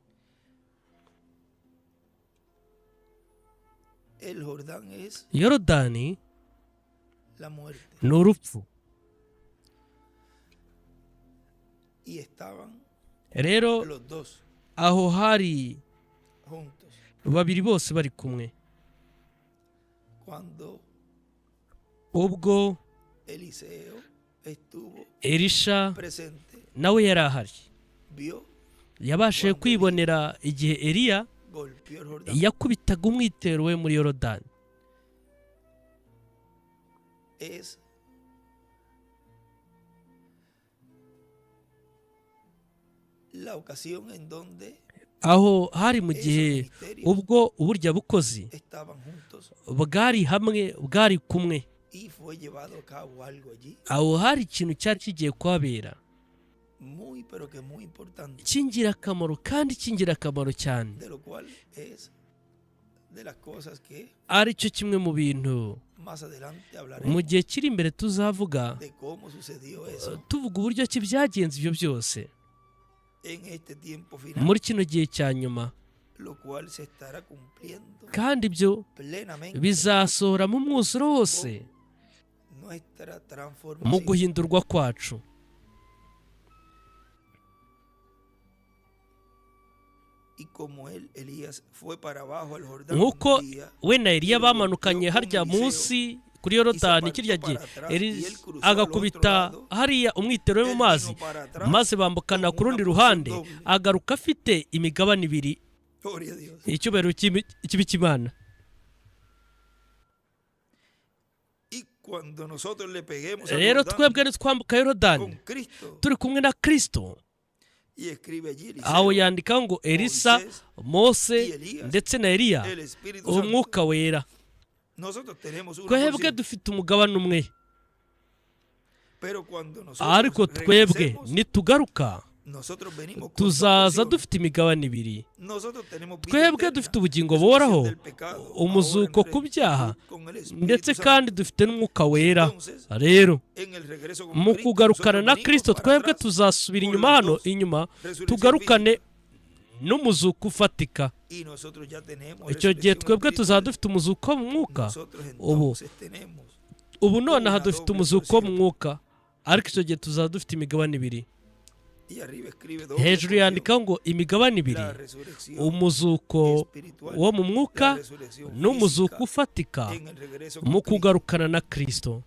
El Jordán es Yorodani la muerte. ni urupfu. Y estaban Rero los dos aho hari juntos babiri bose bari kumwe cuando ubwo Eliseo estuvo Elisha presente. nawe yari ahari. Vio, Yabashije kwibonera igihe Eliya golpeó el Jordán. yakubitaga umwitero we muri Yorodani. Es la ocasión en donde aho hari mu gihe ubwo uburya bukozi estaban juntos bwari hamwe bwari kumwe. y fue llevado a cabo algo allí Aho hari ikintu cyari kigiye kuhabera muy pero que muy importante, cy'ingirakamaro kandi cy'ingirakamaro cyane, de lo cual es de las cosas que ari cyo kimwe mu bintu más adelante mu hablaremos gihe kiri imbere tuzavuga de cómo sucedió eso tuvuga uburyo ki byagenze ibyo byose en este tiempo final, muri kino gihe cya nyuma, lo cual se estará cumpliendo kandi ibyo plenamente bizasohora mu mwuzuro wose nuestra mu transformación. guhindurwa kwacu. Y como Elías fue para abajo al Jordán nk'uko un día, we na Eliya bamanukanye harya munsi kuri Yorodani kirya gihe agakubita hariya umwitero we mu mazi, maze bambukana ku rundi ruhande, agaruka afite imigabane ibiri. gloria a Dios. Icyubahiro kibi cy'Imana. Y cuando nosotros le peguemos al Rero Jordán twebwe nitwambuka Yorodani con Cristo, turi kumwe na Kristo, y escribe allí Eliseo, aho yandika ngo Elisa, Mose ndetse na Eliya, el Espíritu Santo, umwuka wera. nosotros tenemos una Twebwe porción, dufite umugabane umwe, pero cuando ariko nosotros twebwe regresemos, nitugaruka nosotros venimos con tuzaza dos porciones. dufite imigabane ibiri. Nosotros tenemos vida Twebwe eterna, dufite ubugingo resurrección buhoraho, del pecado, umuzuko ahora en ku byaha, rectitud con el Espíritu ndetse Santo. kandi dufite n'umwuka wera. Entonces, Rero en el regreso con mu Cristo, kugarukana nosotros na venimos Kristo para twebwe atrás tuzasubira con inyuma las hano dos inyuma, resurrección tugarukane física. n'umuzuko ufatika. Y nosotros ya tenemos Icyo gihe resurrección twebwe tuzaba espiritual. dufite umuzuko mu mwuka. Nosotros Ubu entonces tenemos ubu nonaha dufite umuzuko wo mu mwuka, ariko icyo gihe tuzaba dufite imigabane ibiri. Hejuru yandikaho ngo imigabane ibiri, umuzuko wo mu mwuka n'umuzuko ufatika mu kugarukana na Kristo.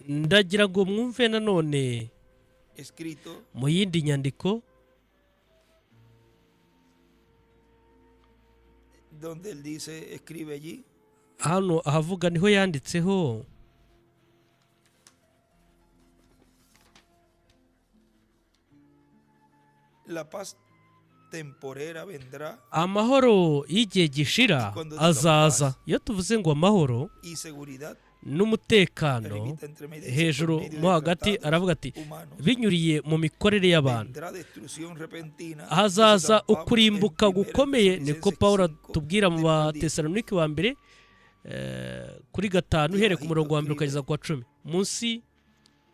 Ndagira ngo mwumve nanone mu yindi nyandiko hano ahavuga niho yanditseho amahoro y'igihe gishira azaza. Iyo tuvuze ngo amahoro n'umutekano hejuru mo hagati, aravuga ati binyuriye mu mikorere y'abantu hazaza ukurimbuka gukomeye, niko Pawulo atubwira mu Batesalonike wa mbere kuri 5 uhereye ku murongo wa 1 ukageza ku wa 10. Munsi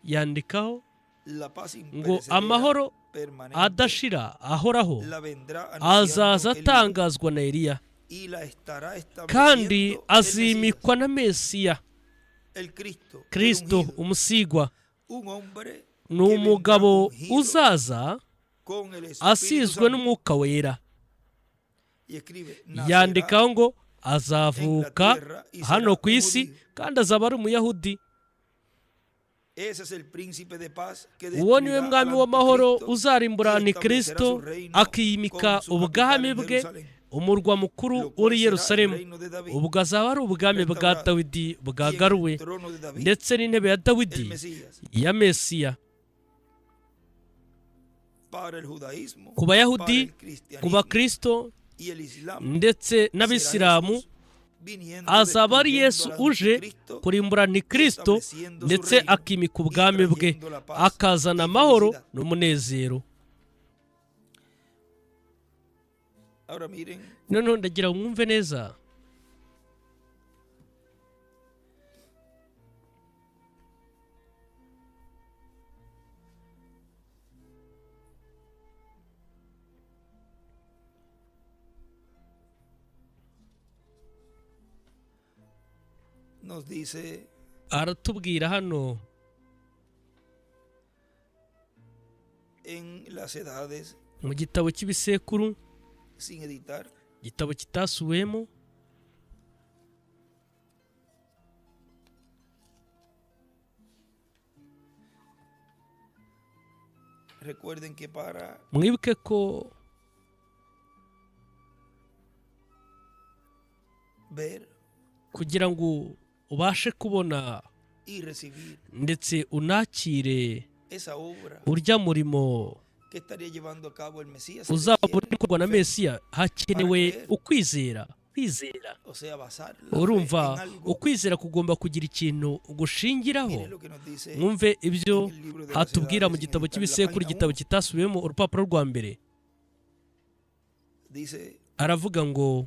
yandikaho ngo amahoro adashira ahoraho azaza atangazwa na Eliya, kandi azimikwa na Mesiya. Kristo umusigwa ni umugabo uzaza asizwe n'umwuka wera. Yandikaho ngo azavuka hano ku isi kandi azaba ari Umuyahudi. Uwo niwe mwami w'amahoro uzarimbura Kristo akimika ubwami bwe, umurwa mukuru uri Yerusalemu. Ubwo azaba ari ubwami bwa Dawidi bwagaruwe, ndetse n'intebe ya Dawidi ya Mesiya. Ku Bayahudi, ku Bakristo ndetse n'Abisilamu, azaba ari Yesu uje kurimbura Kristo ndetse akimika ubwami bwe, akazana amahoro n'umunezero. Noneho ndagira ngo mwumve neza, aratubwira hano mu gitabo cy'ibisekuru, igitabo kitasuwemo, mwibuke ko kugira ngo ubashe kubona ndetse unakire urya murimo uzaba ukorwa na Mesiya, hakenewe ukwizera. Urumva, ukwizera kugomba kugira ikintu gushingiraho. Mwumve ibyo hatubwira mu gitabo cy'ibisekuru, igitabo kitasubiwemo, urupapuro rwa mbere. Aravuga ngo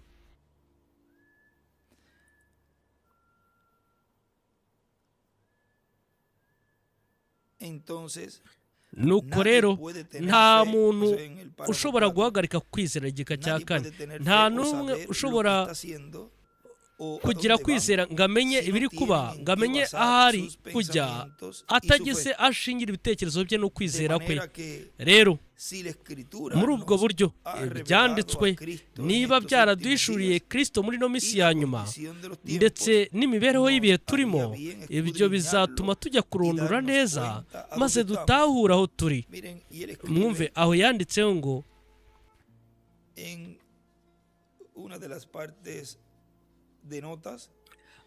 nuko rero nta muntu ushobora guhagarika kwizera. Igika cya 4, nta n'umwe ushobora kugira kwizera ngo amenye ibiri kuba, ngo amenye ahari kujya, atageze ashingira ibitekerezo bye no kwizera kwe. Rero muri ubwo buryo ibyanditswe niba byaraduhishuriye Kristo muri no minsi ya nyuma ndetse n'imibereho y'ibihe turimo, ibyo bizatuma tujya kurundura neza maze dutahura aho turi. Mwumve aho yanditseho ngo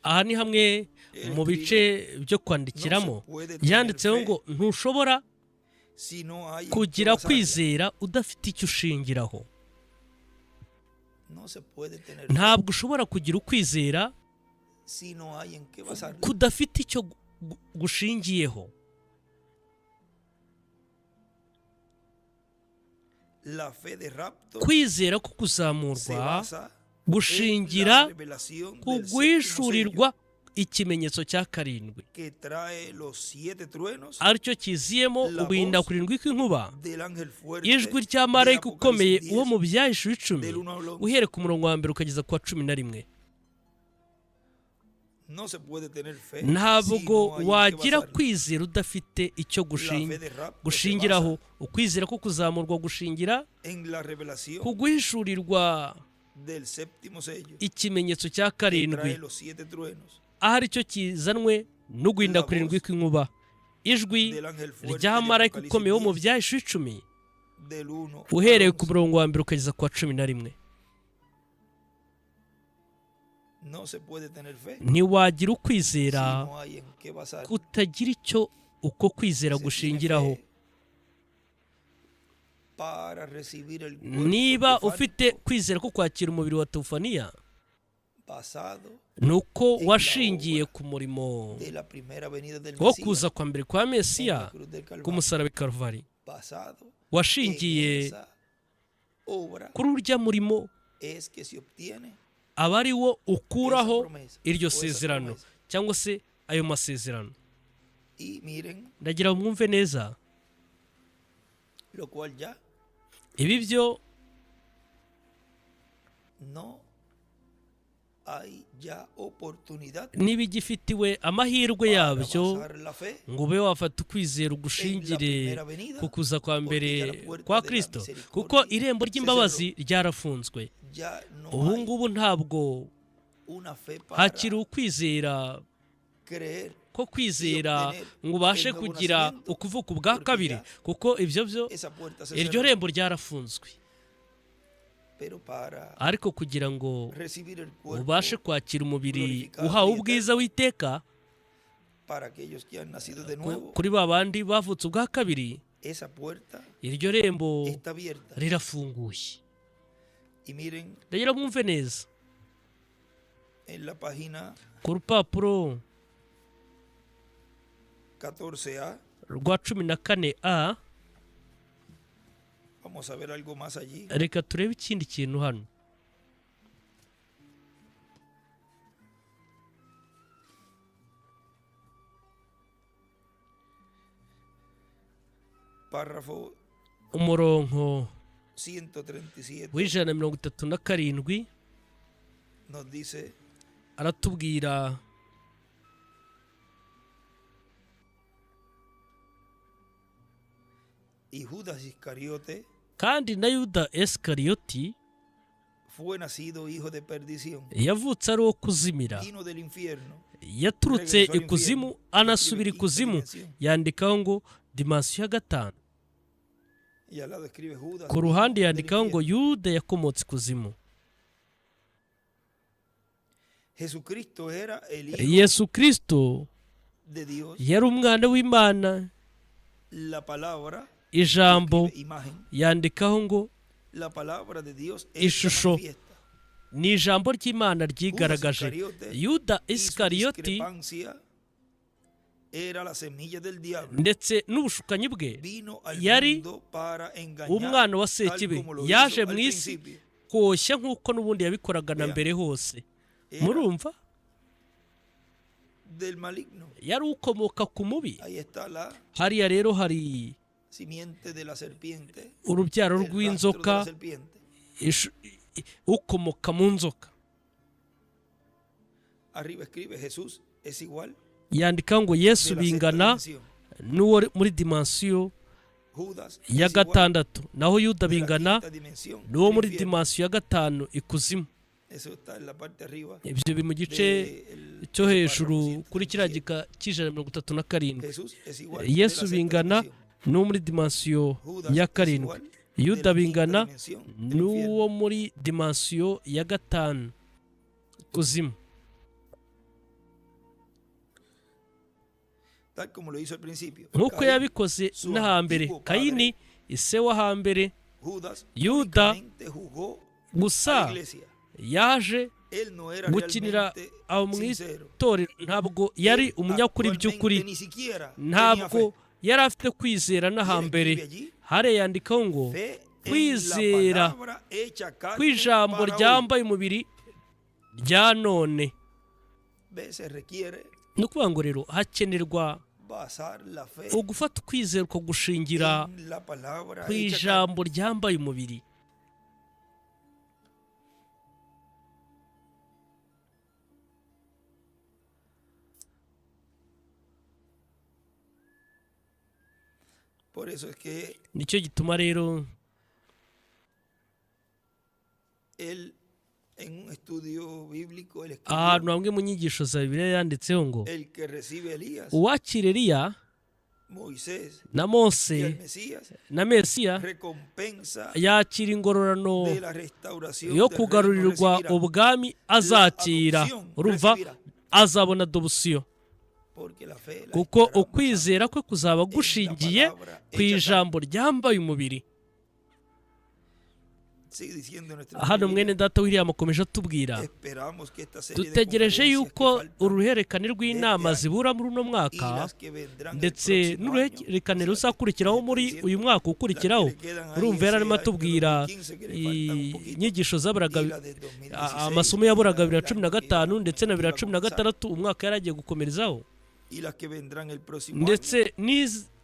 aha ni hamwe mu bice byo kwandikiramo, yanditseho ngo ntushobora kugira kwizera udafite icyo ushingiraho. Ntabwo ushobora kugira ukwizera kudafite icyo gushingiyeho. Kwizera ko kuzamurwa gushingira ku guhishurirwa ikimenyetso cya karindwi que trae los 7 truenos aricyo kiziyemo uguhinda kurindwi kw'inkuba, del ángel fuerte ijwi rya de marayika ukomeye Apocalipsis uwo 10, mu Byahishuwe 10 del 1 al 11. uhereye ku murongo wa mbere ukageza ku wa 11. No se puede tener fe ntabwo si no hay en qué wagira basarlo. kwizera udafite icyo La fe de rapto se gushingiraho. basa Ukwizera ko kuzamurwa gushingira en la revelación ku guhishurirwa del séptimo sello ikimenyetso cya que karindwi, trae los 7 truenos aho aricyo kizanwe no guhinda kurindwi kw'inkuba, ijwi del ángel fuerte rya de marayika Apocalipsis ukomeye wo mu 10, Byahishuwe 10 del 1 uhereye al ku 11. murongo wa mbere ukageza ku wa 11. No se puede tener fe ntiwagira si ukwizera no hay en qué basar. kutagira icyo uko kwizera Se gushingiraho. tiene fe para recibir el cuerpo Niba teofánico ufite kwizera ko kwakira umubiri wa teofaniya, basado ni uko washingiye ku murimo de la primera venida del wo Mesías kuza kwa mbere kwa en la Mesiya cruz del ku Calvario, musaraba i Karuvali, basado en washingiye esa obra kuri urya murimo, es que se obtiene aba ari wo ukuraho esa promesa, iryo o esa sezerano promesa. cyangwa se ayo masezerano. Y miren Ndagira ngo mwumve neza, lo cual ya ibi byo no hay ya oportunidad ntibigifitiwe amahirwe para yabyo basar la fe ngo ube wafata ukwizera en la ugushingire primera venida, ku kuza kwa mbere porque ya la puerta kwa de la Kristo, misericordia kuko irembo se ry'imbabazi ryarafunzwe. ya no Ubu hay ngubu ntabwo una fe para hakiri ukwizera creer ko kwizera ngo ubashe kugira ukuvuka ubwa kabiri, kuko ibyo byo esa puerta se iryo cerró. rembo ryarafunzwe. Pero para Ariko kugira ngo recibir el cuerpo ubashe kwakira umubiri uhawe ubwiza w'iteka para aquellos que han nacido de nuevo, kuri ba bandi bavutse ubwa kabiri, esa puerta iryo rembo está abierta. rirafunguye. Y miren Ndagira mwumve neza, en la página ku rupapuro 14A, rwa 14A, vamos a ver algo más allí. reka turebe ikindi kintu hano. Párrafo Umurongo 137 w'137 nos dice: aratubwira y Judas Iscariote kandi na Yuda Esikariyoti fue nacido hijo de perdición, yavutse ari uwo kuzimira, vino del infierno, yaturutse ikuzimu anasubira ikuzimu. Yandikaho ngo dimansiyo ya gatanu, y al lado escribe Judas. ku ruhande del yandikaho ngo infierno. Yuda yakomotse ikuzimu. Jesucristo era el hijo Yesu Kristo de Dios, yari umwana w'Imana. la palabra, Ijambo escribe imagen, yandikaho ngo la palabra de Dios ishusho, manifiesta. ni ijambo ry'Imana ryigaragaje. Yuda Y su Isikariyoti discrepancia era la semilla del diablo. ndetse n'ubushukanyi bwe Vino al yari mundo para engañar, umwana wa tal Sekibi, como lo yaje hizo mu al isi principio. koshya nk'uko n'ubundi yabikoraga na Vea. mbere hose. Era Murumva, del maligno. yari ukomoka ku mubi. Ahí está la Hariya rero hari simiente de la serpiente, urubyaro el rastro de la rw'inzoka, serpiente. ukomoka mu nzoka. Arriba escribe Jesús es igual Yandikaho ngo de Yesu la sexta bingana dimensión. n'uwo muri dimansiyo Judas ya es igual gatandatu, naho Yuda de la bingana quinta dimensión n'uwo del muri infierno. dimansiyo ya gatanu ikuzimu. Eso está en la parte arriba Ibyo biri mu gice del cyo hejuru párrafo kuri kiriya 137. gika cy'ijana Jesús es igual de Yesu la sexta bingana dimensión. n'uwo muri dimansiyo Judas ya es karindwi. igual de Yuda la quinta bingana dimensión del n'uwo infierno. muri dimansiyo ya gatanu kuzimu. Tal como lo hizo al principio. nk'uko Caín, yabikoze su n'ahambere. antiguo padre, Kayini ise w'ahambere, Judas Yuda únicamente jugó a gusa la iglesia. yaje Él no era gukinira realmente aho mu sincero. itorero, ntabwo yari Él umunyakuri actualmente by'ukuri, ni siquiera tenía ntabwo fe. yari afite kwizera Y él n'ahambere. escribe allí, hariya yandikaho ngo fe en la kwizera palabra hecha carne kw'ijambo para hoy. ryambaye umubiri rya none. veces requiere ni ukuvuga ngo rero hakenerwa basar la fe ugufata ukwizera uko gushingira en la palabra ku hecha ijambo ryambaye umubiri. Por eso es que nicyo gituma rero él en un estudio bíblico él ahantu escribió hamwe mu nyigisho za Bibiliya yanditseho ngo el que recibe a Elías, uwakira Eliya Moisés na y el Mose Mesías na Mesiya recompensa yakira ingororano de la restauración yo del reino kugarurirwa recibirá, ubwami azakira. adopción urumva recibirá. azabona adoption Porque la fe la kuko estará ukwizera kwe kuzaba gushingiye ku ijambo ryambaye umubiri. sigue diciendo nuestra hano Biblia, mwene data William akomeje atubwira esperamos que esta serie de dutegereje conferencias yuko que faltan uruhererekane rw'inama este año zibura muri uno y mwaka las que vendrán el ndetse próximo año, n'uruhererekane o sea, ruzakurikiraho que muri diciendo uyu mwaka las ukurikiraho. que le quedan ahí urumva yari ese arimo año atubwira 2015 que le faltan un poquito, inyigisho zaburaga y la de 2016, amasomo yaburaga y la 2015 ndetse na que iba a 2016 umwaka yari agiye gukomerezaho, y las que vendrán el próximo año ndetse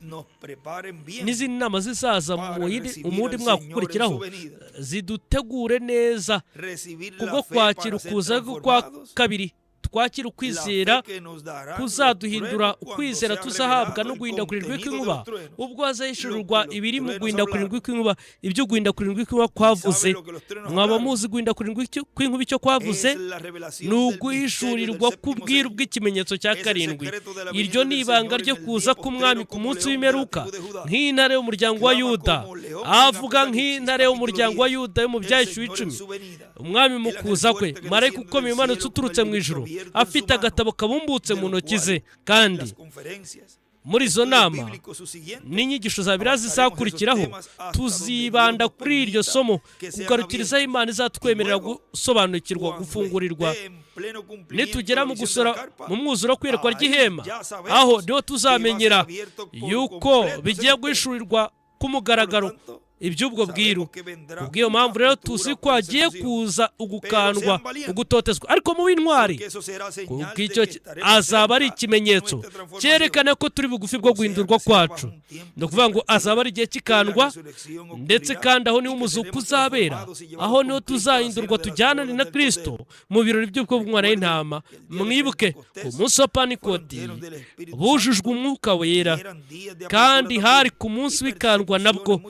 nos preparen bien n'izindi nama zizaza para mu recibir wundi al mwaka Señor en ukurikiraho su venida, zidutegure neza recibir kubwo la fe kwakira para ser ukuza kwa transformados, kabiri, twakira la ukwizera fe que nos dará kuzaduhindura los truenos ukwizera cuando sea tuzahabwa revelado no el guhinda kurindwi contenido de kw'inkuba los truenos. ubwo hazahishururwa Lo que los ibiri mu truenos guhinda hablaron. kurindwi kw'inkuba. ibyo guhinda kurindwi kw'inkuba kwavuze ¿Sabe lo que los truenos mwaba hablaron? muzi guhinda kurindwi kw'inkuba icyo kwavuze Es la revelación ni del misterio uguhishurirwa del séptimo k'ubwiru sello. bw'ikimenyetso cya Es el karindwi. secreto de la iryo venida ni del ibanga Señor ryo en el kuza día k'umwami ku postrero munsi como león de la w'imperuka tribu de Judá. nk'intare y'umuryango wa Clama Yuda, como león en avuga Apocalipsis, nk'intare y'umuryango wa capítulo Yuda yo mu 10. byahishuwe El Señor en 10. su venida. umwami mu El ángel kuza kwe fuerte que marayika desciende ukomeye del umanutse cielo uturutse con el mu ijuru libro abierto en su afite mano, agatabo kabumbutse de mu lo ntoki cual ze. kandi las conferencias, muri izo estudios nama bíblicos subsiguientes, n'inyigisho za Bibiliya zizakurikiraho tuzibanda kuri iryo somo, kugarukirizaho Imana izatwemerera gusobanukirwa, gufungurirwa nitugera mu gusora mu mwuzuro wo kwirekwa ry'ihema. aho niho tuzamenyera yuko bigiye guhishurirwa ku mugaragaro iby'ubwo bwiru. kubw'iyo mpamvu rero tuzi ko hagiye kuza ugukandwa, ugutotezwa, ariko mu w'intwari kubw'icyo azaba ari ikimenyetso cyerekana ko turi bugufi bwo guhindurwa kwacu. ni ukuvuga ngo azaba ari igihe cy'ikandwa, ndetse kandi aho niho umuzuko uzabera, aho niho tuzahindurwa tujyanane na Kristo mu birori by'ubwo bw'umwana w'intama. mwibuke ku munsi wa Panikoti bujujwe umwuka wera, kandi hari ku munsi w'ikandwa nabwo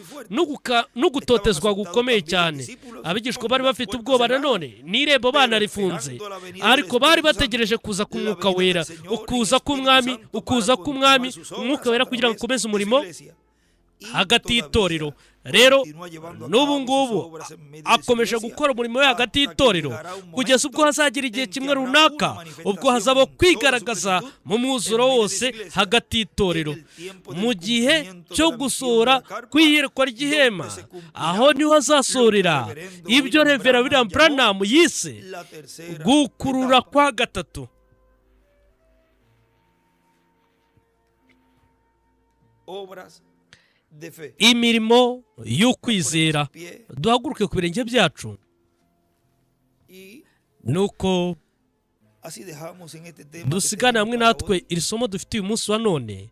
no gutotezwa gukomeye cyane. abigishwa bari bafite ubwoba nanone, n'irembo banarifunze, ariko bari bategereje kuza k'umwuka wera, ukuza k'umwami, umwuka wera kugira ngo akomeze umurimo hagati y'itorero. rero n'ubu ngubu akomeje gukora umurimo we hagati y'itorero, kugeza ubwo hazagira igihe kimwe runaka ubwo hazaba kwigaragaza mu mwuzuro wose hagati y'itorero. mu gihe cyo gusohora kw'iyerekwa ry'ihema, aho niho hazasorera ibyo Revera William Branham yise gukurura kwa gatatu. imirimo y'ukwizera. duhaguruke ku birenge byacu, nuko dusigane hamwe natwe iri somo dufite uyu munsi wa none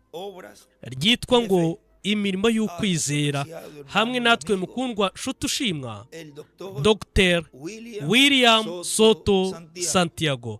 ryitwa ngo imirimo y'ukwizera. hamwe natwe mukundwa nshuti ushimwa Dr. William Soto Santiago.